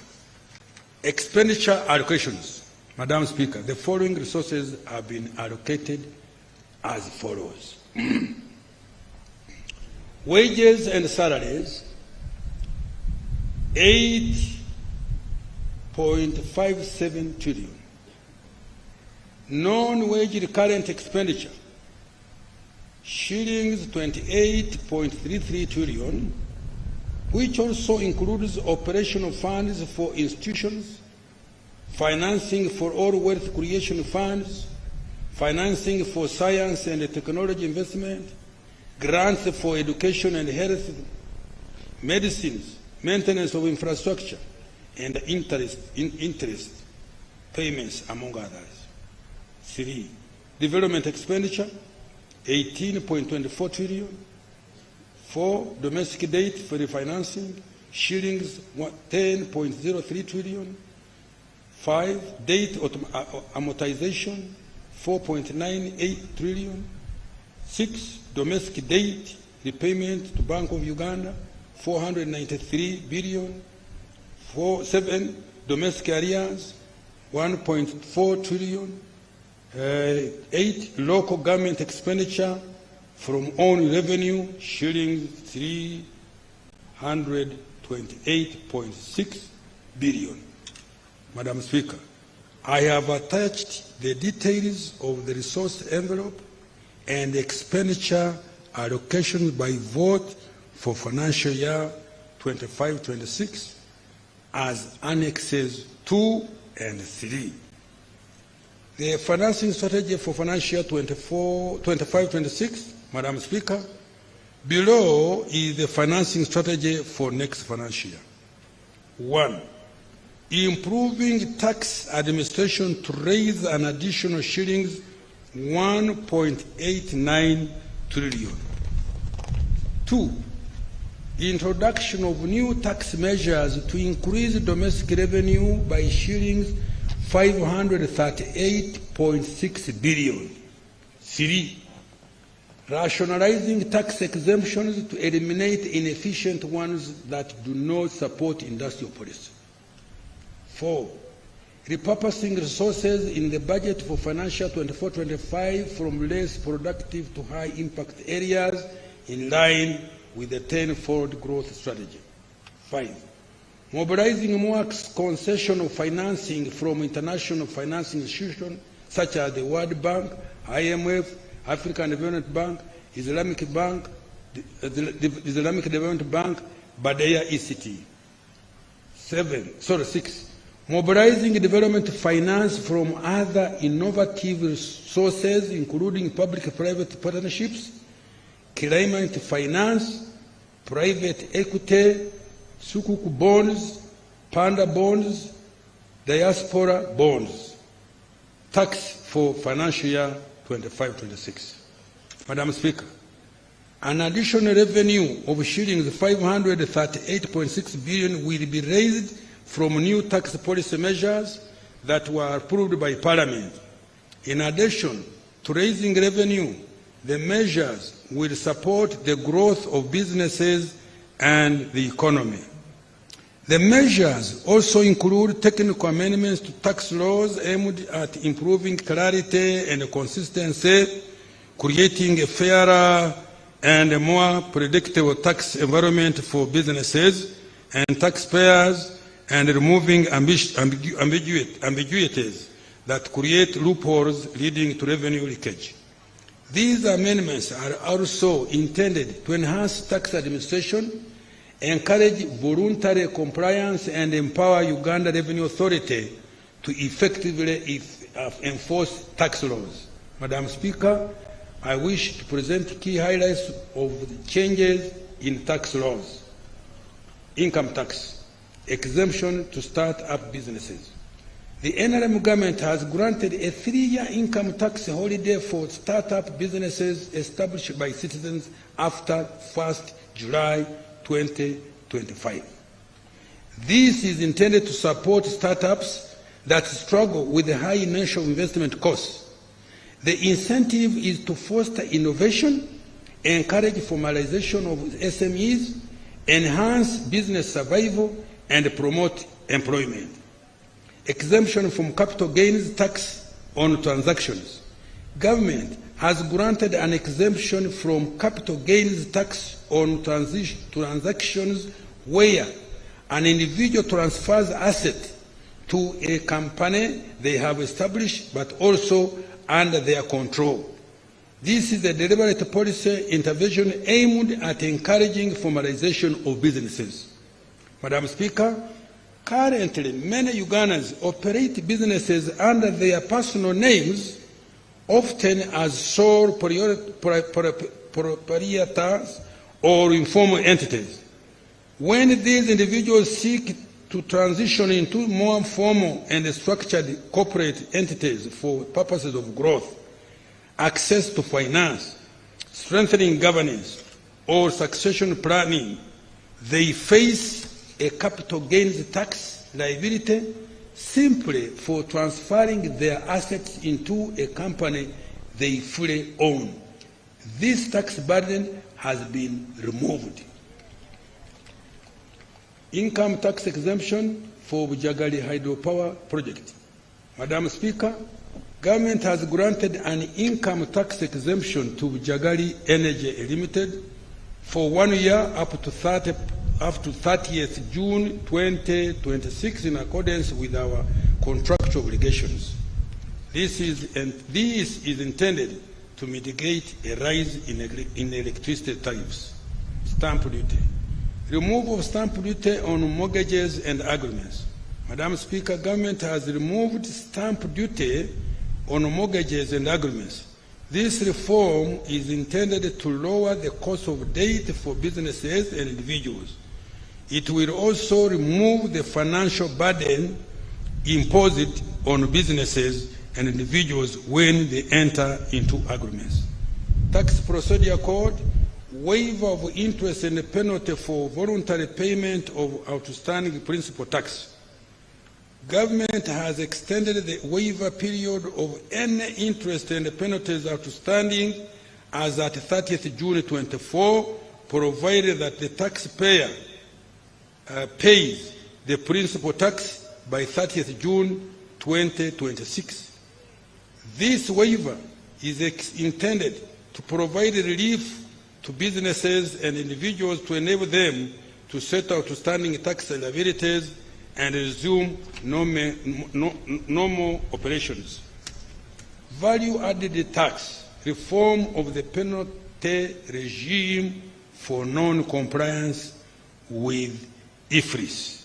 Expenditure allocations. Madam Speaker, the following resources have been allocated as follows. Wages and salaries, 8.57 trillion. Non-wage recurrent expenditure, shillings 28.33 trillion, which also includes operational funds for institutions, financing for all wealth creation funds, financing for science and technology investment, grants for education and health, medicines, maintenance of infrastructure, and interest payments, among others. 3. Development expenditure, 18.24 trillion. 4. Domestic debt for refinancing, shillings 10.03 trillion. 5. Debt amortization, 4.98 trillion. 6. Domestic debt repayment to Bank of Uganda, 493 billion. 7. Domestic arrears, 1.4 trillion. 8. Local government expenditure from own revenue, shillings 328.6 billion. Madam Speaker, I have attached the details of the resource envelope and expenditure allocations by vote for financial year 25-26 as annexes 2 and 3. The financing strategy for financial year 25-26, Madam Speaker, below is the financing strategy for next financial year. 1. Improving tax administration to raise an additional shillings 1.89 trillion. 2. Introduction of new tax measures to increase domestic revenue by shillings 538.6 billion. 3. Rationalizing tax exemptions to eliminate inefficient ones that do not support industrial policy. 4. Repurposing resources in the budget for financial 24-25 from less productive to high impact areas in line with the 10-fold growth strategy. 5. Mobilizing more concessional financing from international financing institutions such as the World Bank, IMF, African Development Bank, Islamic Development Bank, Badea ECT. 6. Mobilizing development finance from other innovative sources, including public-private partnerships, climate finance, private equity, Zuku bonds, panda bonds, diaspora bonds. Tax for financial year 25-26. Madam Speaker, an additional revenue of shillings 538.6 billion will be raised from new tax policy measures that were approved by Parliament. In addition to raising revenue, the measures will support the growth of businesses and the economy. The measures also include technical amendments to tax laws aimed at improving clarity and consistency, creating a fairer and a more predictable tax environment for businesses and taxpayers, and removing ambiguities that create loopholes leading to revenue leakage. These amendments are also intended to enhance tax administration, encourage voluntary compliance, and empower Uganda Revenue Authority to effectively enforce tax laws. Madam Speaker, I wish to present key highlights of the changes in tax laws. Income tax, exemption to start-up businesses. The NRM government has granted a 3-year income tax holiday for start-up businesses established by citizens after 1st July 2025. This is intended to support startups that struggle with the high initial investment costs. The incentive is to foster innovation, encourage formalization of SMEs, enhance business survival, and promote employment. Exemption from capital gains tax on transactions. Government has granted an exemption from capital gains tax on transactions where an individual transfers assets to a company they have established but also under their control. This is a deliberate policy intervention aimed at encouraging formalization of businesses. Madam Speaker, currently many Ugandans operate businesses under their personal names, often as sole proprietors or informal entities. When these individuals seek to transition into more formal and structured corporate entities for purposes of growth, access to finance, strengthening governance, or succession planning, they face a capital gains tax liability simply for transferring their assets into a company they fully own. This tax burden has been removed. Income tax exemption for Bujagali hydropower project. Madam Speaker, government has granted an income tax exemption to Bujagali Energy Limited for 1 year up to 30th June 2026 in accordance with our contractual obligations. This is intended to mitigate a rise in electricity tariffs. Stamp duty. Removal of stamp duty on mortgages and agreements. Madam Speaker, government has removed stamp duty on mortgages and agreements. This reform is intended to lower the cost of debt for businesses and individuals. It will also remove the financial burden imposed on businesses and individuals when they enter into agreements. Tax Procedure Code, waiver of interest and penalty for voluntary payment of outstanding principal tax. Government has extended the waiver period of any interest and penalties outstanding as at 30th June 24, provided that the taxpayer pays the principal tax by 30th June 2026. This waiver is intended to provide relief to businesses and individuals to enable them to settle outstanding tax liabilities and resume normal operations. Value-added tax, reform of the penalty regime for non-compliance with IFRIS.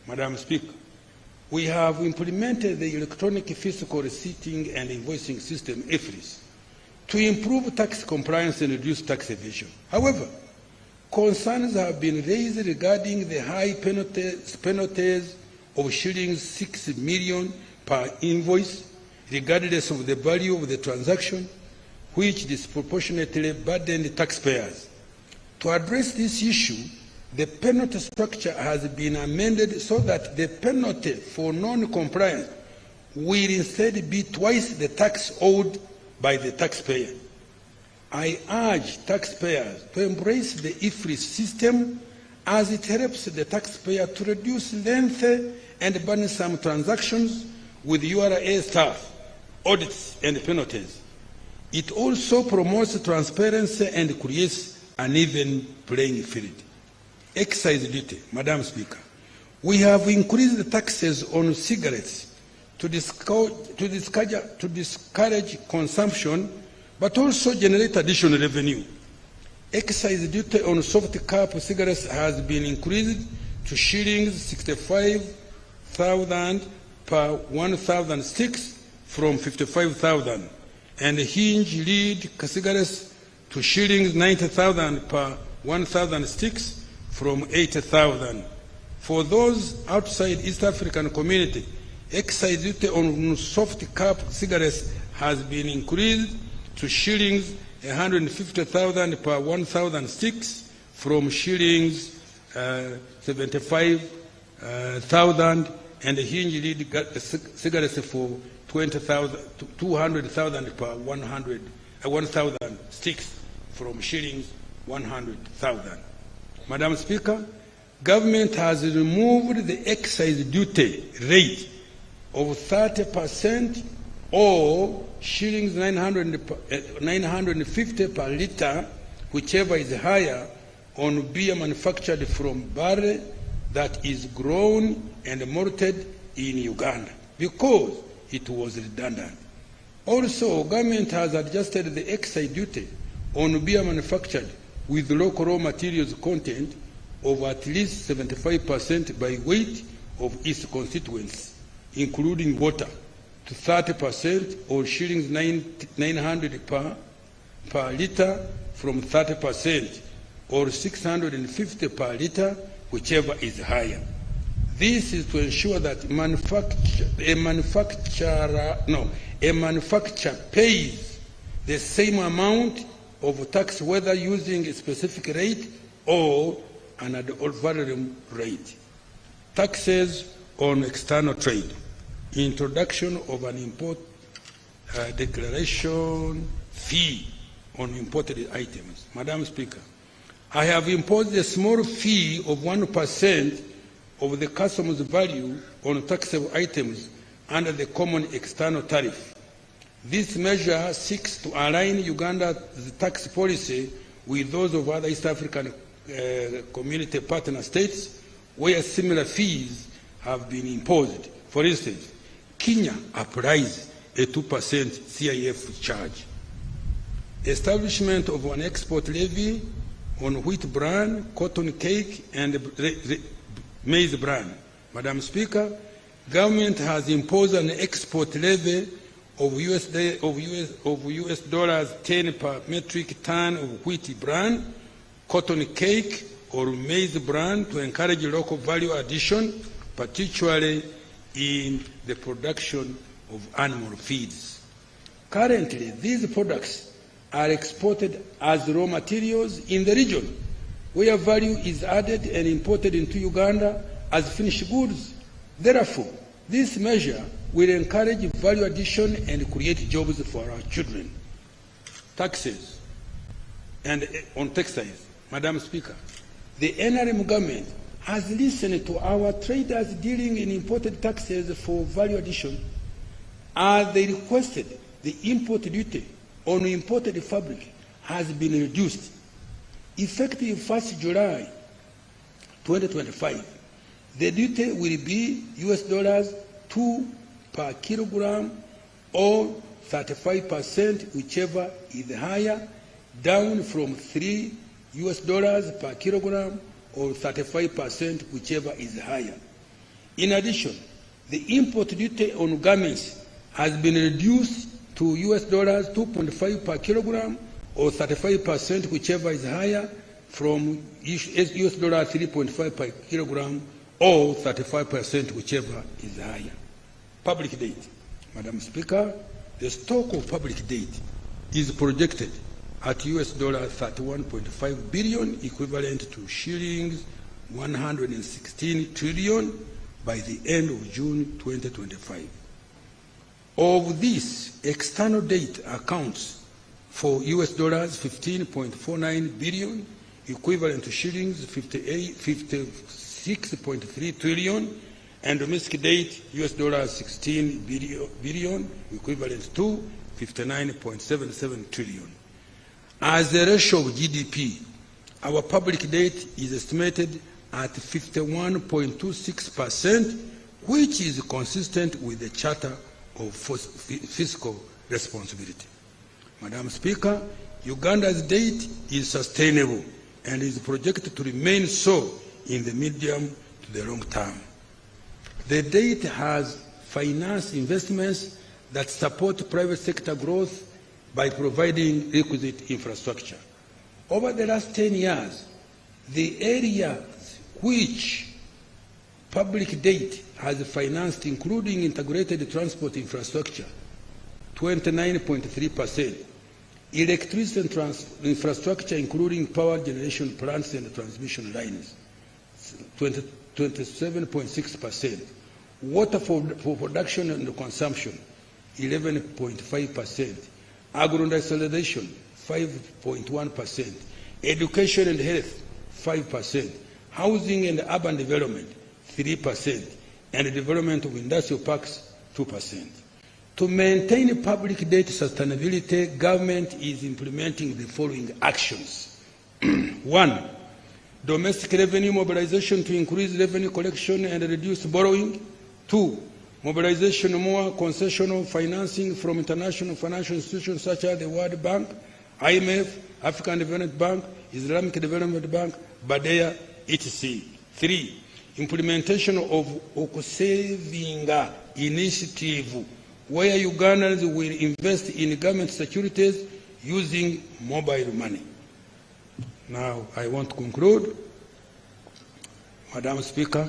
Madam Speaker, we have implemented the electronic fiscal receipting and invoicing system, IFRIS, to improve tax compliance and reduce tax evasion. However, concerns have been raised regarding the high penalties of shillings 6 million per invoice, regardless of the value of the transaction, which disproportionately burden the taxpayers. To address this issue, the penalty structure has been amended so that the penalty for non-compliance will instead be twice the tax owed by the taxpayer. I urge taxpayers to embrace the IFRIS system as it helps the taxpayer to reduce lengthy and burdensome transactions with URA staff, audits, and penalties. It also promotes transparency and creates an even playing field. Excise duty. Madam Speaker, we have increased the taxes on cigarettes to discourage consumption but also generate additional revenue. Excise duty on soft cap cigarettes has been increased to shillings 65,000 per 1,000 sticks from 55,000, and hinge lead cigarettes to shillings 90,000 per 1,000 sticks from 80,000. For those outside East African community, excise duty on soft cap cigarettes has been increased to shillings 150,000 per 1,000 sticks from shillings 75,000, and hinge lead cigarettes for 200,000 per 1,000 sticks from shillings 100,000. Madam Speaker, government has removed the excise duty rate of 30% or shillings 950 per litre, whichever is higher, on beer manufactured from barley that is grown and malted in Uganda, because it was redundant. Also, government has adjusted the excise duty on beer manufactured with local raw materials content of at least 75% by weight of its constituents, including water, to 30% or shillings 900 per litre from 30%, or 650 per litre, whichever is higher. This is to ensure that a manufacturer pays the same amount of tax whether using a specific rate or an ad valorem rate. Taxes on external trade. Introduction of an import declaration fee on imported items. Madam Speaker, I have imposed a small fee of 1% of the customs value on taxable items under the common external tariff. This measure seeks to align Uganda's tax policy with those of other East African community partner states where similar fees have been imposed. For instance, Kenya applies a 2% CIF charge. Establishment of an export levy on wheat bran, cotton cake, and maize bran. Madam Speaker, government has imposed an export levy of US dollars 10 per metric ton of wheat bran, cotton cake, or maize bran to encourage local value addition, particularly in the production of animal feeds. Currently, these products are exported as raw materials in the region, where value is added and imported into Uganda as finished goods. Therefore, this measure will encourage value addition and create jobs for our children. Taxes and on textiles. Madam Speaker, the NRM government has listened to our traders dealing in imported taxes for value addition, as they requested the import duty on imported fabric has been reduced. Effective 1st July 2025, the duty will be $2 per kilogram or 35%, whichever is higher, down from $3 per kilogram or 35%, whichever is higher. In addition, the import duty on garments has been reduced to $2.5 per kilogram or 35%, whichever is higher, from $3.5 per kilogram or 35%, whichever is higher. Public debt. Madam Speaker, the stock of public debt is projected at $31.5 billion, equivalent to shillings 116 trillion by the end of June 2025. Of this, external debt accounts for $15.49 billion, equivalent to shillings 56.3 trillion, and domestic debt $16 billion, equivalent to 59.77 trillion. As a ratio of GDP, our public debt is estimated at 51.26%, which is consistent with the Charter of Fiscal Responsibility. Madam Speaker, Uganda's debt is sustainable and is projected to remain so in the medium to the long term. The debt has financed investments that support private sector growth by providing requisite infrastructure. Over the last 10 years, the areas which public debt has financed, including integrated transport infrastructure, 29.3%, electricity and infrastructure, including power generation plants and transmission lines, 27.6%, water for production and consumption, 11.5%, agro-industrialization, 5.1%, education and health, 5%, housing and urban development, 3%, and development of industrial parks, 2%. To maintain public debt sustainability, government is implementing the following actions. 1, domestic revenue mobilization to increase revenue collection and reduce borrowing. 2, mobilization more concessional financing from international financial institutions such as the World Bank, IMF, African Development Bank, Islamic Development Bank, BADEA, etc. 3, implementation of saving initiative, where Ugandans will invest in government securities using mobile money. Now, I want to conclude. Madam Speaker,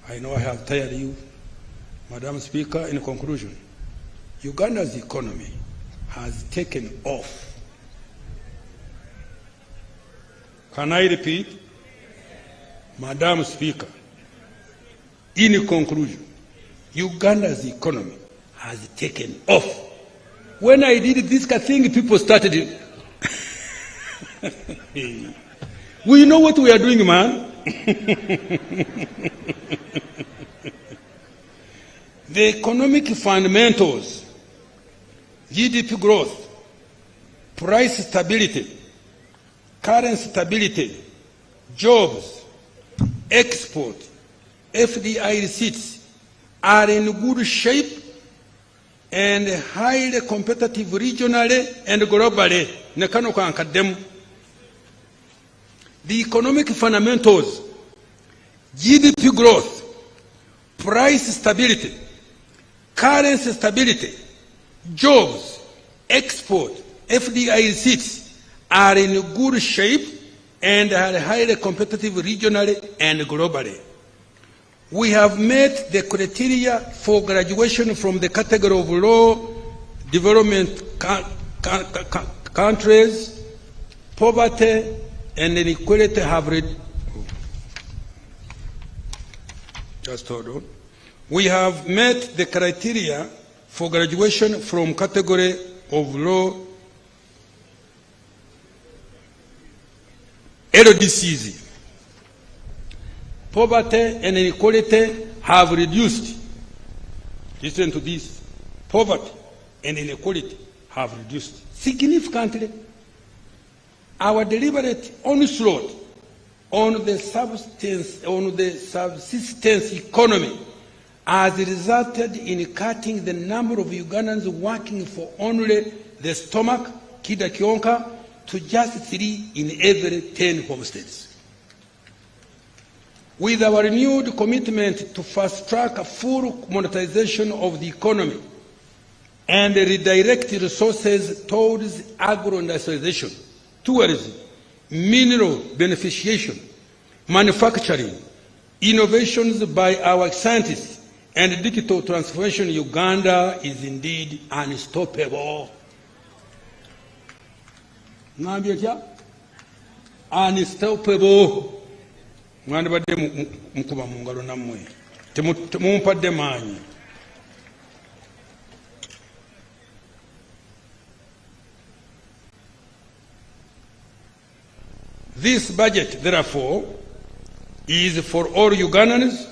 I know I have tired you. Madam Speaker, in conclusion, Uganda's economy has taken off. Can I repeat? Madam Speaker, in conclusion, Uganda's economy has taken off. When I did this thing, people started it. We know what we are doing, man. The economic fundamentals, GDP growth, price stability, currency stability, jobs, export, FDI receipts are in good shape and highly competitive regionally and globally. The economic fundamentals, GDP growth, price stability, currency stability, jobs, export, FDI receipts are in good shape and are highly competitive regionally and globally. We have met the criteria for graduation from the category of low development countries. Poverty and inequality have just hold on. We have met the criteria for graduation from category of low LDCs. Poverty and inequality have reduced. Listen to this. Poverty and inequality have reduced significantly. Our deliberate onslaught on the subsistence economy has resulted in cutting the number of Ugandans working for only the stomach, kida kionka, to just 3 in every 10 homesteads. With our renewed commitment to fast-track full monetization of the economy and redirect resources towards agro-industrialization, tourism, mineral beneficiation, manufacturing, innovations by our scientists, and digital transformation, Uganda is indeed unstoppable. Unstoppable. Mwandibadde mukuba mu ngalo nammwe temumpadde maanyi. This budget, therefore, is for all Ugandans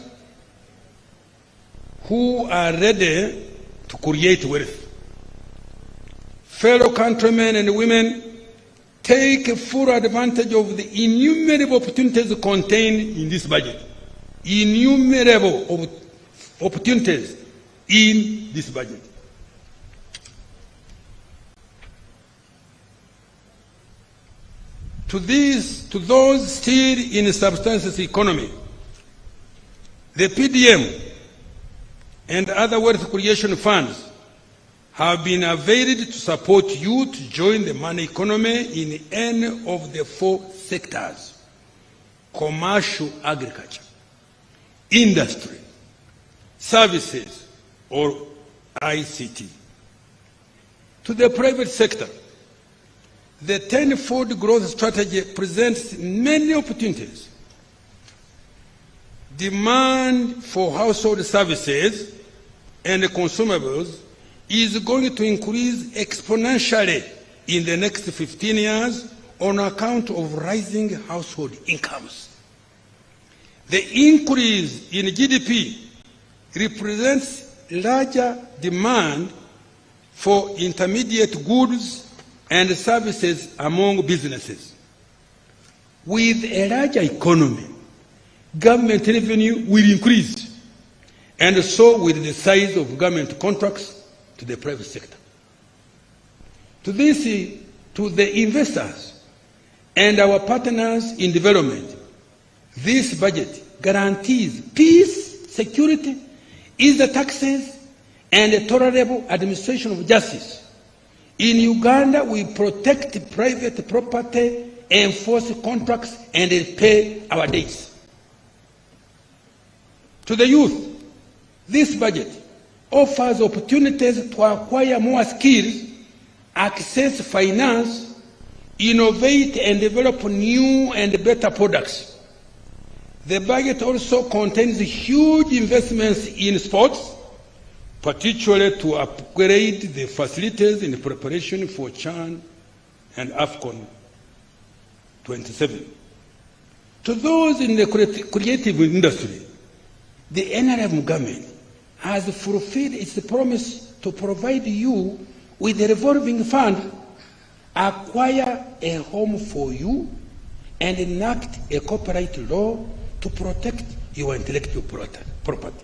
who are ready to create wealth. Fellow countrymen and women, take full advantage of the innumerable opportunities contained in this budget. Innumerable opportunities in this budget. To those still in subsistence economy, the PDM and other wealth creation funds have been availed to support youth to join the money economy in any of the 4 sectors: commercial agriculture, industry, services, or ICT. To the private sector, the 10-fold growth strategy presents many opportunities. Demand for household services and consumables is going to increase exponentially in the next 15 years on account of rising household incomes. The increase in GDP represents larger demand for intermediate goods and services among businesses. With a larger economy, government revenue will increase, and so will the size of government contracts to the private sector. To the investors and our partners in development, this budget guarantees peace, security, ease the taxes, and a tolerable administration of justice. In Uganda, we protect private property, enforce contracts, and pay our debts. To the youth, this budget offers opportunities to acquire more skills, access finance, innovate and develop new and better products. The budget also contains huge investments in sports, particularly to upgrade the facilities in preparation for CHAN and AFCON 27. To those in the creative industry, the NRM government has fulfilled its promise to provide you with a revolving fund, acquire a home for you, and enact a copyright law to protect your intellectual property.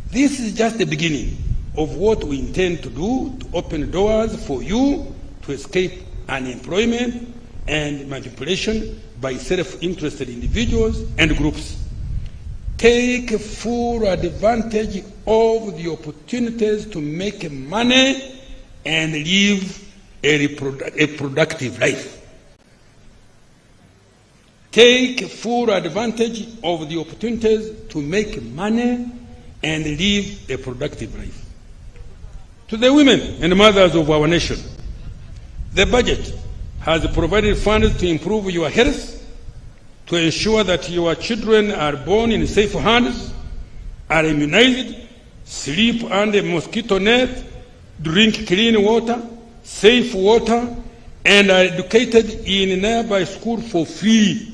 This is just the beginning of what we intend to do to open doors for you to escape unemployment and manipulation by self-interested individuals and groups. Take full advantage of the opportunities to make money and live a productive life. Take full advantage of the opportunities to make money and live a productive life. To the women and mothers of our nation, the budget has provided funds to improve your health, to ensure that your children are born in safe hands, are immunized, sleep under mosquito net, drink clean water, safe water, and are educated in nearby school for free.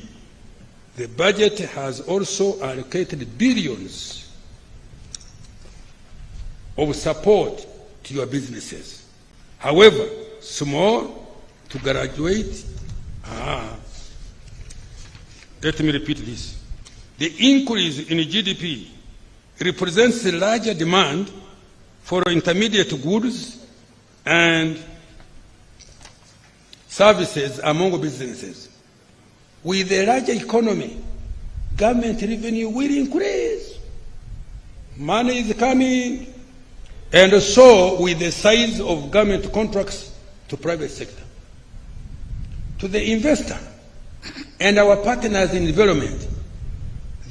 The budget has also allocated billions of support to your businesses. However, small to graduate. Let me repeat this. The increase in GDP represents a larger demand for intermediate goods and services among businesses. With a larger economy, government revenue will increase. Money is coming, and so with the size of government contracts to private sector. To the investor and our partners in development,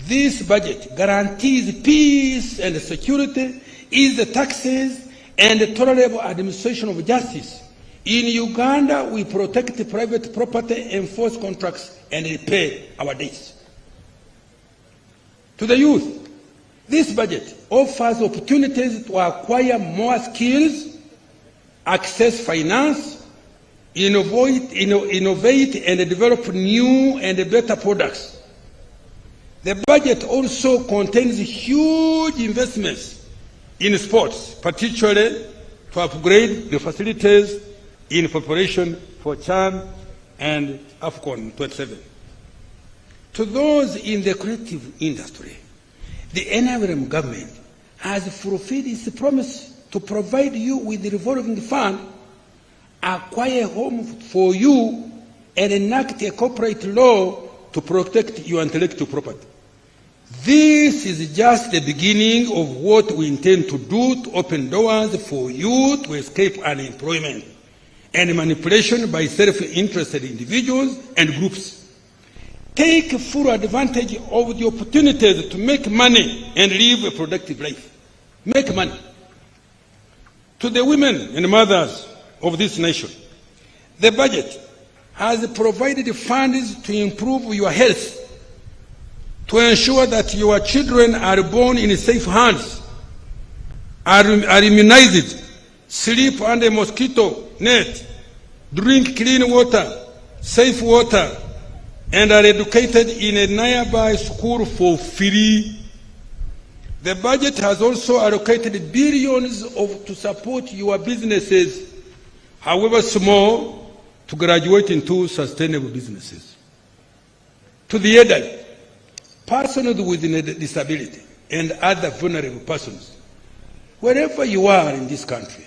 this budget guarantees peace and security, ease the taxes, and a tolerable administration of justice. In Uganda, we protect private property, enforce contracts, and repay our debts. To the youth, this budget offers opportunities to acquire more skills, access finance, innovate and develop new and better products. The budget also contains huge investments in sports, particularly to upgrade the facilities in preparation for CHAN and AFCON 27. To those in the creative industry, the NRM government has fulfilled its promise to provide you with the revolving fund, acquire a home for you, and enact a corporate law to protect your intellectual property. This is just the beginning of what we intend to do to open doors for you to escape unemployment and manipulation by self-interested individuals and groups. Take full advantage of the opportunities to make money and live a productive life. Make money. To the women and mothers of this nation, the budget has provided funds to improve your health, to ensure that your children are born in safe hands, are immunized, sleep under a mosquito net, drink clean water, safe water, and are educated in a nearby school for free. The budget has also allocated billions to support your businesses, however small, to graduate into sustainable businesses. To the elderly, persons with a disability, and other vulnerable persons, wherever you are in this country,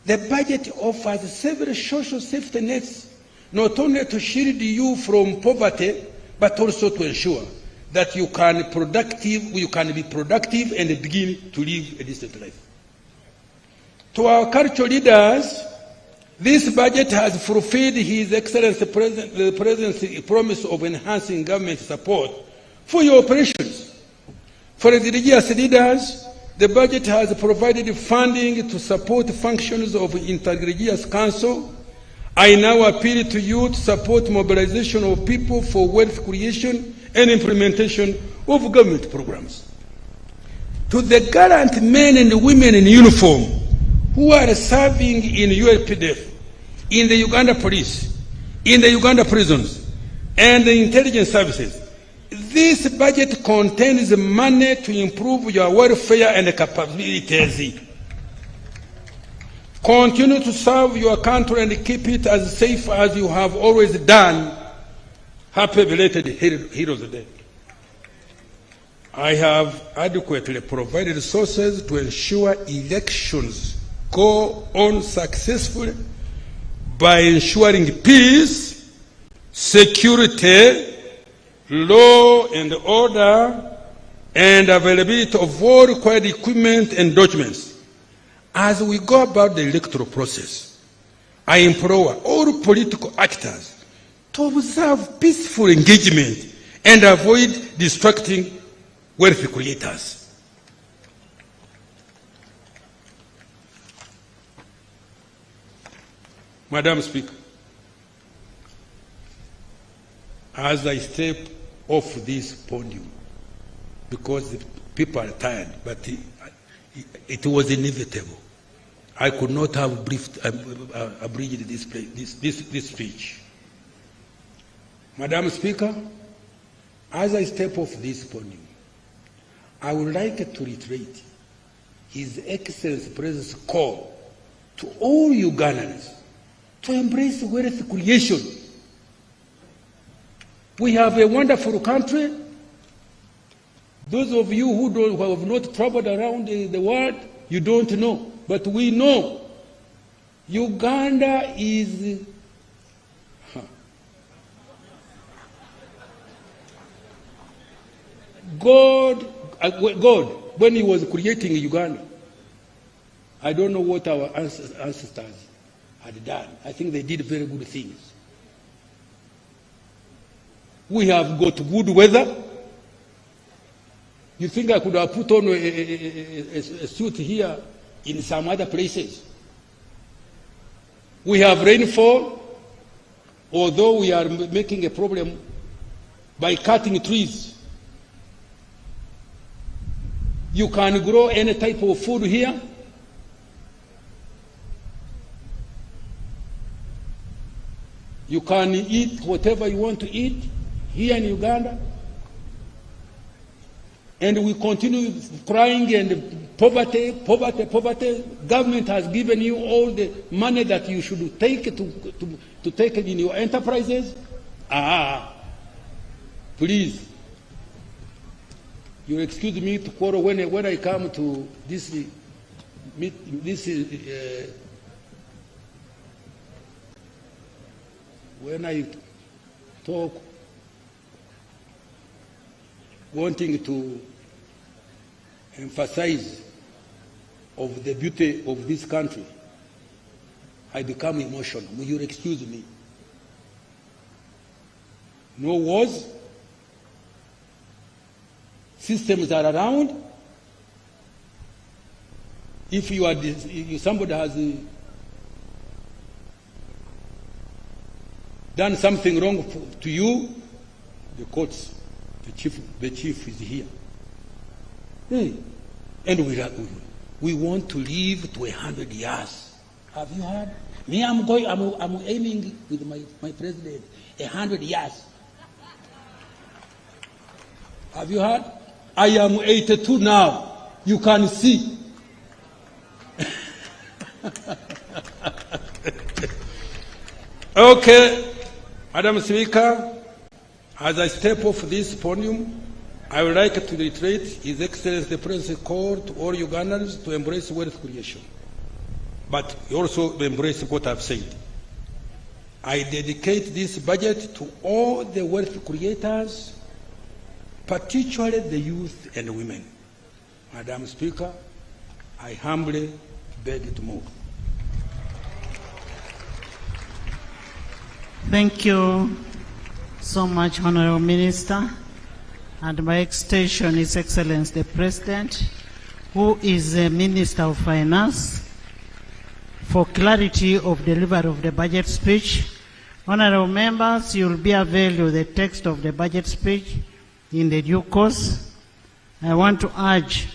the budget offers several social safety nets, not only to shield you from poverty, but also to ensure that you can be productive and begin to live a decent life. To our cultural leaders, this budget has fulfilled His Excellency the President's promise of enhancing government support for your operations. For the religious leaders, the budget has provided funding to support functions of Interreligious Council. I now appeal to you to support mobilization of people for wealth creation and implementation of government programs. To the gallant men and women in uniform who are serving in UPDF, in the Uganda Police, in the Uganda prisons, and the intelligence services, this budget contains money to improve your welfare and capabilities. Continue to serve your country and keep it as safe as you have always done. Happy belated Heroes Day. I have adequately provided resources to ensure elections go on successfully by ensuring peace, security, law and order, and availability of all required equipment and documents. As we go about the electoral process, I implore all political actors to observe peaceful engagement and avoid distracting wealth creators. Madam Speaker, as I step off this podium, because the people are tired, but it was inevitable. I could not have abridged this speech. Madam Speaker, as I step off this podium, I would like to reiterate His Excellency President's call to all Ugandans to embrace wealth creation. We have a wonderful country. Those of you who have not traveled around the world, you don't know. But we know Uganda is God, when He was creating Uganda, I don't know what our ancestors had done. I think they did very good things. We have got good weather. You think I could have put on a suit here in some other places? We have rainfall, although we are making a problem by cutting trees. You can grow any type of food here. You can eat whatever you want to eat here in Uganda. And we continue crying and poverty. Government has given you all the money that you should take to take it in your enterprises. Please, you excuse me to quarrel when I come to this when I talk wanting to emphasize of the beauty of this country, I become emotional. Will you excuse me? No wars, systems are around. If you are somebody has done something wrong to you, the courts, the chief is here. Hey. And we want to live to 100 years. Have you heard? Me, I'm aiming with my president 100 years. Have you heard? I am 82 now. You can see. Okay, Madam Speaker, as I step off this podium, I would like to reiterate His Excellency the President's call to all Ugandans to embrace wealth creation, but also to embrace what I've said. I dedicate this budget to all the wealth creators, particularly the youth and women. Madam Speaker, I humbly beg to move. Thank you so much, Honorable Minister. And by extension, His Excellency the President, who is the Minister of Finance, for clarity of delivery of the budget speech. Honorable members, you will be availed with the text of the budget speech in the due course. I want to urge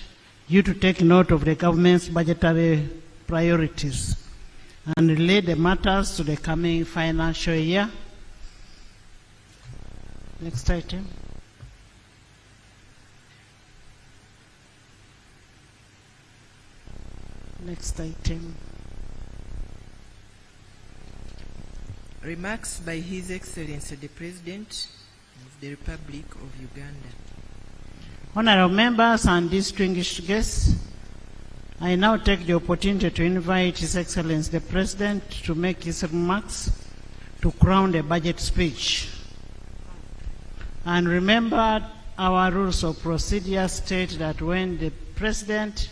you to take note of the government's budgetary priorities and relate the matters to the coming financial year. Next item. Next item. Remarks by His Excellency the President of the Republic of Uganda. Honorable members and distinguished guests, I now take the opportunity to invite His Excellency the President to make his remarks to crown the budget speech. And remember, our rules of procedure state that when the President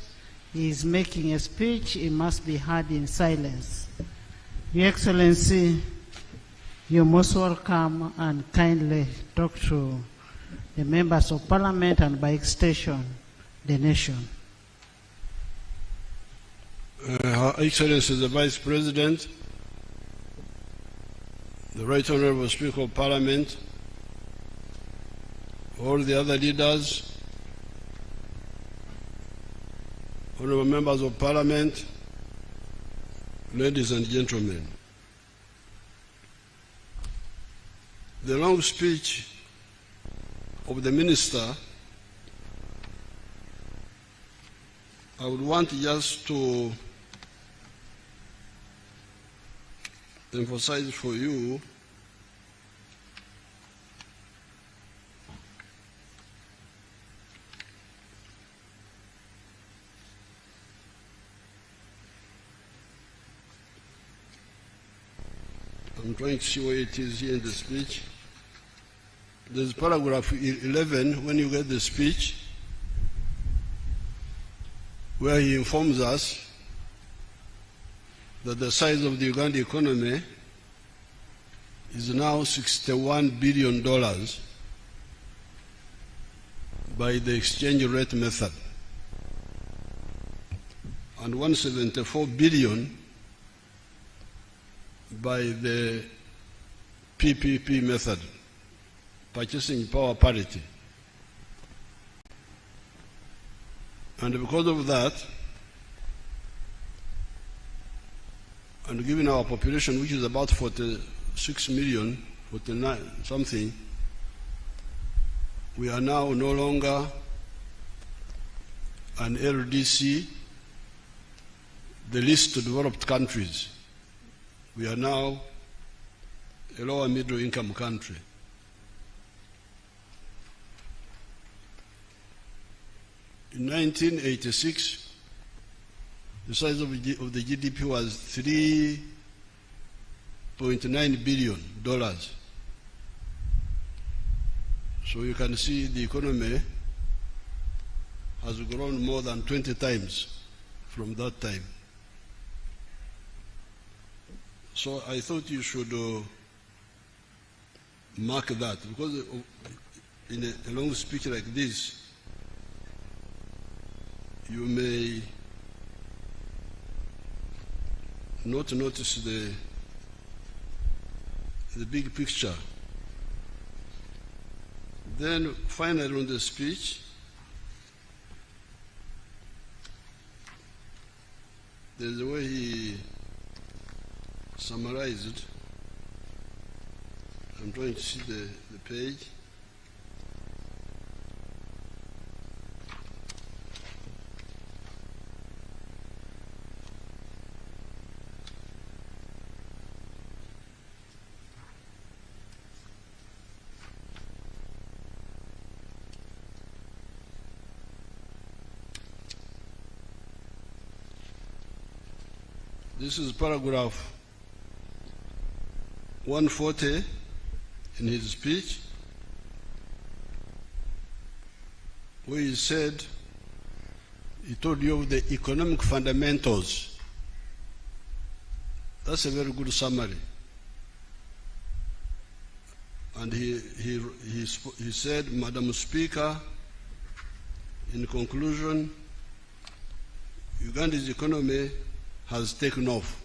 is making a speech, it must be heard in silence. Your Excellency, you're most welcome and kindly talk to the members of Parliament and by extension, the nation. Her Excellency the Vice President, the Right Honorable Speaker of Parliament, all the other leaders, honorable members of Parliament, ladies and gentlemen. The long speech of the Minister, I would want just to emphasize for you I'm trying to see where it is here in the speech. There's paragraph 11 when you get the speech, where he informs us that the size of the Uganda economy is now $61 billion by the exchange rate method, and $174 billion by the PPP method, purchasing power parity. And because of that, and given our population, which is about 46 million, 49 something, we are now no longer an LDC, the least developed countries. We are now a lower middle income country. In 1986, the size of the GDP was $3.9 billion. So you can see the economy has grown more than 20 times from that time. So I thought you should mark that, because in a long speech like this, you may not notice the big picture. Then finally on the speech, there's a way he summarized. I'm trying to see the page. This is paragraph 140 in his speech, where he said, he told you of the economic fundamentals. That's a very good summary. And he said, Madam Speaker, in conclusion, Uganda's economy has taken off.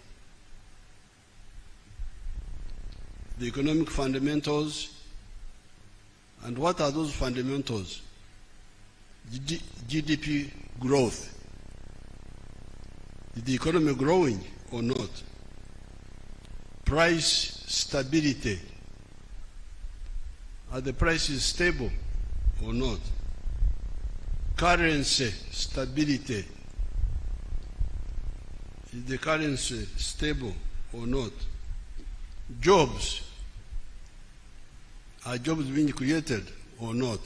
The economic fundamentals, and what are those fundamentals? GDP growth. Is the economy growing or not? Price stability. Are the prices stable or not? Currency stability. Is the currency stable or not? Jobs. Are jobs being created or not?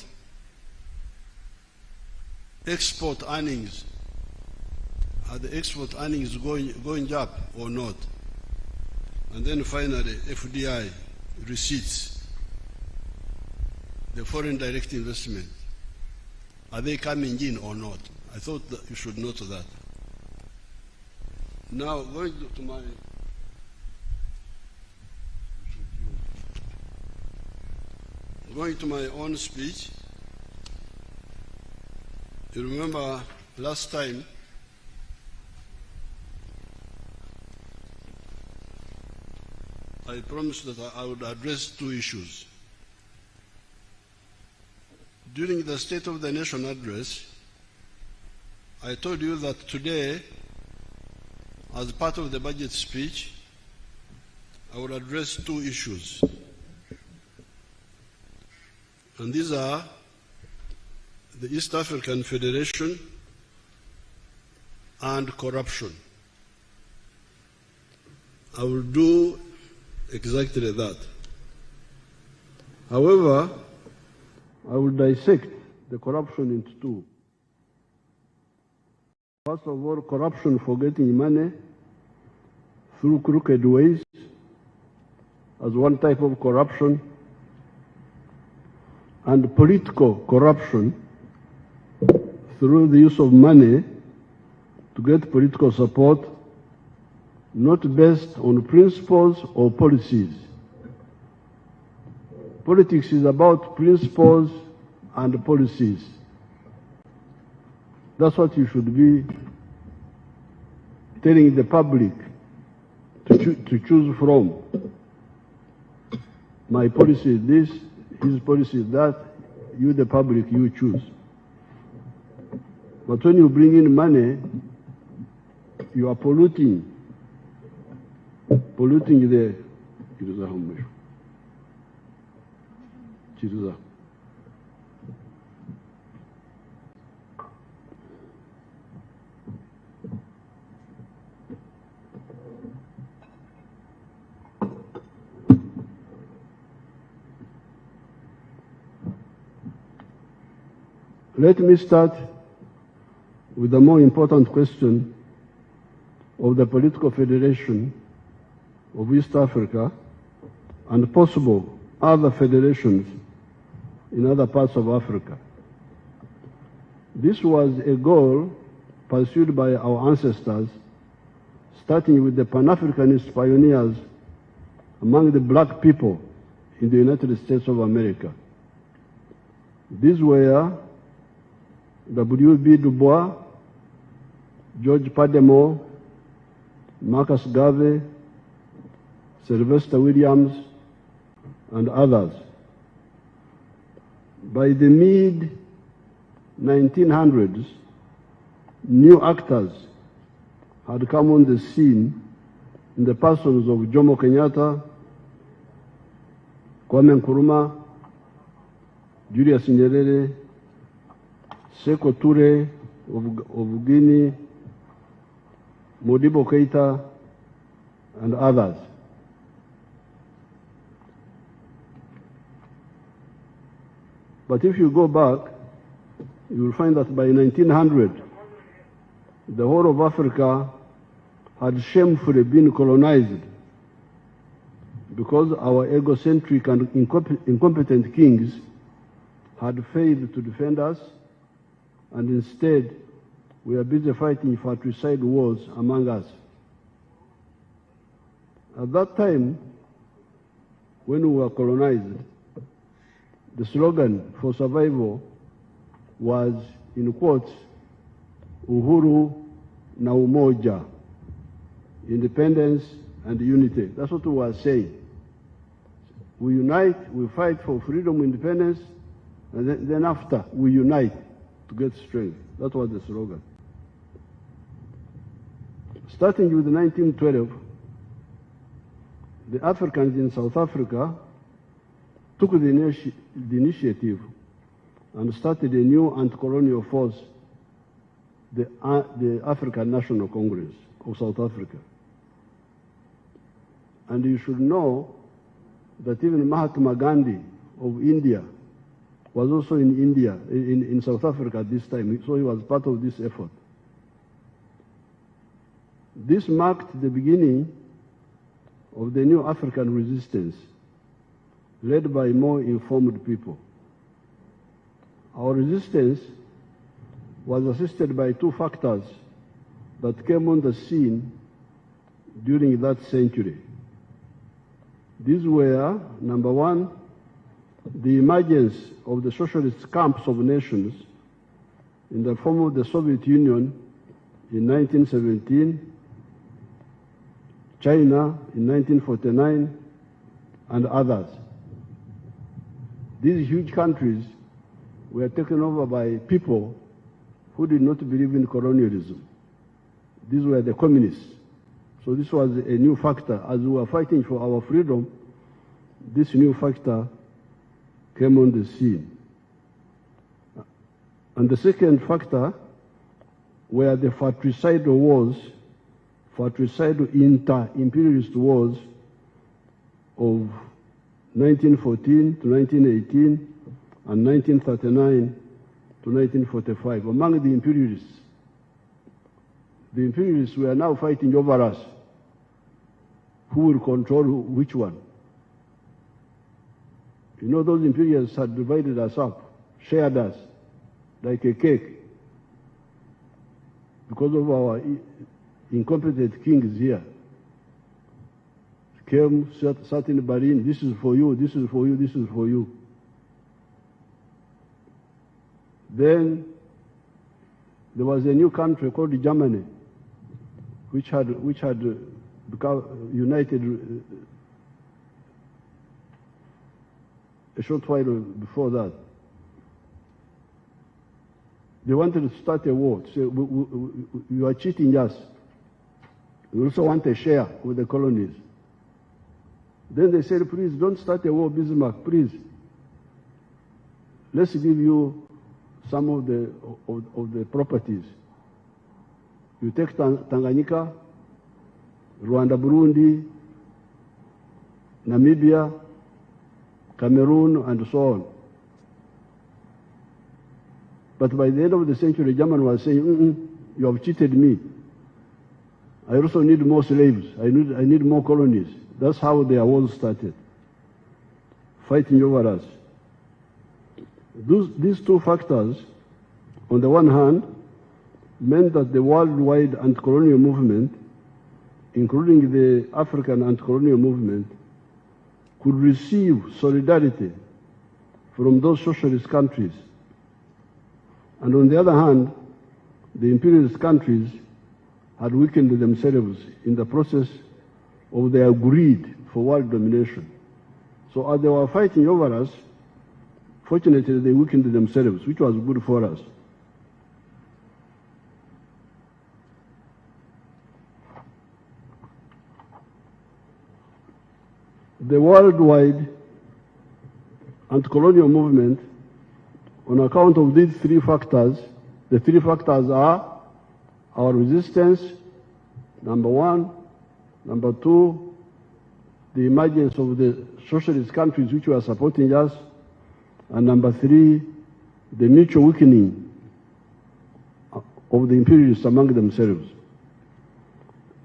Export earnings. Are the export earnings going up or not? And then finally, FDI receipts. The foreign direct investment. Are they coming in or not? I thought that you should note that. Now, going to my own speech. You remember last time I promised that I would address two issues. During the State of the Nation address, I told you that today, as part of the budget speech, I will address two issues. And these are the East African Federation and corruption. I will do exactly that. However, I will dissect the corruption into two. First of all, corruption for getting money through crooked ways as one type of corruption, and political corruption through the use of money to get political support, not based on principles or policies. Politics is about principles and policies. That's what you should be telling the public to choose from. My policy is this, his policy is that, you the public, you choose. But when you bring in money, you are polluting the Let me start with the more important question of the political federation of East Africa and possible other federations in other parts of Africa. This was a goal pursued by our ancestors, starting with the Pan-Africanist pioneers among the black people in the United States of America. These were W.B. Du Bois, George Padmore, Marcus Garvey, Sylvester Williams, and others. By the mid-1900s, new actors had come on the scene in the persons of Jomo Kenyatta, Kwame Nkrumah, Julius Nyerere, Sekou Toure of Guinea, Modibo Keita, and others. But if you go back, you will find that by 1900, the whole of Africa had shamefully been colonized because our egocentric and incompetent kings had failed to defend us, and instead we are busy fighting fratricide wars among us. At that time, when we were colonized, the slogan for survival was, in quotes, Uhuru na Umoja, independence and unity. That's what we were saying. We unite, we fight for freedom, independence, and then after, we unite to get strength. That was the slogan. Starting with 1912, the Africans in South Africa took the initiative and started a new anti-colonial force, the African National Congress of South Africa. And you should know that even Mahatma Gandhi of India was also in India, in South Africa at this time, so he was part of this effort. This marked the beginning of the new African resistance, led by more informed people. Our resistance was assisted by two factors that came on the scene during that century. These were, number one, the emergence of the socialist camps of nations in the form of the Soviet Union in 1917, China in 1949, and others. These huge countries were taken over by people who did not believe in colonialism. These were the communists. So this was a new factor. As we were fighting for our freedom, this new factor came on the scene. And the second factor were the fratricidal wars, fratricidal inter-imperialist wars of 1914 to 1918 and 1939 to 1945 among the imperialists. The imperialists were now fighting over us. Who will control which one? You know, those imperialists had divided us up, shared us like a cake because of our incompetent kings here. Came, sat in Berlin, this is for you, this is for you, this is for you. Then there was a new country called Germany, which had become united a short while before that. They wanted to start a war. Say, you are cheating us. We also want a share with the colonies. Then they said, please don't start a war, Bismarck, please. Let's give you some of the properties. You take Tanganyika, Rwanda, Burundi, Namibia, Cameroon, and so on. But by the end of the century, Germany was saying, you have cheated me. I also need more slaves. I need more colonies. That's how their wars started, fighting over us. These two factors, on the one hand, meant that the worldwide anti-colonial movement, including the African anti-colonial movement, could receive solidarity from those socialist countries. And on the other hand, the imperialist countries had weakened themselves in the process of their greed for world domination. So as they were fighting over us, fortunately they weakened themselves, which was good for us. The worldwide anti-colonial movement, on account of these three factors, the three factors are our resistance, number one, number two, the emergence of the socialist countries which were supporting us, and number three, the mutual weakening of the imperialists among themselves.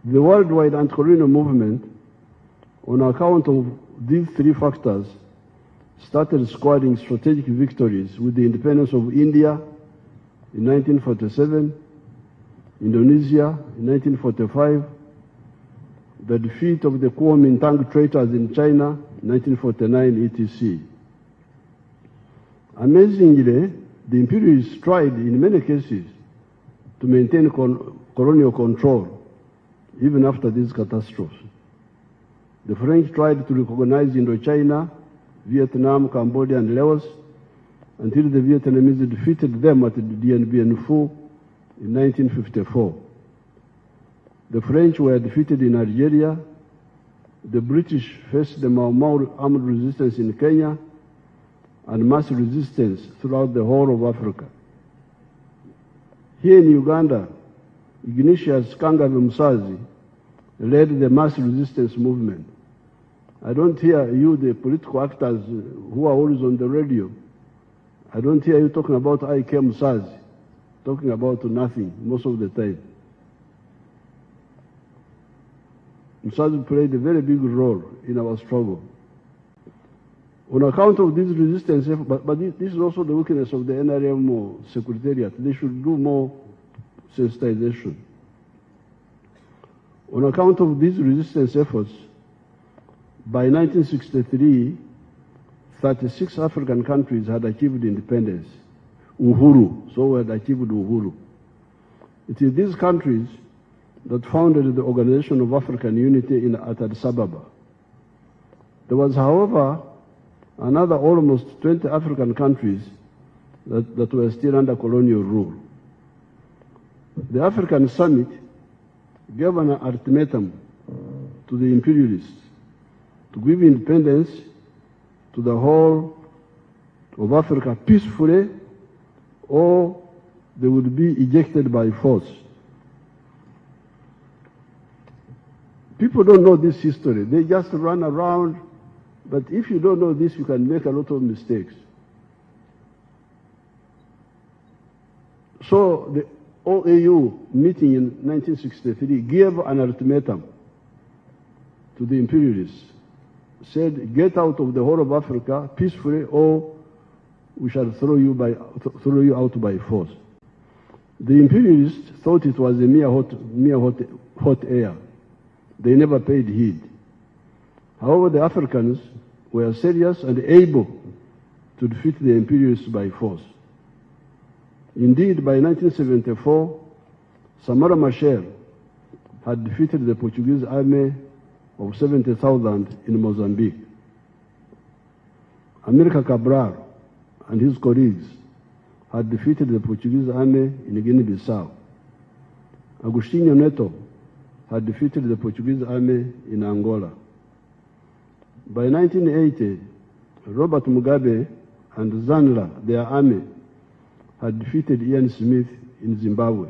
The worldwide anti-colonial movement, on account of these three factors, started scoring strategic victories with the independence of India in 1947, Indonesia in 1945, the defeat of the Kuomintang traitors in China in 1949, etc. Amazingly, the imperialists tried in many cases to maintain colonial control even after these catastrophes. The French tried to recognize Indochina, Vietnam, Cambodia, and Laos until the Vietnamese defeated them at Dien Bien Phu in 1954. The French were defeated in Algeria. The British faced the Mau Mau armed resistance in Kenya and mass resistance throughout the whole of Africa. Here in Uganda, Ignatius Kangabe Musazi led the mass resistance movement. I don't hear you, the political actors who are always on the radio, I don't hear you talking about I.K. Musazi, talking about nothing most of the time. Musazi played a very big role in our struggle. On account of this resistance, but this is also the weakness of the NRM Secretariat. They should do more sensitization. On account of these resistance efforts, by 1963, 36 African countries had achieved independence, uhuru, so we had achieved uhuru. It is these countries that founded the Organization of African Unity at Addis Ababa. There was, however, another almost 20 African countries that were still under colonial rule. The African Summit gave an ultimatum to the imperialists to give independence to the whole of Africa peacefully, or they would be ejected by force. People don't know this history. They just run around, but if you don't know this, you can make a lot of mistakes. So the OAU meeting in 1963 gave an ultimatum to the imperialists, said, get out of the whole of Africa peacefully, or we shall throw you out by force. The imperialists thought it was a mere hot air. They never paid heed. However, the Africans were serious and able to defeat the imperialists by force. Indeed, by 1974, Samora Machel had defeated the Portuguese army of 70,000 in Mozambique. Amílcar Cabral and his colleagues had defeated the Portuguese army in Guinea-Bissau. Agostinho Neto had defeated the Portuguese army in Angola. By 1980, Robert Mugabe and Zanla, their army, had defeated Ian Smith in Zimbabwe.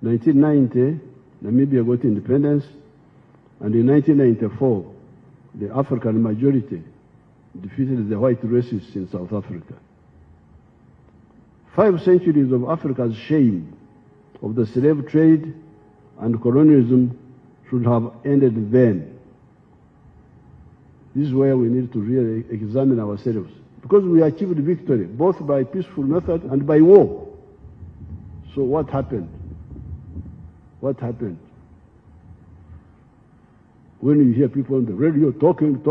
1990, Namibia got independence, and in 1994, the African majority defeated the white racists in South Africa. 5 centuries of Africa's shame of the slave trade and colonialism should have ended then. This is where we need to really examine ourselves. because we achieved victory, both by peaceful method and by war. So what happened? What happened? When you hear people on the radio talking,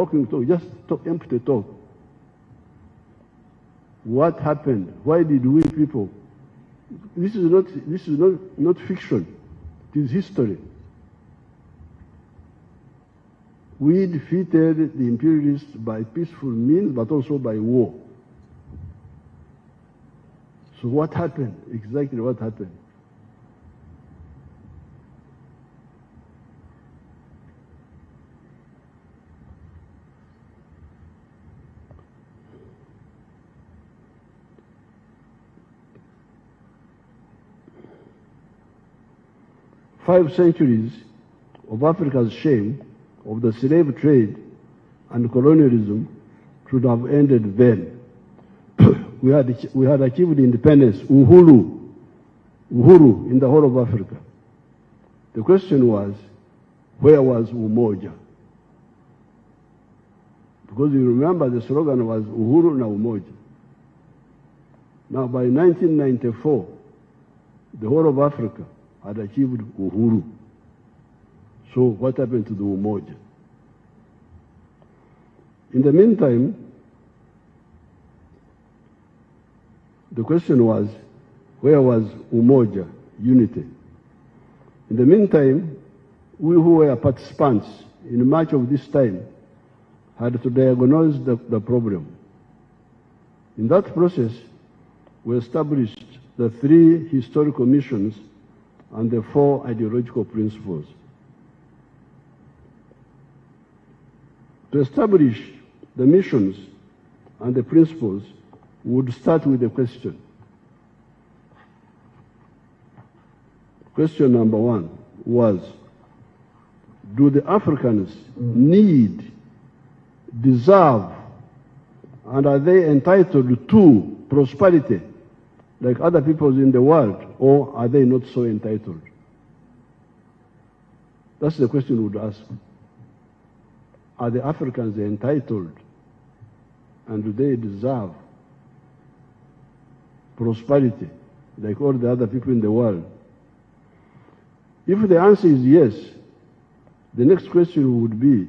just talk, empty talk. What happened? Why did we people? This is not fiction. It is history. We defeated the imperialists by peaceful means, but also by war. So what happened? Exactly what happened? Five centuries of Africa's shame, of the slave trade and colonialism, should have ended then. we had achieved independence, uhuru in the whole of Africa. The question was, where was umoja? Because you remember the slogan was uhuru na umoja. Now by 1994, the whole of Africa had achieved uhuru. So what happened to the umoja? In the meantime, the question was, where was umoja, unity? In the meantime, we who were participants in much of this time had to diagnose the problem. In that process, we established the 3 historical missions and the 4 ideological principles. To establish the missions and the principles, we would start with a question. Question number 1 was, do the Africans need, deserve, and are they entitled to prosperity like other peoples in the world, or are they not so entitled? That's the question we would ask. Are the Africans entitled, and do they deserve prosperity like all the other people in the world? If the answer is yes, the next question would be,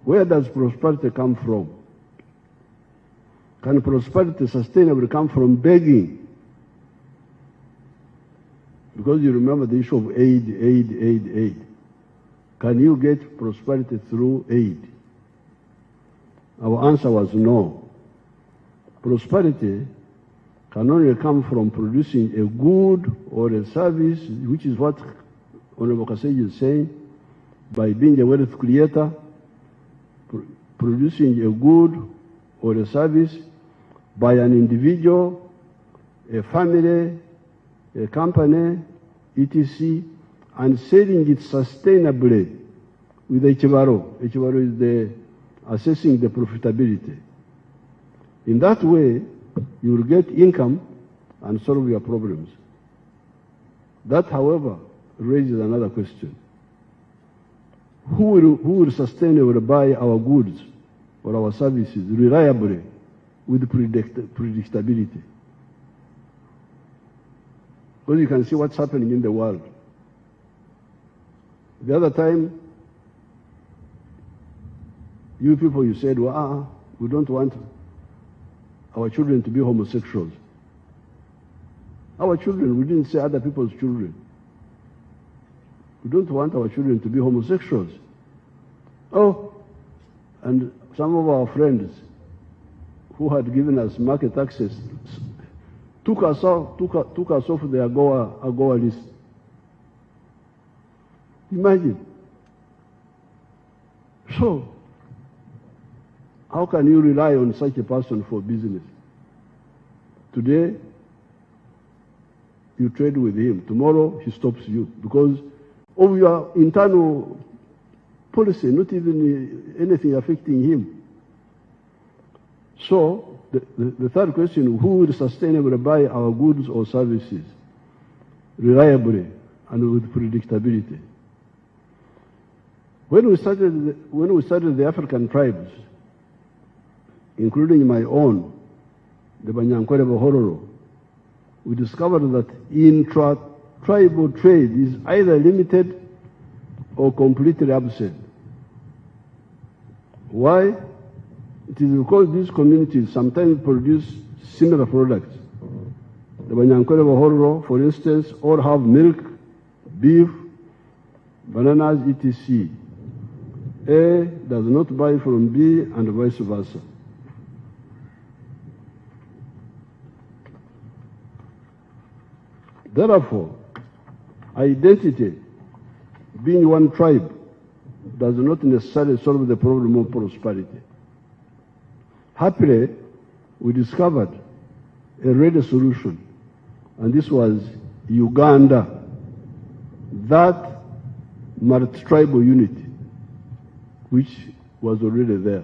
where does prosperity come from? Can prosperity sustainably come from begging? Because you remember the issue of aid. Can you get prosperity through aid? Our answer was no. Prosperity can only come from producing a good or a service, which is what Honorable Kasej is saying, by being a wealth creator, producing a good or a service by an individual, a family, a company, etc., and selling it sustainably with Echibaro. Echibaro is the assessing the profitability. In that way, you will get income and solve your problems. That, however, raises another question. Who will sustainably buy our goods or our services reliably with predictability? Because you can see what's happening in the world. The other time, you people, you said, well, we don't want our children to be homosexuals. Our children, we didn't say other people's children. We don't want our children to be homosexuals. Oh, and some of our friends who had given us market access took us off the AGOA list. Imagine. So, how can you rely on such a person for business? Today, you trade with him. Tomorrow, he stops you because of your internal policy, not even anything affecting him. So, the third question, who will sustainably buy our goods or services reliably and with predictability? When we started the African tribes, including my own, the Banyankwere Bahororo, we discovered that intra-tribal trade is either limited or completely absent. Why? It is because these communities sometimes produce similar products. The Banyankwere Bahororo, for instance, all have milk, beef, bananas, etc. A does not buy from B and vice versa. Therefore, identity, being one tribe, does not necessarily solve the problem of prosperity. Happily, we discovered a ready solution, and this was Uganda, that multi-tribal unity, which was already there.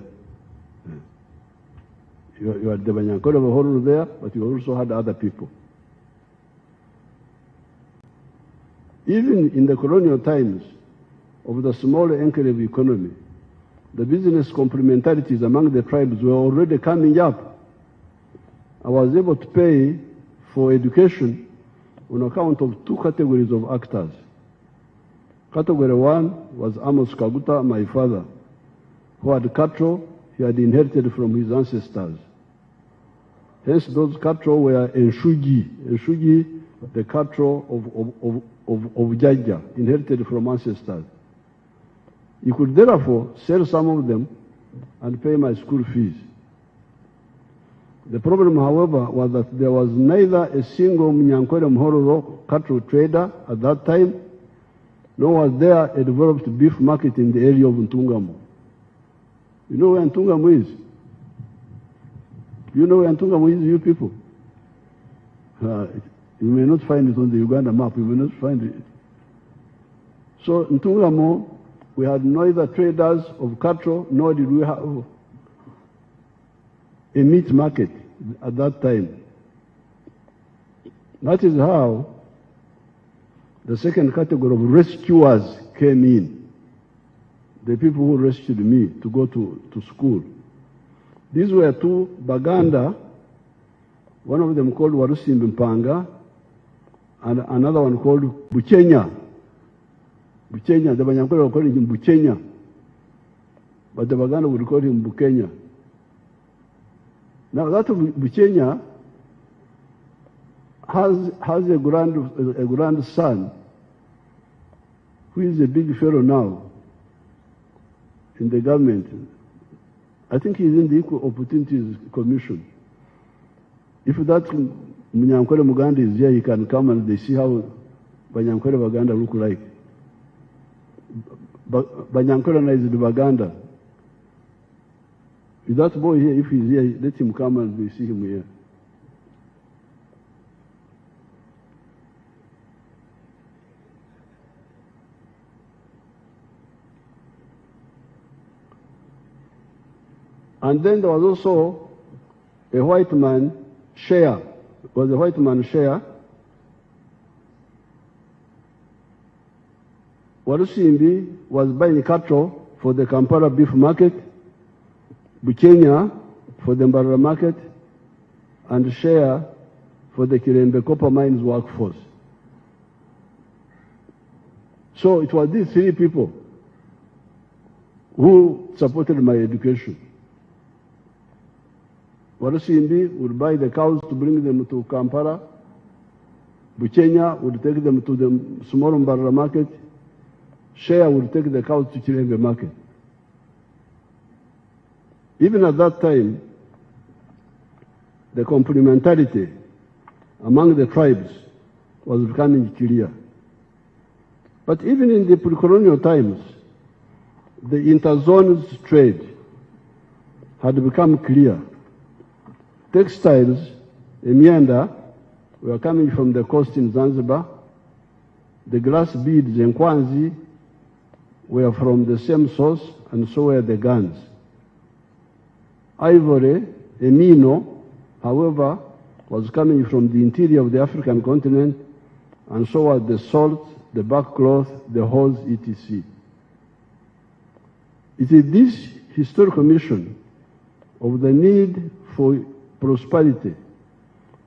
You had the Banyankwere Bahororo there, but you also had other people. Even in the colonial times of the small enclave economy, the business complementarities among the tribes were already coming up. I was able to pay for education on account of two categories of actors. Category one was Amos Kaguta, my father, who had cattle he had inherited from his ancestors. Hence, those cattle were Enshugi, the cattle of Jaja, inherited from ancestors. You could therefore sell some of them and pay my school fees. The problem, however, was that there was neither a single Munyankwere Mhororo cattle trader at that time, nor was there a developed beef market in the area of Ntungamo. You know where Ntungamo is? You know where Ntungamo is, you people? You may not find it on the Uganda map. You may not find it. So in Ntungamo, we had neither traders of cattle, nor did we have a meat market at that time. That is how the second category of rescuers came in. The people who rescued me to go to school. These were two Baganda, one of them called Warusimbi Mpanga, and another one called Buchenya. Buchenya, the Banyankwere would call him Buchenya, but the Baganda would call him Bukenya. Now that of Buchenya has a grandson who is a big fellow now in the government. I think he's in the Equal Opportunities Commission. If that Munyankwere Muganda is here, he can come and they see how Banyankwere Baganda look like. Banyankwere is the Baganda. Is that boy here? If he's here, let him come and we see him here. And then there was also a white man, Share. Was a white man, Share. Warusimbi was buying cattle for the Kampala beef market, Buchenya for the Mbarara market, and Share for the Kirembe copper mines workforce. So it was these three people who supported my education. Warusimbi would buy the cows to bring them to Kampala. Buchenya would take them to the small Mbarara market. Share would take the cows to Kirembe market. Even at that time, the complementarity among the tribes was becoming clear. But even in the pre-colonial times, the interzones trade had become clear. Textiles, Emianda, were coming from the coast in Zanzibar. The glass beads in Kwanzi were from the same source, and so were the guns. Ivory, Emino, however, was coming from the interior of the African continent, and so were the salt, the backcloth, the hose, etc. It is this historical mission of the need for prosperity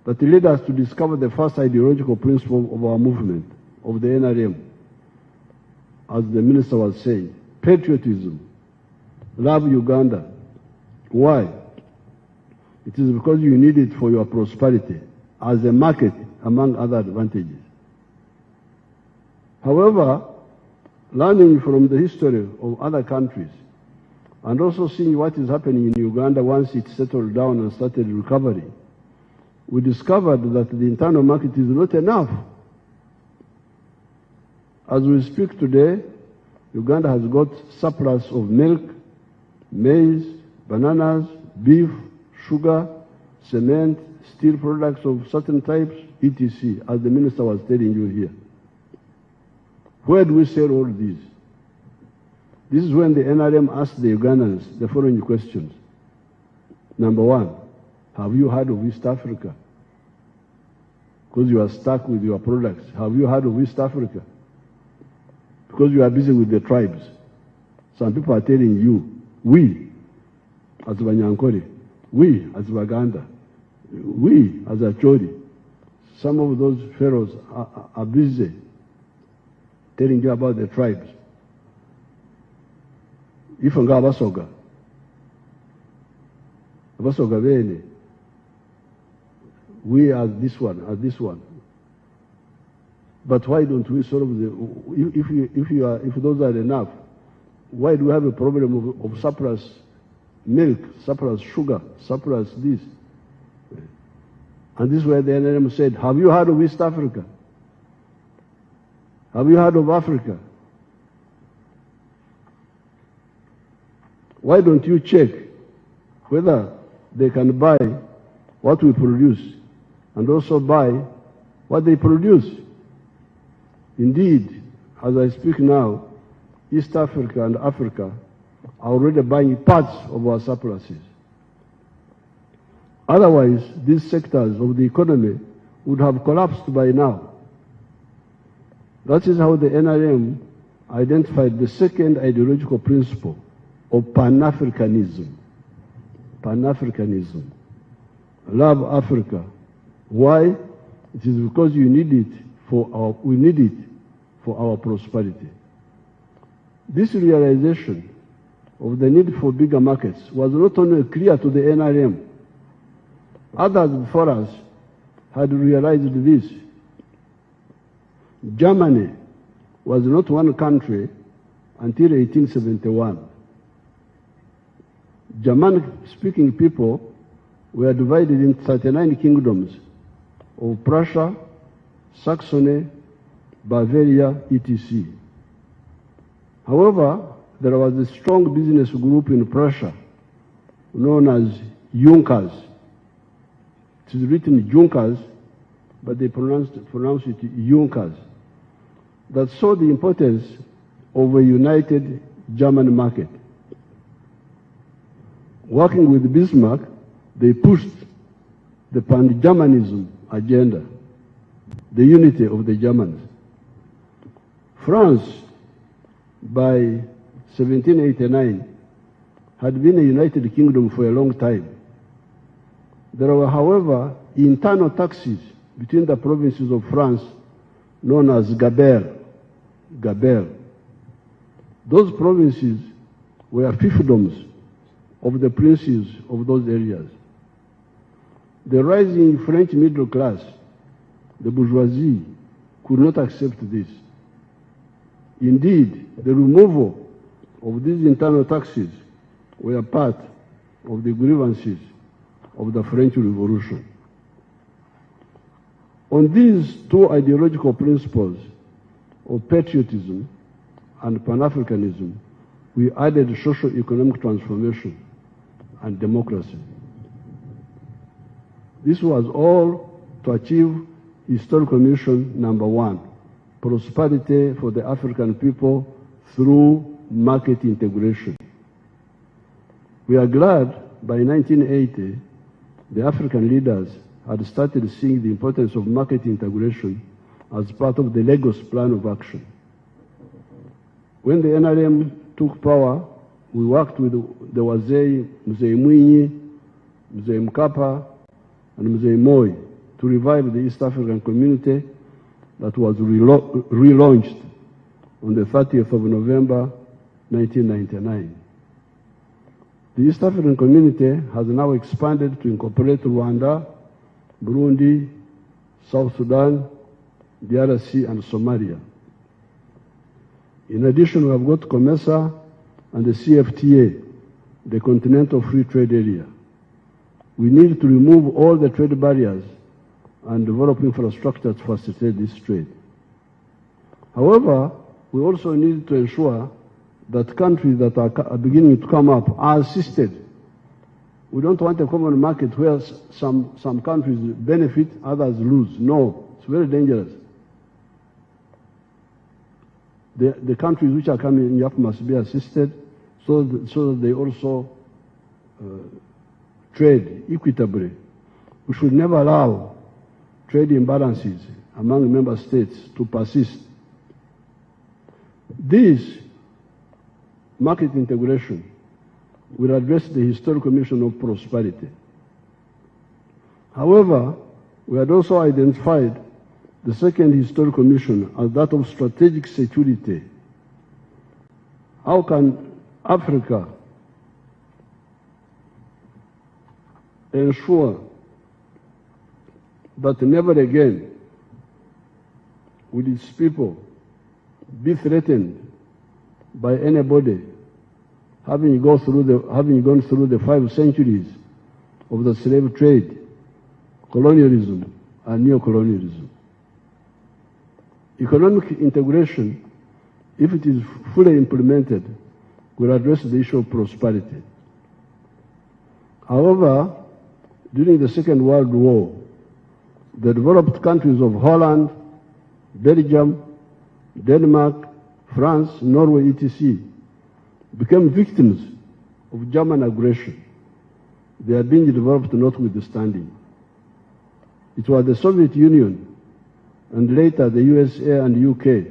that led us to discover the first ideological principle of our movement, of the NRM, as the minister was saying, patriotism, love Uganda. Why? It is because you need it for your prosperity as a market, among other advantages. However, learning from the history of other countries and also seeing what is happening in Uganda once it settled down and started recovery, we discovered that the internal market is not enough. As we speak today, Uganda has got surplus of milk, maize, bananas, beef, sugar, cement, steel products of certain types, etc., as the minister was telling you here. Where do we sell all these? This is when the NRM asked the Ugandans the following questions. Number one, have you heard of East Africa? Because you are stuck with your products. Have you heard of East Africa? Because you are busy with the tribes. Some people are telling you, we, as Banyankore, we, as Baganda, we, as Acholi, some of those pharaohs are busy telling you about the tribes. Ifanga abasoga bene, we as this one. But why don't we solve the, if those are enough, why do we have a problem of surplus milk, surplus sugar, surplus this? And this is where the NRM said, have you heard of East Africa? Have you heard of Africa? Why don't you check whether they can buy what we produce and also buy what they produce? Indeed, as I speak now, East Africa and Africa are already buying parts of our surpluses. Otherwise, these sectors of the economy would have collapsed by now. That is how the NRM identified the second ideological principle of Pan-Africanism. Pan-Africanism. Love Africa. Why? It is because you need it we need it for our prosperity. This realization of the need for bigger markets was not only clear to the NRM, others before us had realized this. Germany was not one country until 1871. German-speaking people were divided into 39 kingdoms of Prussia, Saxony, Bavaria, etc. However, there was a strong business group in Prussia known as Junkers. It is written Junkers, but they pronounce it Junkers, that saw the importance of a united German market. Working with Bismarck, they pushed the Pan-Germanism agenda, the unity of the Germans. France, by 1789, had been a united kingdom for a long time. There were, however, internal taxes between the provinces of France known as Gabelle. Those provinces were fiefdoms of the princes of those areas. The rising French middle class, the bourgeoisie, could not accept this. Indeed, the removal of these internal taxes were part of the grievances of the French Revolution. On these two ideological principles of patriotism and Pan-Africanism, we added socio-economic transformation and democracy. This was all to achieve historical mission number one, prosperity for the African people through market integration. We are glad by 1980, the African leaders had started seeing the importance of market integration as part of the Lagos Plan of Action. When the NRM took power, we worked with the Wazee, Mzee Mwinyi, Mzee Mkapa and Mzee Moi, to revive the East African community that was relaunched on the 30th of November 1999. The East African community has now expanded to incorporate Rwanda, Burundi, South Sudan, DRC, and Somalia. In addition, we have got COMESA and the CFTA, the Continental Free Trade Area. We need to remove all the trade barriers and develop infrastructure to facilitate this trade. However, we also need to ensure that countries that are beginning to come up are assisted. We don't want a common market where some countries benefit, others lose. No, it's very dangerous. The countries which are coming up must be assisted so that they also trade equitably. We should never allow trade imbalances among member states to persist. This market integration will address the historical mission of prosperity. However, we had also identified the second historical mission as that of strategic security. How can Africa ensure that never again will its people be threatened by anybody having gone through the 5 centuries of the slave trade, colonialism, and neocolonialism? Economic integration, if it is fully implemented, will address the issue of prosperity. However, during the Second World War, the developed countries of Holland, Belgium, Denmark, France, Norway, etc., became victims of German aggression. They are being developed notwithstanding. It was the Soviet Union and later the USA and UK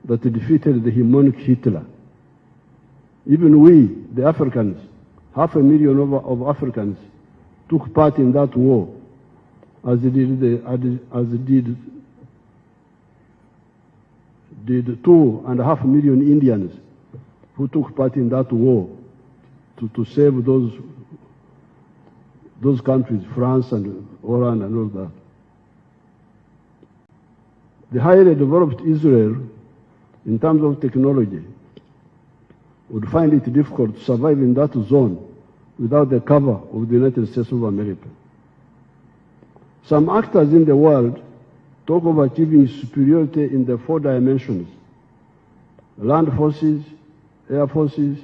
that defeated the hegemonic Hitler. Even we, the Africans, 500,000 of Africans, took part in that war, as did 2.5 million Indians who took part in that war to save those countries, France and Holland and all that. The highly developed Israel, in terms of technology, would find it difficult to survive in that zone without the cover of the United States of America. Some actors in the world talk of achieving superiority in the 4 dimensions: land forces, air forces,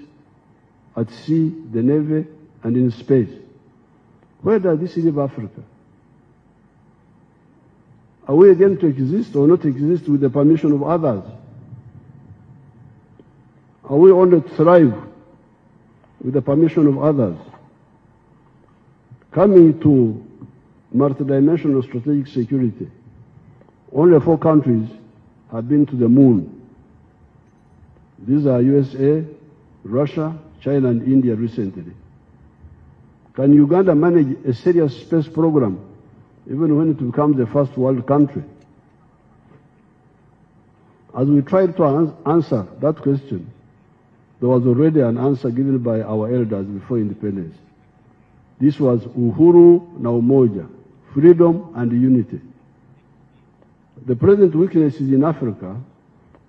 at sea, the Navy, and in space. Where does this leave Africa? Are we again to exist or not exist with the permission of others? Are we only to thrive with the permission of others? Coming to multidimensional strategic security, only 4 countries have been to the moon. These are USA, Russia, China, and India recently. Can Uganda manage a serious space program even when it becomes the first world country? As we tried to answer that question, there was already an answer given by our elders before independence. This was Uhuru na Umoja, freedom and unity. The present weaknesses in Africa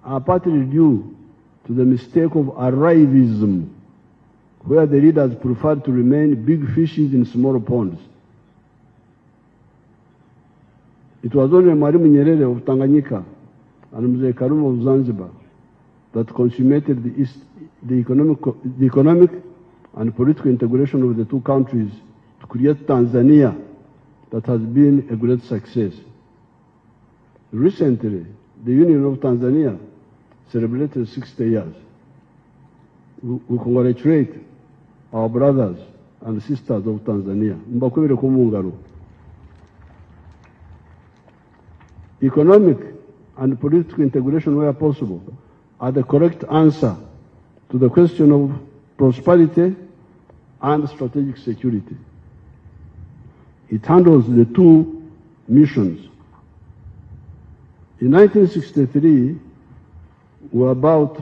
are partly due to the mistake of arrivism, where the leaders prefer to remain big fishes in small ponds. It was only Mwalimu Nyerere of Tanganyika and Mzee Karume of Zanzibar that consummated the economic and political integration of the 2 countries to create Tanzania that has been a great success. Recently, the Union of Tanzania celebrated 60 years. We congratulate our brothers and sisters of Tanzania. Mbakwere kumungaro. Economic and political integration, where possible, are the correct answer to the question of prosperity and strategic security. It handles the two missions. In 1963, we were about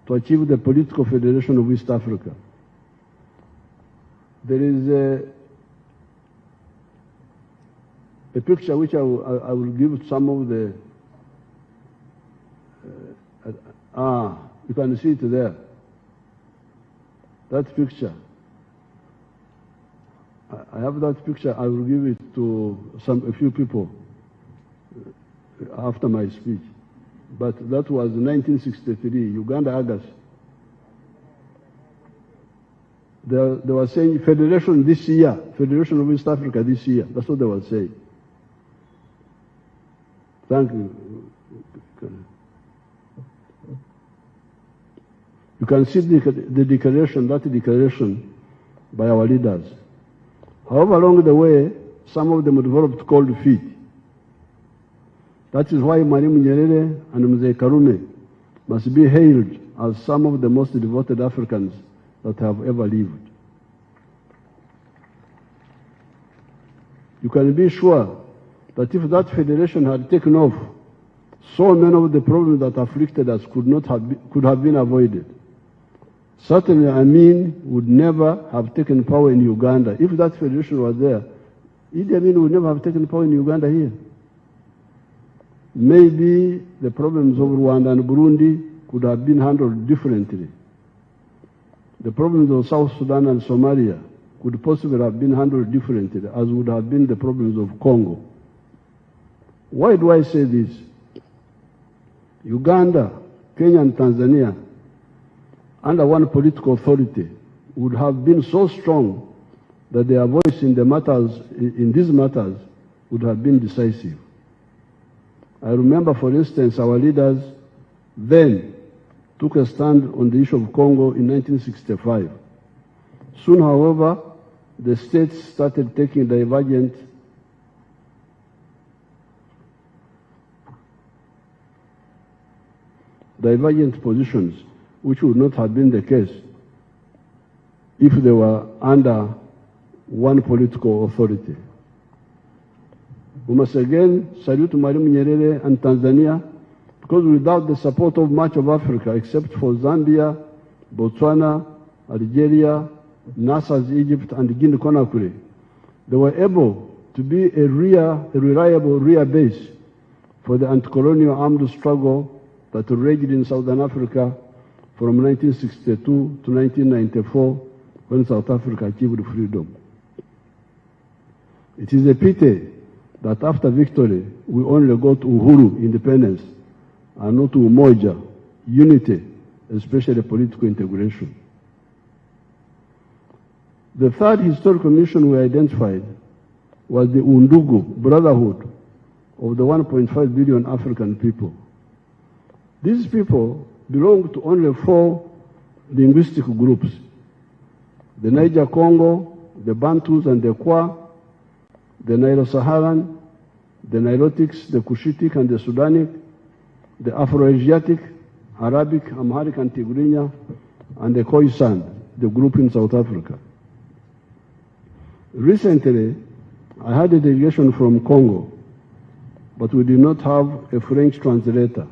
to achieve the political federation of East Africa. There is a picture which I will give some of the, you can see it there. That picture. I have that picture. I will give it to a few people after my speech. But that was 1963, Uganda, August. They were saying federation this year, Federation of East Africa this year. That's what they were saying. Thank you. You can see the declaration, that declaration by our leaders. However, along the way, some of them developed cold feet. That is why Mwalimu Nyerere and Mzee Karume must be hailed as some of the most devoted Africans that have ever lived. You can be sure that if that federation had taken off, so many of the problems that afflicted us could have been avoided. Certainly, Amin would never have taken power in Uganda. If that federation was there, Idi Amin would never have taken power in Uganda here. Maybe the problems of Rwanda and Burundi could have been handled differently. The problems of South Sudan and Somalia could possibly have been handled differently, as would have been the problems of Congo. Why do I say this? Uganda, Kenya, and Tanzania, under one political authority, would have been so strong that their voice in these matters would have been decisive. I remember, for instance, our leaders then took a stand on the issue of Congo in 1965. Soon, however, the states started taking divergent positions, which would not have been the case if they were under one political authority. We must again salute Mwalimu Nyerere and Tanzania, because without the support of much of Africa, except for Zambia, Botswana, Algeria, Nasser's Egypt, and Guinea-Conakry, they were able to be a reliable rear base for the anti-colonial armed struggle that raged in Southern Africa from 1962 to 1994, when South Africa achieved freedom. It is a pity that after victory, we only got Uhuru, independence, and not Umoja, unity, especially political integration. The third historical mission we identified was the Undugu, brotherhood of the 1.5 billion African people. These people belong to only 4 linguistic groups: the Niger-Congo, the Bantus and the Kwa, the Nilo-Saharan, the Nilotics, the Cushitic and the Sudanic, the Afro-Asiatic, Arabic, Amharic and Tigrinya, and the Khoisan, the group in South Africa. Recently, I had a delegation from Congo, but we did not have a French translator.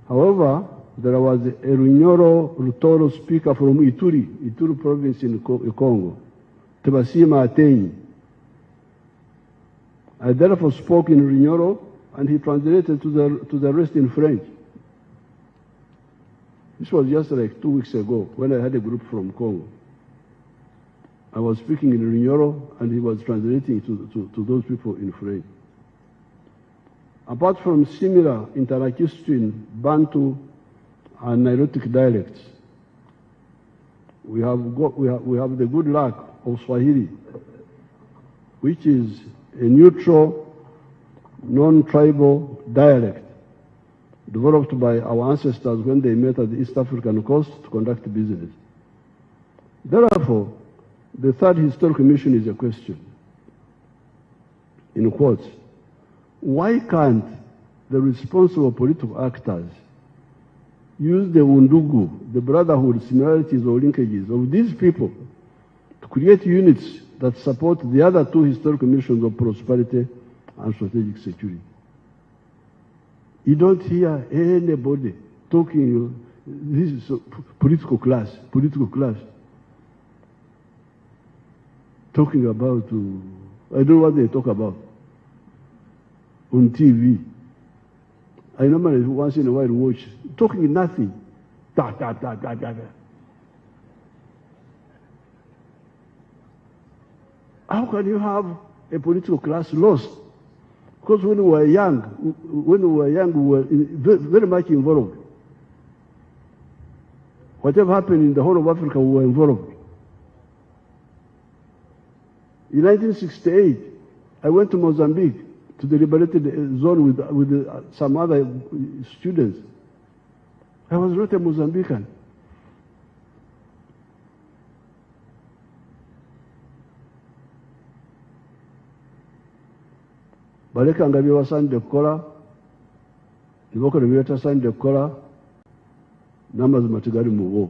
However, there was a Runyoro Rutoro speaker from Ituri province in Congo, Tebasima Atenyi. I therefore spoke in Runyoro, and he translated to the rest in French. This was just like 2 weeks ago, when I had a group from Congo. I was speaking in Runyoro, and he was translating to those people in French. Apart from similar Interakistian, Bantu, and Nilotic dialects, we have the good luck of Swahili, which is a neutral, non-tribal dialect developed by our ancestors when they met at the East African coast to conduct business. Therefore, the third historical mission is a question. In quotes, why can't the responsible political actors use the Undugu, the brotherhood, similarities or linkages of these people to create units that support the other two historical missions of prosperity and strategic security. You don't hear anybody talking, this is political class, talking about, I don't know what they talk about on TV. I normally once in a while watch, talking nothing. How can you have a political class lost? Because when we were young, we were very much involved. Whatever happened in the whole of Africa, we were involved. In 1968, I went to Mozambique, to the liberated zone with some other students. I was not a Mozambican. balekanga bye wasaanidde kukola ne bakola bye batasaanidde kukola n'amazima tegali mu bo.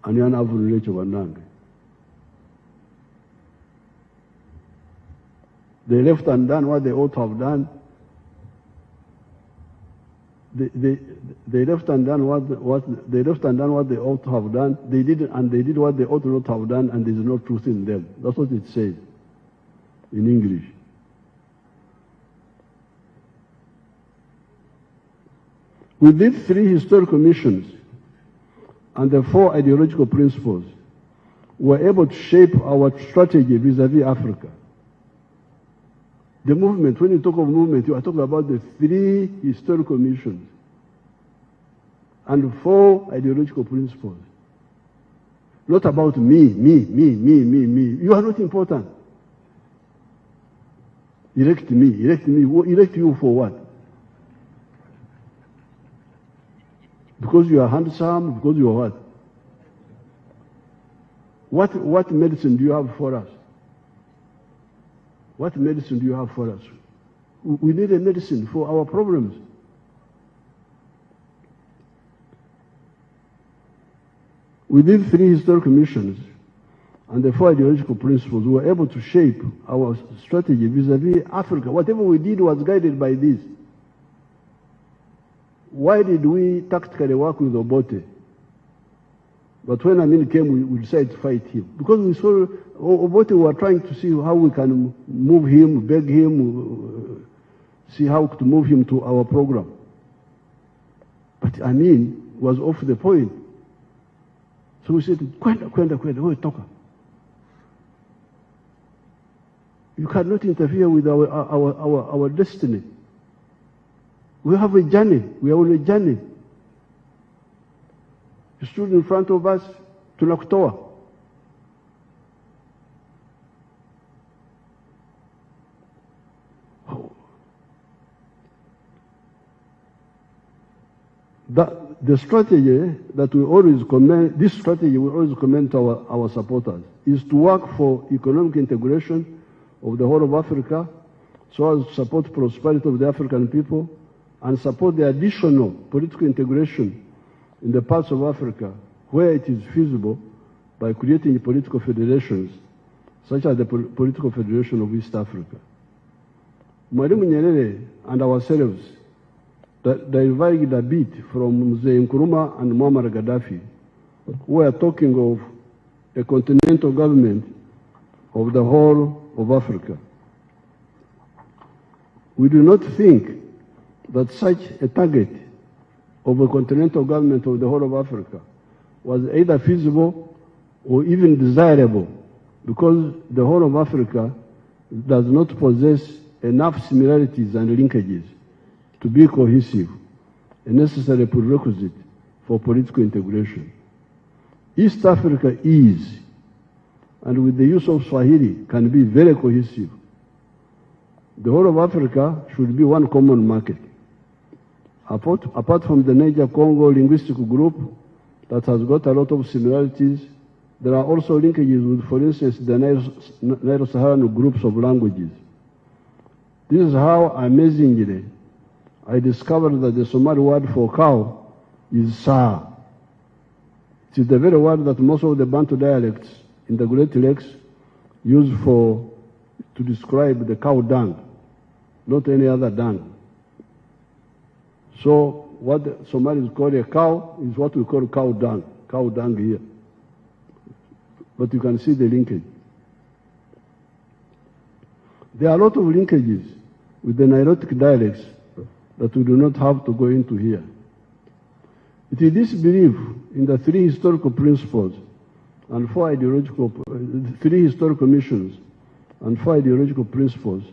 Ani anaavunula ekyo bannange? They left undone what they ought to have done. They left undone what they ought to have done. They did what they ought not to have done, and there is no truth in them. That's what it says in English. With these three historical missions and the four ideological principles, we were able to shape our strategy vis-à-vis Africa. The movement, when you talk of movement, you are talking about the three historical missions and four ideological principles. Not about me. You are not important. Elect me. Elect you for what? Because you are handsome, because you are what? What medicine do you have for us? What medicine do you have for us? We need a medicine for our problems. With these three historical missions and the four ideological principles, we were able to shape our strategy vis-à-vis Africa. Whatever we did was guided by this. Why did we tactically work with Obote? But when Amin came, we decided to fight him. Because we saw Obote, we were trying to see how we can move him, beg him, see how to move him to our program. But Amin was off the point. So we said, Kwenda, talk. You cannot interfere with our destiny. We have a journey. We are on a journey. You stood in front of us, tunakutoa. The strategy that we always commend, this strategy we always commend to our supporters, is to work for economic integration of the whole of Africa, so as to support prosperity of the African people and support the additional political integration in the parts of Africa where it is feasible by creating political federations, such as the Political Federation of East Africa. Mwalimu Nyerere and ourselves diverged a bit from Mzee Nkrumah and Muammar Gaddafi, who are talking of a continental government of the whole of Africa. We do not think that such a target of a continental government of the whole of Africa was either feasible or even desirable, because the whole of Africa does not possess enough similarities and linkages to be cohesive, a necessary prerequisite for political integration. East Africa is, and with the use of Swahili, can be very cohesive. The whole of Africa should be one common market. Apart from the Niger-Congo linguistic group that has got a lot of similarities, there are also linkages with, for instance, the Nilo-Saharan groups of languages. This is how, amazingly, I discovered that the Somali word for cow is Saa. It is the very word that most of the Bantu dialects in the Great Lakes used to describe the cow dung, not any other dung. So what the Somalis call a cow is what we call cow dung here. But you can see the linkage. There are a lot of linkages with the Nilotic dialects that we do not have to go into here. It is this belief in the three historical principles and three historical missions and 4 ideological principles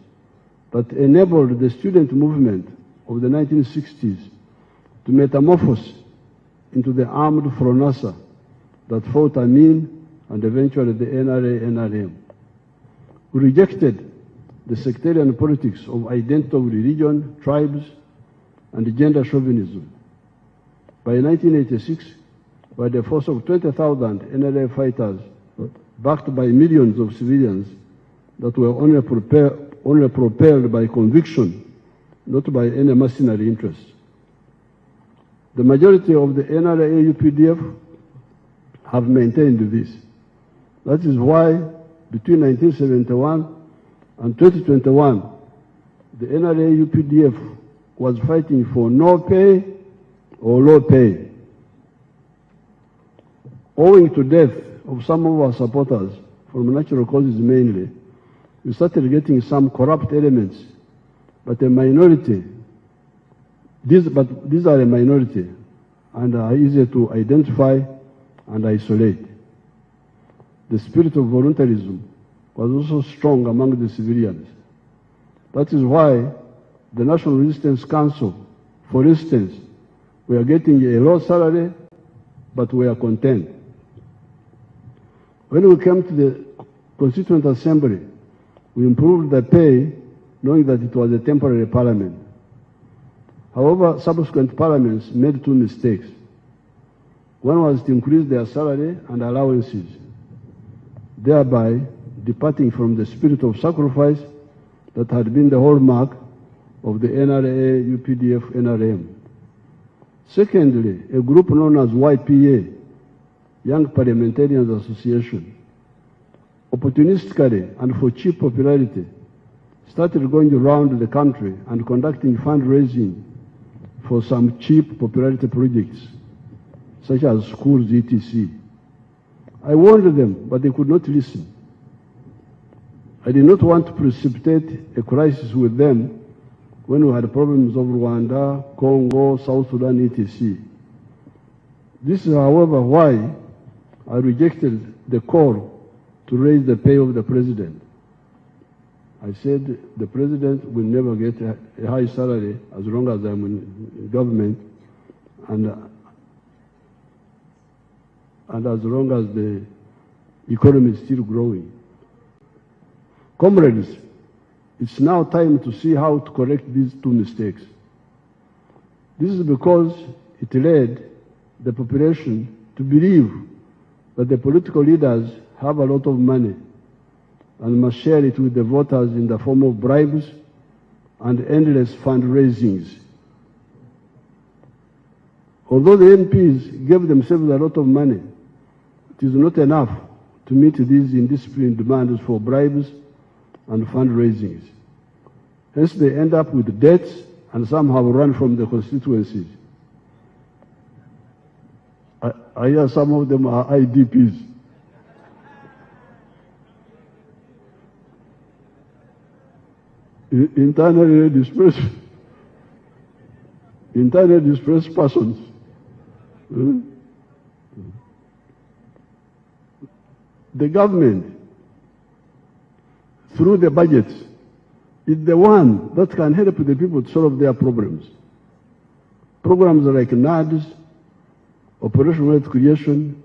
that enabled the student movement of the 1960s to metamorphose into the armed Fronasa that fought Amin and eventually the NRA-NRM. We rejected the sectarian politics of identity of religion, tribes, and gender chauvinism. By 1986, by the force of 20,000 NRA fighters, backed by millions of civilians that were only propelled by conviction, not by any mercenary interest. The majority of the NRA-UPDF have maintained this. That is why between 1971 and 2021, the NRA-UPDF was fighting for no pay or low pay. Owing to death of some of our supporters, from natural causes mainly, we started getting some corrupt elements, but a minority. These are a minority and are easy to identify and isolate. The spirit of voluntarism was also strong among the civilians. That is why the National Resistance Council, for instance, we are getting a low salary, but we are content. When we came to the Constituent Assembly, we improved the pay, knowing that it was a temporary parliament. However, subsequent parliaments made 2 mistakes. One was to increase their salary and allowances, thereby departing from the spirit of sacrifice that had been the hallmark of the NRA, UPDF, NRM. Secondly, a group known as YPA, Young Parliamentarians Association, opportunistically and for cheap popularity, started going around the country and conducting fundraising for some cheap popularity projects, such as schools, etc. I warned them, but they could not listen. I did not want to precipitate a crisis with them when we had problems of Rwanda, Congo, South Sudan, etc. This is, however, why I rejected the call to raise the pay of the president. I said the president will never get a high salary as long as I'm in government and as long as the economy is still growing. Comrades, it's now time to see how to correct these 2 mistakes. This is because it led the population to believe that the political leaders have a lot of money and must share it with the voters in the form of bribes and endless fundraisings. Although the MPs gave themselves a lot of money, it is not enough to meet these indisciplined demands for bribes and fundraisings. Hence, they end up with debts and some have run from the constituencies. I hear some of them are IDPs. Internally displaced persons. The government, through the budgets, is the one that can help the people to solve their problems. Programs like NADS, Operational Wealth Creation,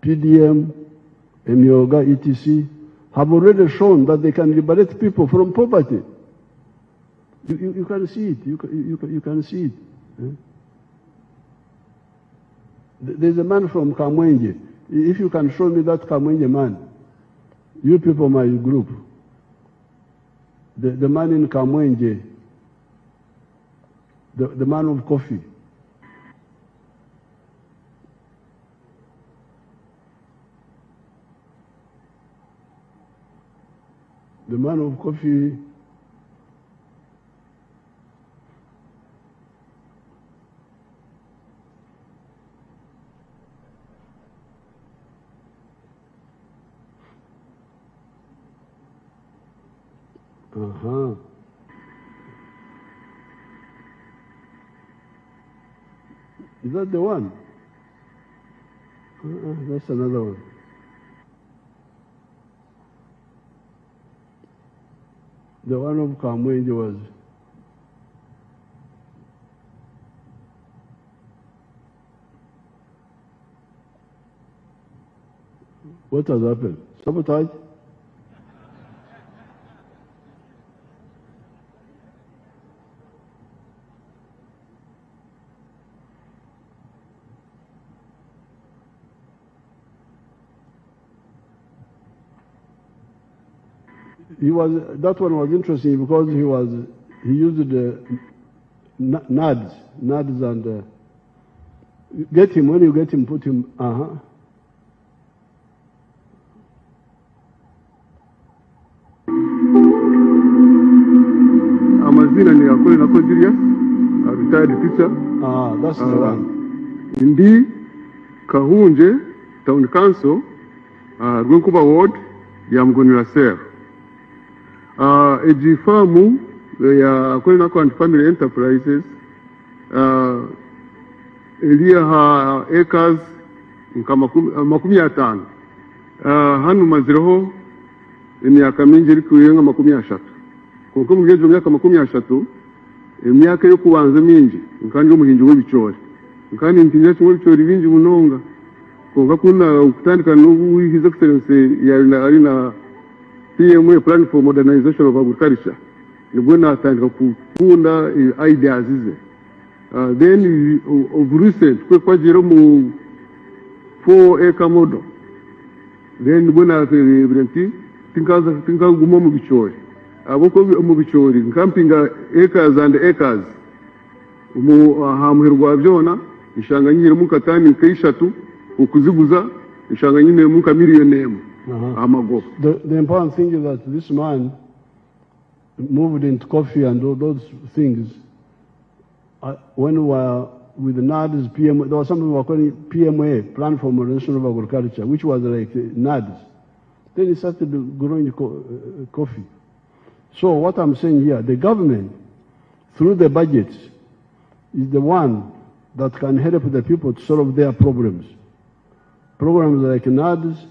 PDM, Emyoga, etc., have already shown that they can liberate people from poverty. You can see it. You can see it. There's a man from Kamwenje. If you can show me that Kamwenje man, you people, my group, the man in Kamwenje, the man of coffee. The man of coffee. Is that the one? That's another one. The one of Kamwenji was. What has happened? Sabotage? That one was interesting because he used the nods and get him, when you get him, put him, Amazina ni akole na Julius, a retired teacher. That's the one. Indi Kahunje Town Council, Rwenkuba Ward, Yamgonira Ser. Ejifamu ya akole na and family enterprises, elia ha acres makumi atano. Hanu maziroho emyaka mingi iri kuyenga makumi ashatu. Kuko mugezo myaka makumi ashatu emyaka yo kubanza mingi nkanje umuhinji w'ibicori nkandi ntinya cyo w'ibicori bingi munonga kuko kuna ukutandika n'ubu his excellency ya ari na PMA plan for modernization of agriculture nibwo natandika kukunda ideas ize then of recent kwa jero mu 4-acre model then nibwo natandika tinkaza guma mu bicori aboko mu bicori nkampinga acres and acres hamuherwa byona ishanga nyine mu katani kayishatu ukuziguza ishanga nyine mu kamiliyoni amago. The important thing is that this man moved into coffee and all those things. When we were with the NADS, PMA, there was something we were calling PMA, Plan for Modernization of Agriculture, which was like NADS. Then he started growing coffee. So what I'm saying here, the government, through the budget, is the one that can help the people to solve their problems. Programs like NADS,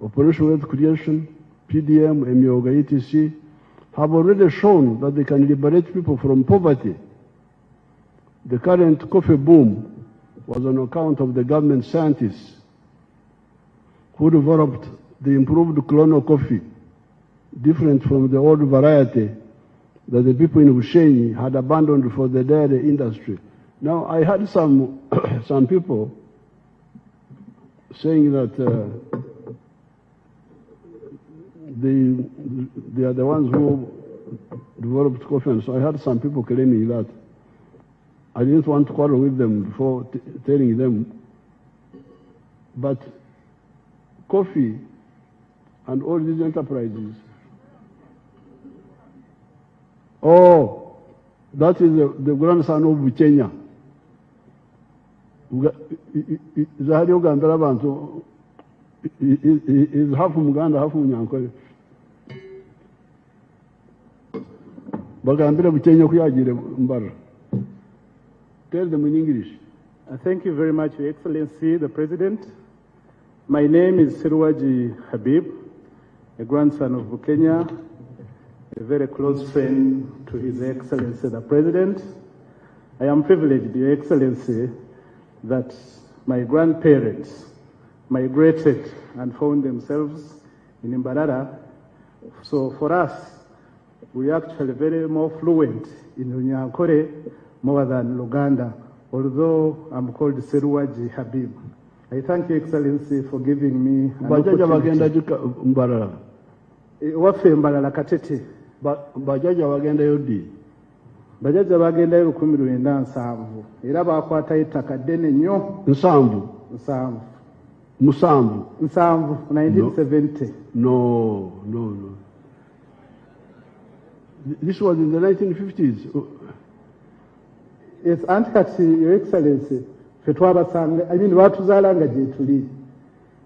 Operational Wealth Creation, PDM, MEOGA, etc. have already shown that they can liberate people from poverty. The current coffee boom was on account of the government scientists who developed the improved clonal coffee, different from the old variety that the people in Ushenyi had abandoned for the dairy industry. Now, I had some people saying that they are the ones who developed coffee, and so I had some people claiming that. I didn't want to quarrel with them before telling them, but coffee and all these enterprises, that is the grandson of Buchenya. Zahari Uganda Bantu is half Muganda, half Munyankole. Bagambira Buchenya kuyagire mbara. Tell them in English. Thank you very much, Your Excellency, the President. My name is Sirwaji Habib, a grandson of Bukenya, a very close friend to His Excellency, the President. I am privileged, Your Excellency, that my grandparents migrated and found themselves in Mbarara. So for us, we are actually very more fluent in Unyankore more than Luganda, although I'm called Sirwaji Habib. I thank Your Excellency for giving me an opportunity. Wafe Mbarara Katete. Bajaja wagenda yodi. Bajaja wagenda y'Olukumirwenda nsanvu. Era bakwata ettaka ddene nnyo. Nsanvu. Nsanvu, 1970. No. This was in the 1950s. Yes, Antikati, Your Excellency, Fetwabasanga, I mean, Watuzalanga Jetuli,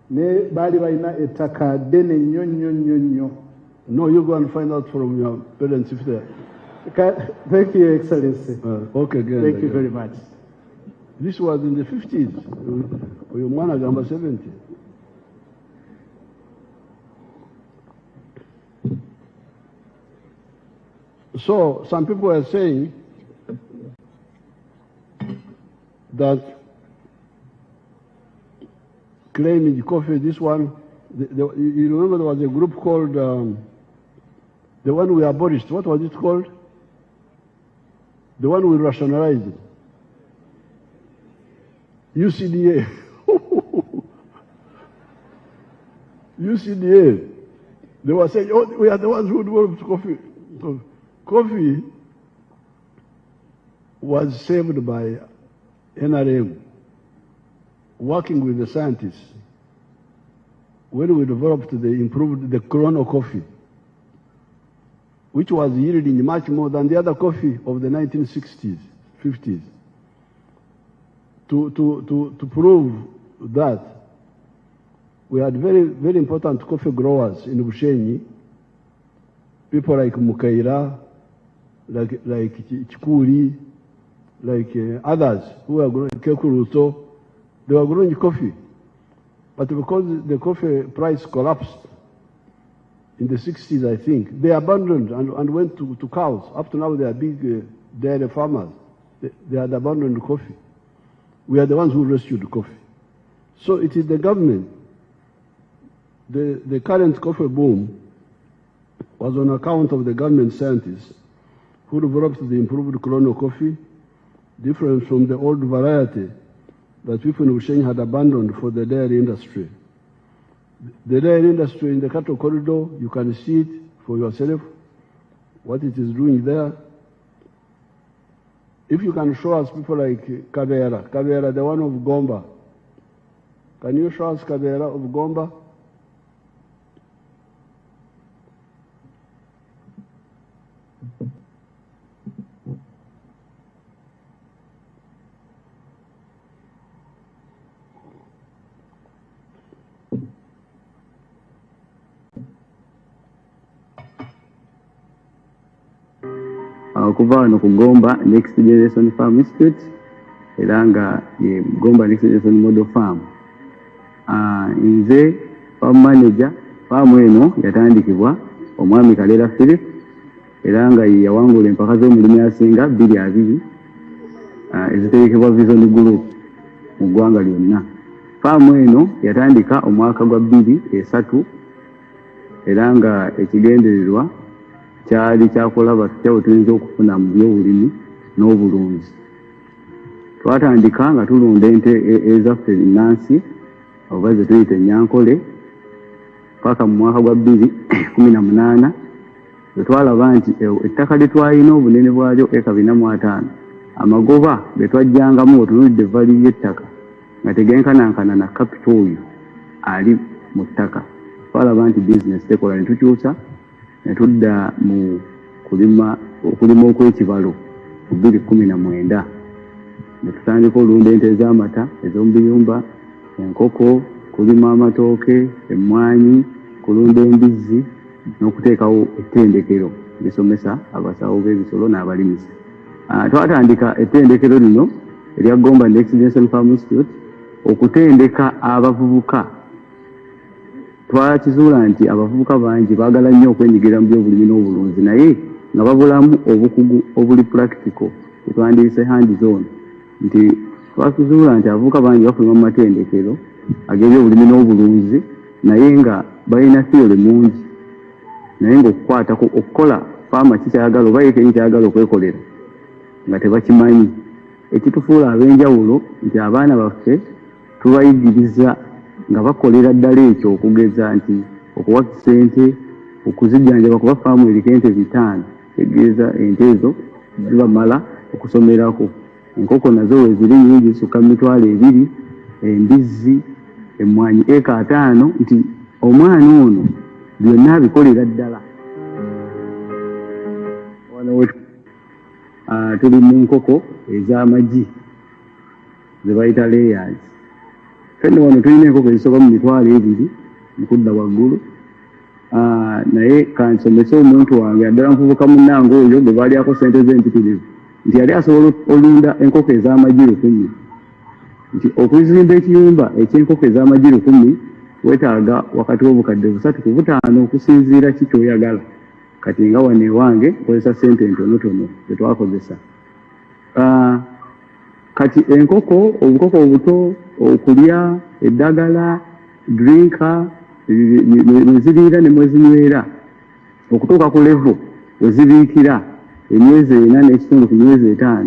ne Bali Baina Etaka, Dene Nyo. No, you go and find out from your parents if they. Thank you, Your Excellency. Okay, again. Thank you very much. This was in the 50s. Your man number 70. So some people are saying that claiming coffee, this one, you remember there was a group called, the one we abolished, what was it called? The one we rationalized. UCDA. UCDA. They were saying, oh, we are the ones who developed coffee. So, coffee was saved by NRM, working with the scientists. When we developed improved the Chrono coffee, which was yielding much more than the other coffee of the 1960s, 50s. To prove that, we had very, very important coffee growers in Bushenyi, people like Mukaira, like Chikuri, like others who were growing, Kekuruto, they were growing coffee. But because the coffee price collapsed in the 60s, I think, they abandoned and went to cows. Up to now, they are big dairy farmers. They had abandoned coffee. We are the ones who rescued coffee. So it is the government. The current coffee boom was on account of the government scientists who developed the improved Chrono coffee, different from the old variety that people in Bushenyi had abandoned for the dairy industry. The dairy industry in the cattle corridor, you can see it for yourself, what it is doing there. If you can show us people like Kabera, the one of Gomba. Can you show us Kabera of Gomba? Kuva wano ku Gomba Next Generation Farm Institute era nga ye Gomba Next Generation Model Farm. Nze farm manager farm eno yatandikibwa omwami Kalera Philip era nga yawangula empaka z'omulimi asinga 2 eziterekebwa Vision Group mu ggwanga lyonna. Farm eno yatandika omwaka gwa 2003 era nga ekigendererwa kyali kyakulaba kyawe tuyinza okufuna mu byobulimi n'obulunzi. Twatandika nga tulunda ente ezaffe ennansi oba ze tuyita Enyankole paka mu mwaka gwa 2018 bwe twalaba nti ettaka lye twalina obunene bwalyo eka 405 amagoba be twajjangamu otunulidde vali y'ettaka nga tegenkanankana na capital oyo ali mu ttaka. Twalaba nti bizinesi tekola ne tukyusa ne tudda mu okulima okw'ekibalo mu 2019 ne tutandika olunda ente ez'amata ez'omubiyumba, enkoko, kulima amatooke, emmwanyi, kulunda embizzi n'okuteekawo ettendekero lisomesa abasawo b'ebisolo n'abalimisi. Twatandika ettendekero lino erya Gomba Next Generation Farm Institute okutendeka abavubuka. Twakizuula nti abavubuka bangi baagala nnyo okwenyigira mu byobulimi n'obulunzi naye nga babulamu obukugu obuli practical etwandiyise hand zone. Nti twakizuula nti abavubuka bangi bafuluma mu matendekero ag'ebyobulimi n'obulunzi naye nga balina theory mungi naye ng'okukwatako okukola faama kikyayagala oba yekenyi kyayagala okwekolera nga tebakimanyi. Ekitufuula ab'enjawulo nti abaana baffe tubayigiriza nga bakolera ddala ekyo okugeza nti okuwakisa ente okuzijjanjaba kuba faamu eriko ente 5 tegeeza ente ezo zibamala okusomerako. Enkoko nazo weziri nyingi zisukka 2,000, embizzi, emmwanyi eka 5 nti omwana ono byonna abikolera ddala. tuli mu nkoko ez'amagi ze bayita layers. Fenno wano tulina enkoko ezisooka mu 2,000 mu kudda waggulu. Naye kansomese omuntu wange addala nfubuka munnange oyo gwe baalyako ssente z'empitirivu nti yali asobola olunda enkoko ez'amagi 1,000. Nti okuzimba ekiyumba eky'enkoko ez'amagi 1,000 weetaaga wakati w'obukadde 3 ku 5 okusinziira ki ky'oyagala. Kati nga wano ewange nkozesa ssente ntonotono ze twakozesa. Kati enkoko, obukoko obuto, okulya, eddagala, drinka, mweziriira ne mwezinywera okutuuka ku levo wezibiikira emyezi 4 n'ekitundu ku myezi 5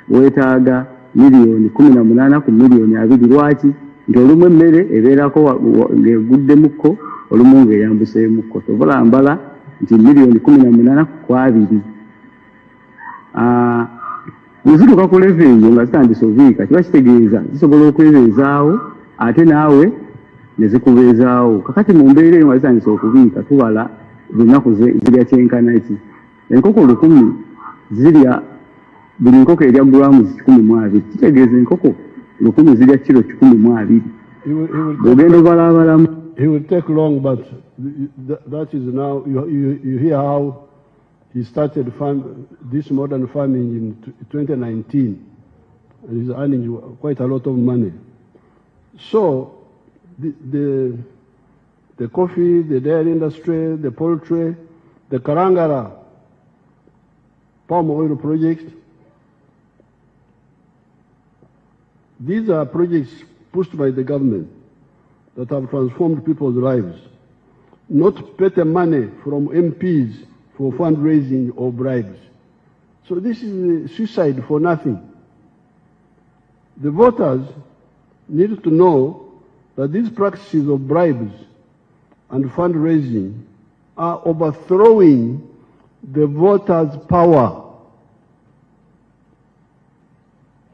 weetaaga miliyoni 18 ku miliyoni 2. Lwaki? Nti olumu emmere ebeerako ng'eguddemukko, olumu ng'eyambuseemukko. Tobulambala nti miliyoni 18 ku 2. Bwe zituuka ku levo eyo nga zitandise oviika kiba kitegeeza zisobola okwebeezaawo ate naawe ne zikubeezaawo. Kakati mu mbeera eyo nga zitandise okubiika tubala lunaku zirya kyenkana ki. Enkoko 1,000 zirya, buli nkoko erya grams 12. Kitegeeza enkoko 1,000 zirya kilo 12. Bw'ogenda obalaabalamu. He will take long, but that is now, you hear how he started this modern farming in 2019, and he's earning quite a lot of money. So, the coffee, the dairy industry, the poultry, the Karangara palm oil project, these are projects pushed by the government that have transformed people's lives, not petty money from MPs for fundraising or bribes. So this is suicide for nothing. The voters need to know that these practices of bribes and fundraising are overthrowing the voters' power.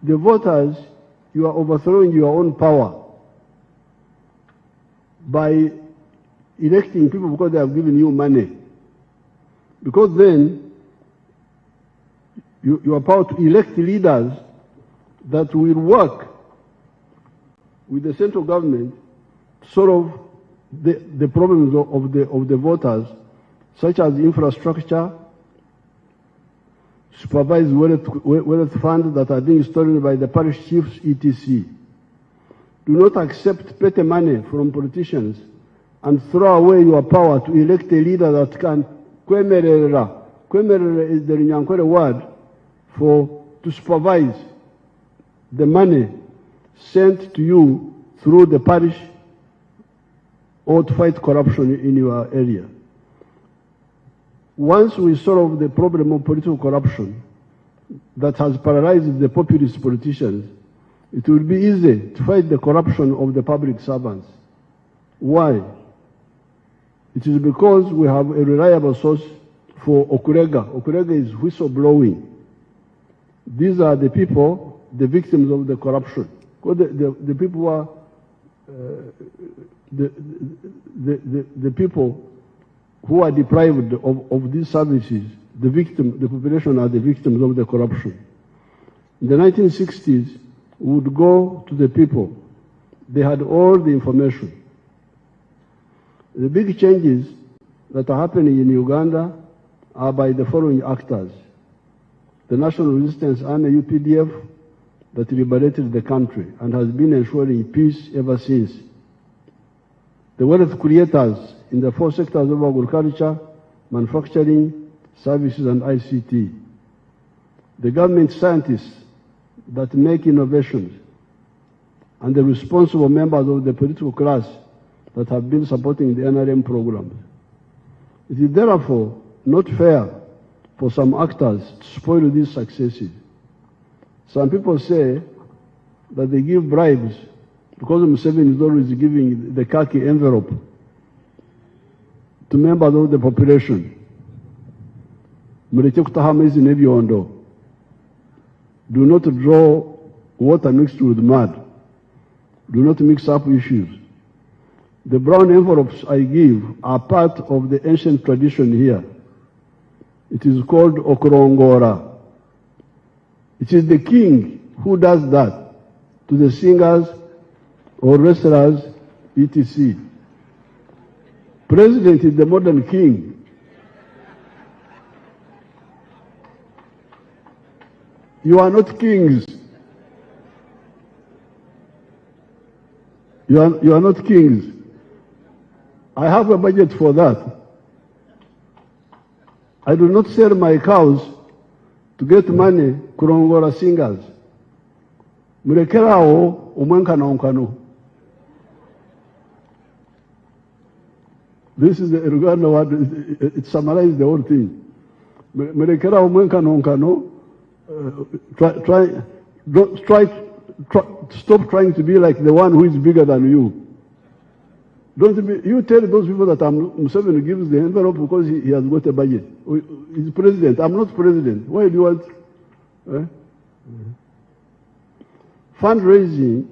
The voters, you are overthrowing your own power by electing people because they have given you money. Because then you are power to elect leaders that will work with the central government to solve the problems of the voters, such as infrastructure, supervised wealth funds that are being stolen by the parish chiefs, etc. Do not accept petty money from politicians and throw away your power to elect a leader that can kwemerera. Kwemerera is the Runyankore word to supervise the money sent to you through the parish or to fight corruption in your area. Once we solve the problem of political corruption that has paralyzed the populist politicians, it will be easy to fight the corruption of the public servants. Why? It is because we have a reliable source for Okurega. Okurega is whistleblowing. These are the people, the victims of the corruption. The people who are the people who are deprived of these services, the population are the victims of the corruption. In the 1960s, we would go to the people. They had all the information. The big changes that are happening in Uganda are by the following actors. The National Resistance Army, UPDF, that liberated the country and has been ensuring peace ever since. The wealth creators in the 4 sectors of agriculture, manufacturing, services, and ICT. The government scientists that make innovations, and the responsible members of the political class that have been supporting the NRM programs. It is therefore not fair for some actors to spoil these successes. Some people say that they give bribes because Museveni is always giving the khaki envelope to members of the population. Do not draw water mixed with mud. Do not mix up issues. The brown envelopes I give are part of the ancient tradition here. It is called Okorongora. It is the king who does that to the singers or wrestlers, etc. President is the modern king. You are not kings. You are not kings. I have a budget for that. I do not sell my cows to get money kurongora singers. Murekerao umwenkano nkano. This is the Uganda word. It summarizes the whole thing. Murekerao umwenkano nkano. Stop trying to be like the one who is bigger than you. You tell those people that Museveni gives the envelope because he has got a budget. He's president. I'm not president. Why do you want? Fundraising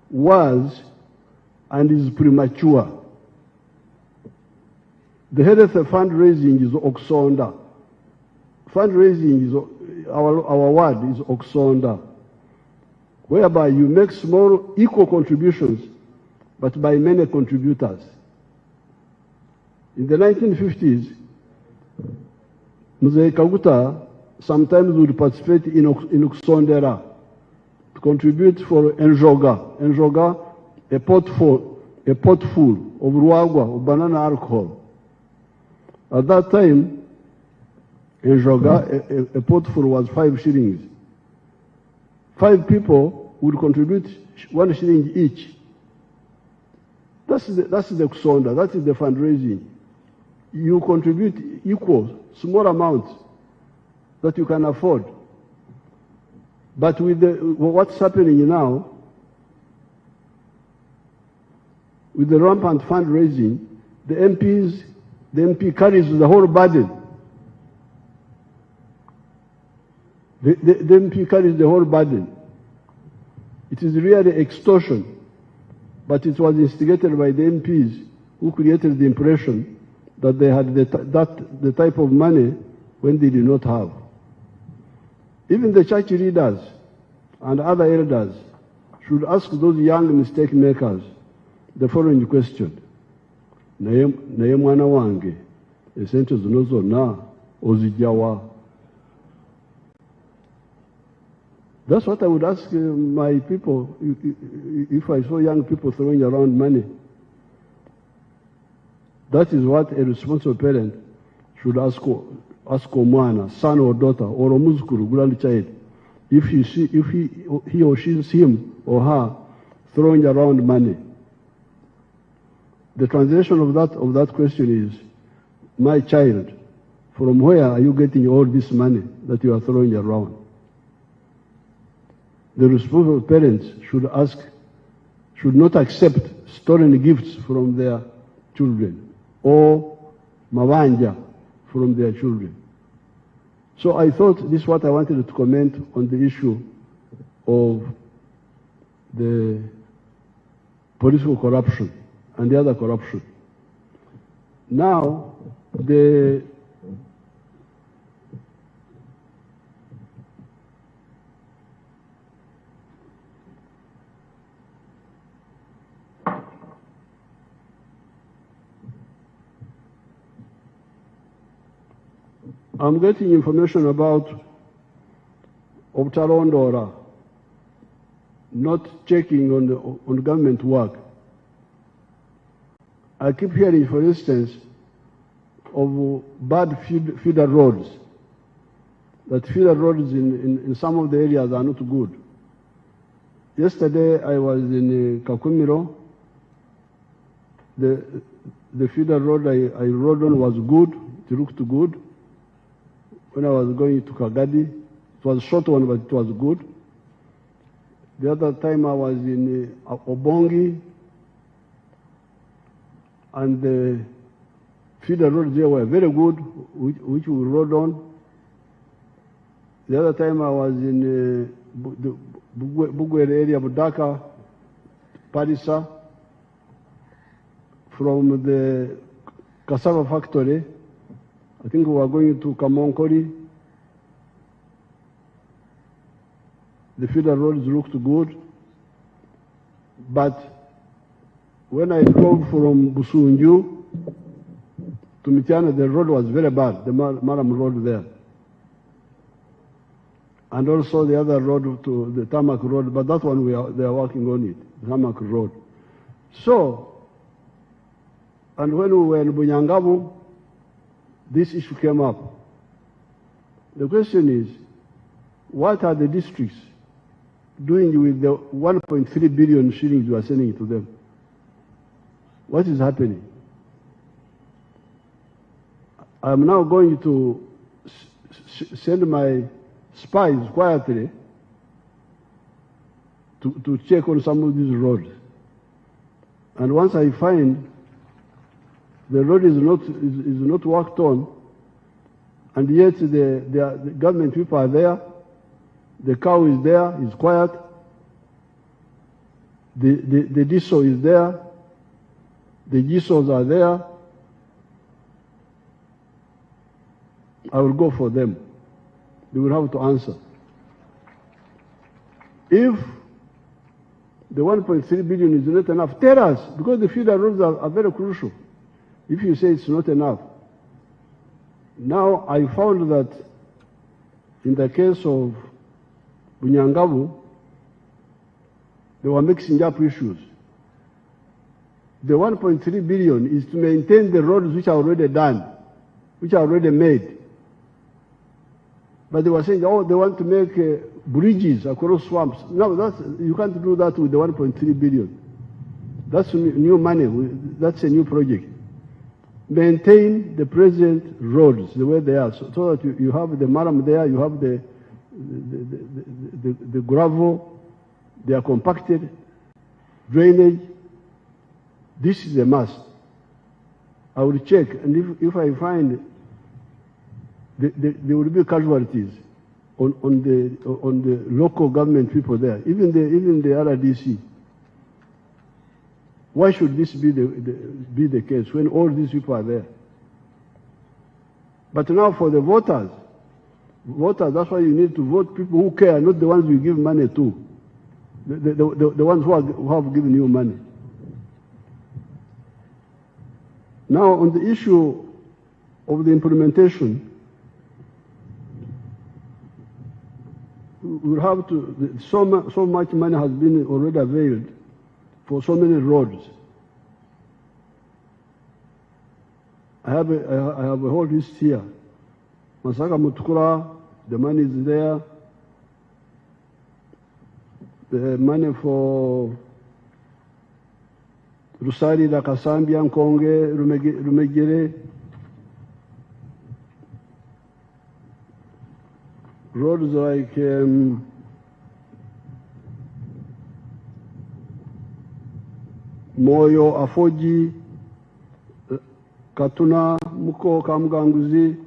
was and is premature. The head of the fundraising is Oxonda. Fundraising is our word is Oxonda, whereby you make small equal contributions but by many contributors. In the 1950s, Mzee Kaguta sometimes would participate in Oxondera to contribute for Enjoga. Enjoga, a pot full of ruagwa, of banana alcohol. At that time, Enjoga, a potful was 5 shillings. 5 people would contribute 1 shilling each. That's the Xonda, that is the fundraising. You contribute equal, small amounts that you can afford. But with what's happening now, with the rampant fundraising, the MP carries the whole burden. The MP carries the whole burden. It is really extortion. But it was instigated by the MPs who created the impression that they had the type of money when they did not have. Even the church leaders and other elders should ask those young mistake makers the following question. Naye mwana wange, esente zino zonna ozijjawa? That's what I would ask my people if I saw young people throwing around money. That is what a responsible parent should ask Omwana, son or daughter, or a muzukuru, grandchild, if he or she sees him or her throwing around money. The translation of that question is, my child, from where are you getting all this money that you are throwing around? The responsible parents should not accept stolen gifts from their children or mawanja from their children. So I thought this is what I wanted to comment on the issue of the political corruption and the other corruption. Now, I'm getting information about Obtarondora not checking on government work. I keep hearing, for instance, of bad feeder roads, that feeder roads in some of the areas are not good. Yesterday I was in Kakumiro. The feeder road I rode on was good, it looked good. When I was going to Kagadi, it was a short one, but it was good. The other time I was in Obongi, and the feeder roads there were very good, which we rode on. The other time I was in the Bugwere area, Budaka, Parisa, from the cassava factory. I think we were going to Kamonkori. The feeder roads looked good. But when I drove from Busunju to Mitiana, the road was very bad, the Maram road there. And also the other road to the Tarmac road, but that one they are working on it, the Tarmac road. So, and when we were in Bunyangabu, this issue came up. The question is, what are the districts doing with the 1.3 billion shillings you are sending to them? What is happening? I'm now going to send my spies quietly to check on some of these roads. And once I find the road is not worked on, and yet the government people are there, the cow is there, is quiet, the diesel is there, the diesels are there, I will go for them. They will have to answer. If the 1.3 billion is not enough, tell us, because the feeder roads are very crucial. If you say it's not enough. Now, I found that in the case of Bunyangabu, they were mixing up issues. The 1.3 billion is to maintain the roads which are already done, which are already made. But they were saying, oh, they want to make bridges across swamps. No, you can't do that with the 1.3 billion. That's new money. That's a new project. Maintain the present roads the way they are, so that you have the maram there, you have the gravel, they are compacted, drainage. This is a must. I will check, and if I find there will be casualties on the local government people there, even the RDC. Why should this be the case when all these people are there? But now for the voters, that's why you need to vote people who care, not the ones you give money to, the ones who have given you money. Now on the issue of the implementation, we have to, so much money has been already availed for so many roads. I have a whole list here. Masaka Mutukura, the money is there. The money for Rusari, Dakasambia, Nkonge, Rumegere. Roads like Moyo, Afoji, Katuna, Muko, Kamganguzi,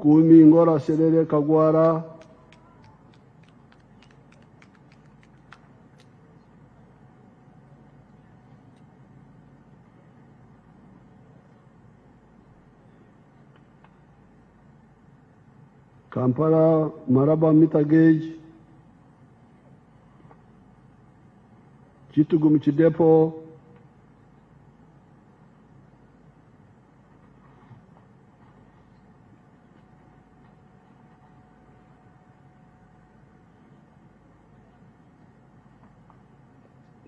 Kumi, Ngora, Serere, Kagwara, Kampala, Maraba, Mitagage, Chitugu, Michidepo,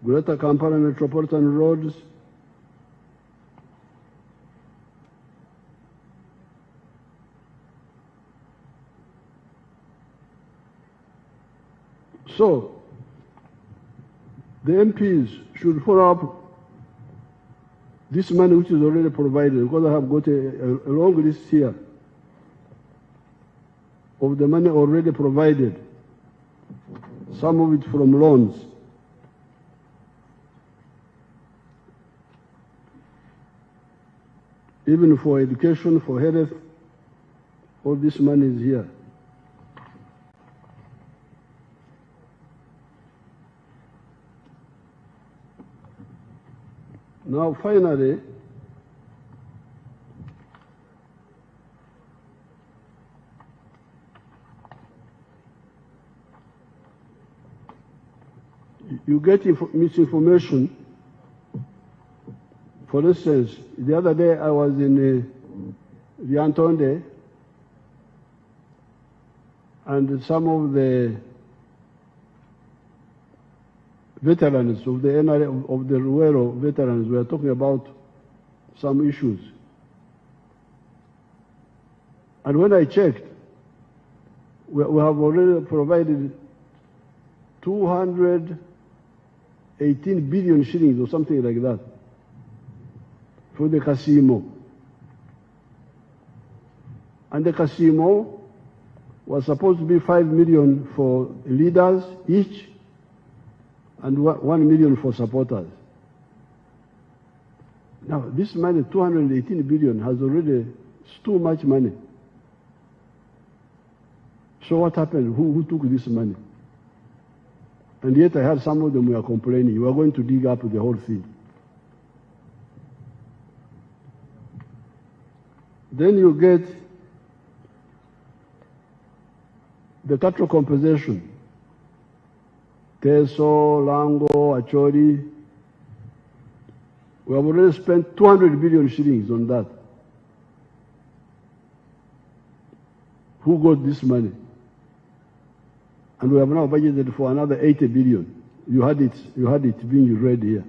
Greater Kampala Metropolitan Roads, so the MPs should follow up this money which is already provided, because I have got a long list here of the money already provided, some of it from loans. Even for education, for health, all this money is here. Now, finally, you get misinformation. For instance, the other day I was in Riantonde, and some of the veterans of the NRA, of the Ruero veterans, were talking about some issues. And when I checked, we have already provided 218 billion shillings or something like that for the Casimo. And the Casimo was supposed to be 5 million for leaders each and 1 million for supporters. Now, this money, 218 billion, has already, it's too much money. So what happened? Who took this money? And yet I heard some of them were complaining. We are going to dig up the whole thing. Then you get the cattle compensation. Teso, Lango, Achori. We have already spent 200 billion shillings on that. Who got this money? And we have now budgeted for another 80 billion. You had it being read here.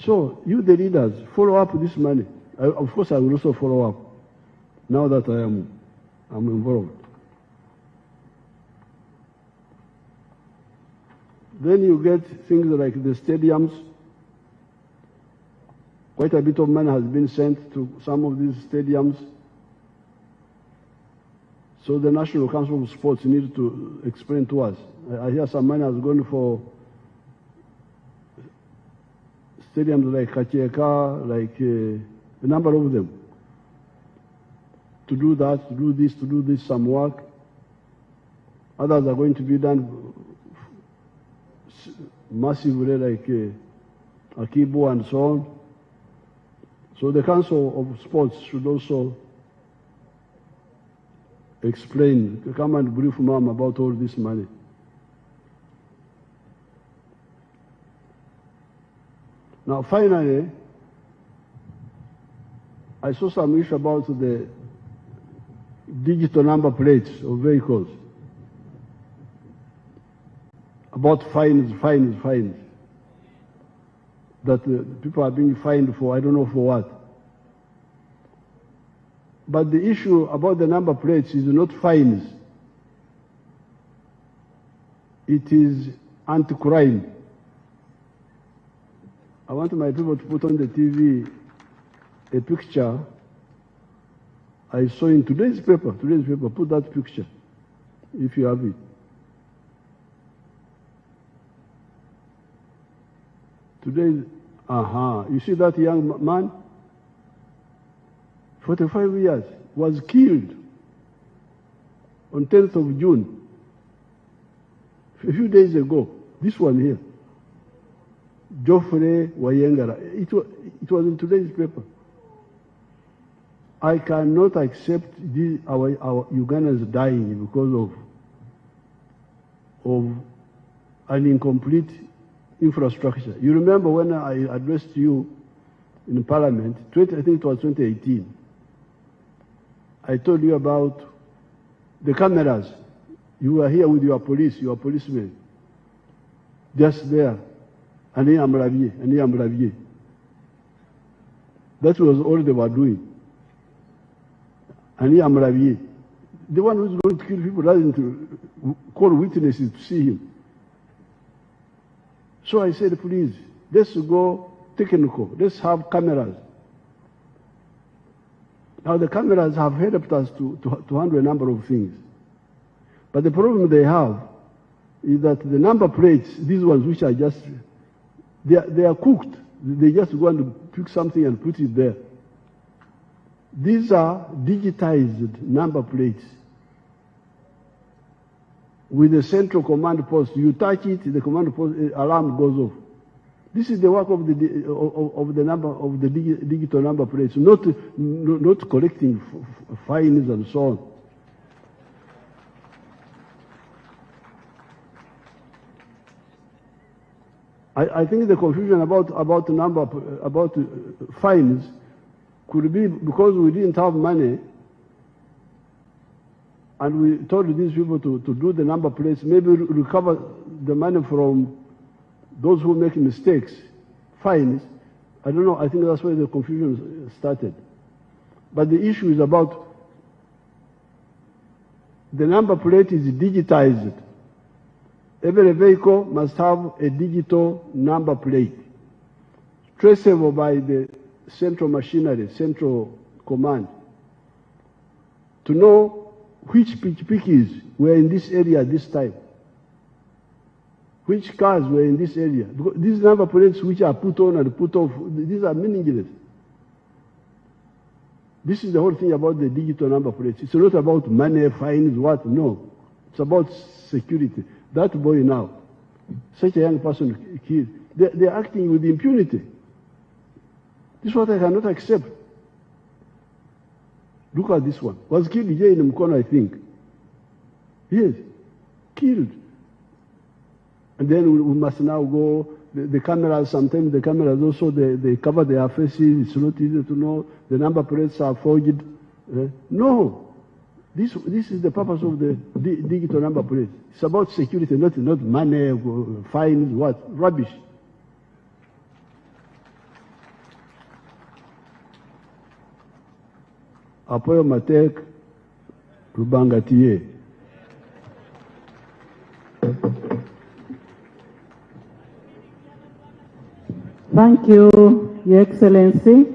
So, you the leaders, follow up this money. Of course, I will also follow up, now that I'm involved. Then you get things like the stadiums. Quite a bit of money has been sent to some of these stadiums. So the National Council of Sports needs to explain to us. I hear some money has gone for stadiums like Kacheka, like a number of them. To do that, to do this, some work. Others are going to be done massively, like Akibo and so on. So the Council of Sports should also explain, come and brief Mom about all this money. Now, finally, I saw some issue about the digital number plates of vehicles. About fines. That people are being fined for, I don't know for what. But the issue about the number plates is not fines. It is anti-crime. I want my people to put on the TV a picture I saw in today's paper. Put that picture, if you have it. Today, you see that young man? 45 years, was killed on 10th of June, a few days ago. This one here, Geoffrey Wayengara. It was in today's paper. I cannot accept our Ugandans dying because of an incomplete infrastructure. You remember when I addressed you in Parliament, I think it was 2018, I told you about the cameras. You were here with your policemen, just there, and Amravier. That was all they were doing. And Amravier, the one who's going to kill people doesn't call witnesses to see him. So I said, please, let's go technical. Let's have cameras. Now the cameras have helped us to handle a number of things. But the problem they have is that the number plates, these ones which are just, they are cooked. They just go and pick something and put it there. These are digitized number plates with a central command post. You touch it, the command post alarm goes off. This is the work of the digital number plates, not collecting fines and so on. I think the confusion about the number, about fines could be because we didn't have money and we told these people to do the number plates, maybe recover the money from those who make mistakes, fines. I don't know, I think that's where the confusion started. But the issue is about the number plate is digitized. Every vehicle must have a digital number plate, traceable by the central machinery, central command, to know which pikipikis were in this area at this time, which cars were in this area. Because these number plates which are put on and put off, these are meaningless. This is the whole thing about the digital number plates. It's not about money, fines, what, no. It's about security. That boy now, such a young person killed, they're acting with impunity. This is what I cannot accept. Look at this one. Was killed here in Mkono, I think. Yes, killed. And then we must now go, the cameras, sometimes the cameras also, they cover their faces, it's not easy to know, the number plates are forged. No. This is the purpose of the digital number plate. It's about security, not money, fines, what? Rubbish. Apoyo Matek, Rubangatiye. Thank you, Your Excellency,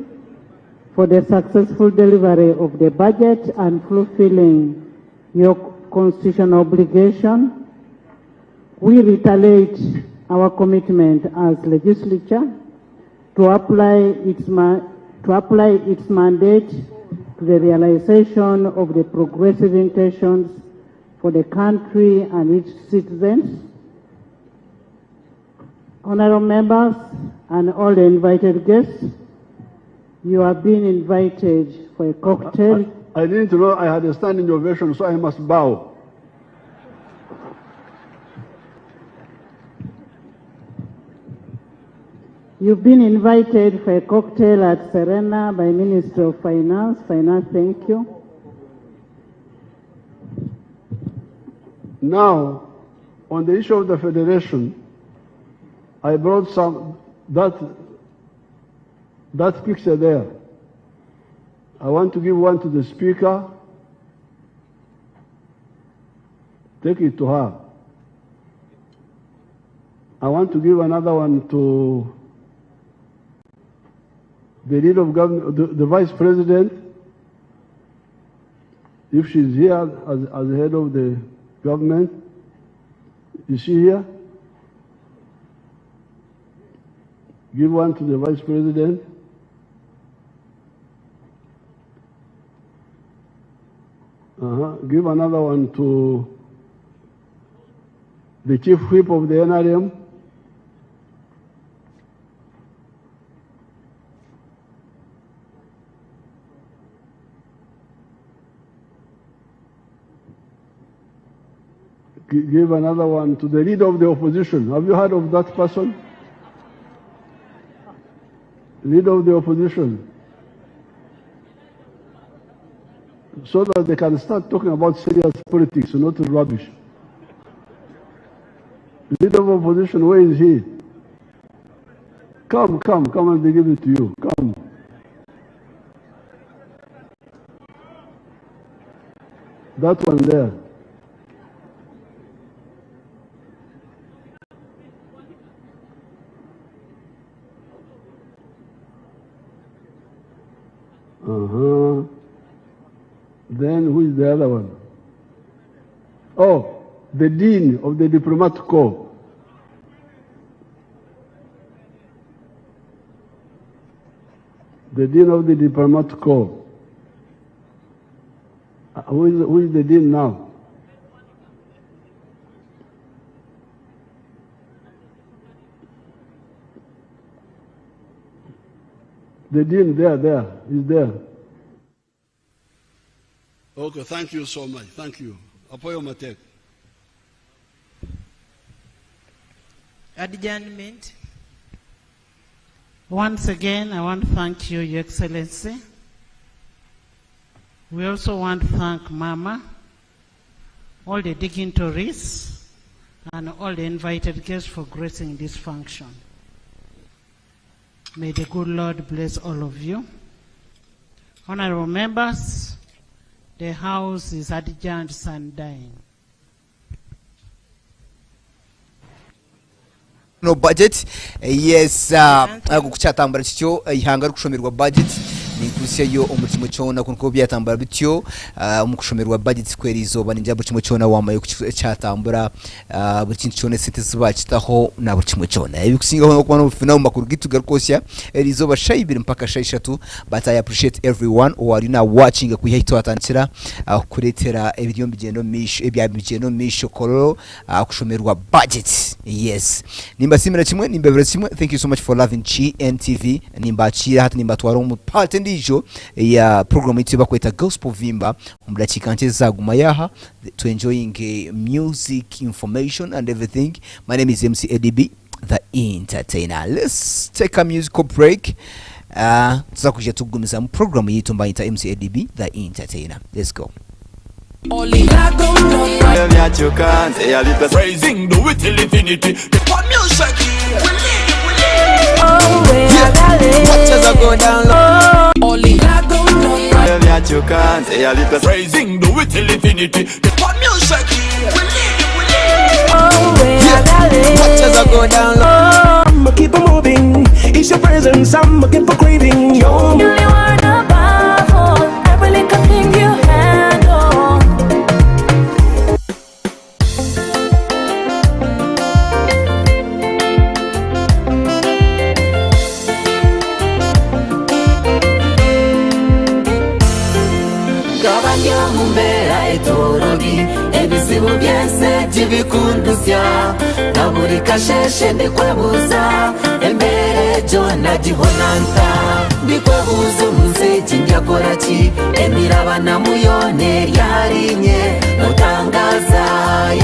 for the successful delivery of the budget and fulfilling your constitutional obligation. We reiterate our commitment as legislature to apply its mandate to the realization of the progressive intentions for the country and its citizens. Honorable members and all the invited guests, you have been invited for a cocktail. I didn't know I had a standing ovation, so I must bow. You've been invited for a cocktail at Serena by Minister of Finance. Thank you. Now, on the issue of the federation, I brought that picture there. I want to give one to the speaker. Take it to her. I want to give another one to the leader of government, the vice president, if she's here as head of the government. Is she here? Give one to the vice president. Give another one to the chief whip of the NRM. Give another one to the leader of the opposition. Have you heard of that person? Leader of the opposition. So that they can start talking about serious politics, not rubbish. Leader of opposition, where is he? Come and they give it to you. Come. That one there. Then who is the other one? Oh, the Dean of the Diplomatic Corps. The Dean of the Diplomatic Corps. Who is the Dean now? The Dean there, is there. Okay, thank you so much. Thank you. Apoyo Matek. Adjournment. Once again, I want to thank you, Your Excellency. We also want to thank Mama, all the dignitaries, and all the invited guests for gracing this function. May the good Lord bless all of you. Honorable members, the House is adjourned Sunday. No budget, yes, kuchatambara kityo ihanga kushomerwa budget ninkusiya yo umutima cyona kunko byatambara bityo umukushomerwa budget kweri izoba ninjya bucimo cyona wamaye kuchatambura bucintu cyone sente zibakitaho na bucimo cyona ibikusingaho no kubana ubufina mu makuru gitugarukosya izoba shayibiri mpaka shayishatu, but I appreciate everyone who are now watching kuyihito atantira kuretera ebidiyo bigendo misho ebyabigendo misho koro kushomerwa budget. Yes, nimba simira kimwe nimba bibiri kimwe. Thank you so much for loving GNTV. Nimba chira hata nimba twaro mu part ndijo ya program itiba kweta gospel vimba umdachikanje zaguma yaha to enjoying music information and everything. My name is MC ADB, the entertainer. Let's take a musical break. Tuzakuja tugumiza mu program yitu mbayita MC ADB, the entertainer. Let's go. Praising the with till infinity. What music? Watch as I go down low. Praising the with till infinity. What music? Watch as I go down low. I'ma keep on moving. It's your presence I'ma keep on craving. Yo, you are above all. Every little thing you handle. Ebizibu byense jibikundusya na buri kasheshe ndikwebuza embere jona jibonanta ndikwebuza munsi kinjakora ki emiraba na muyone ryarinye mutangaza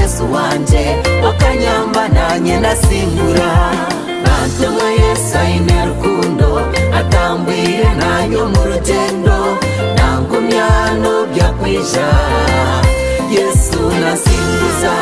Yesu wanje okanyamba nanye nasingura bantumwe Yesu aine rukundo atambwire nanyo mu rugendo nangumyano byakwisha Yesu nasinguza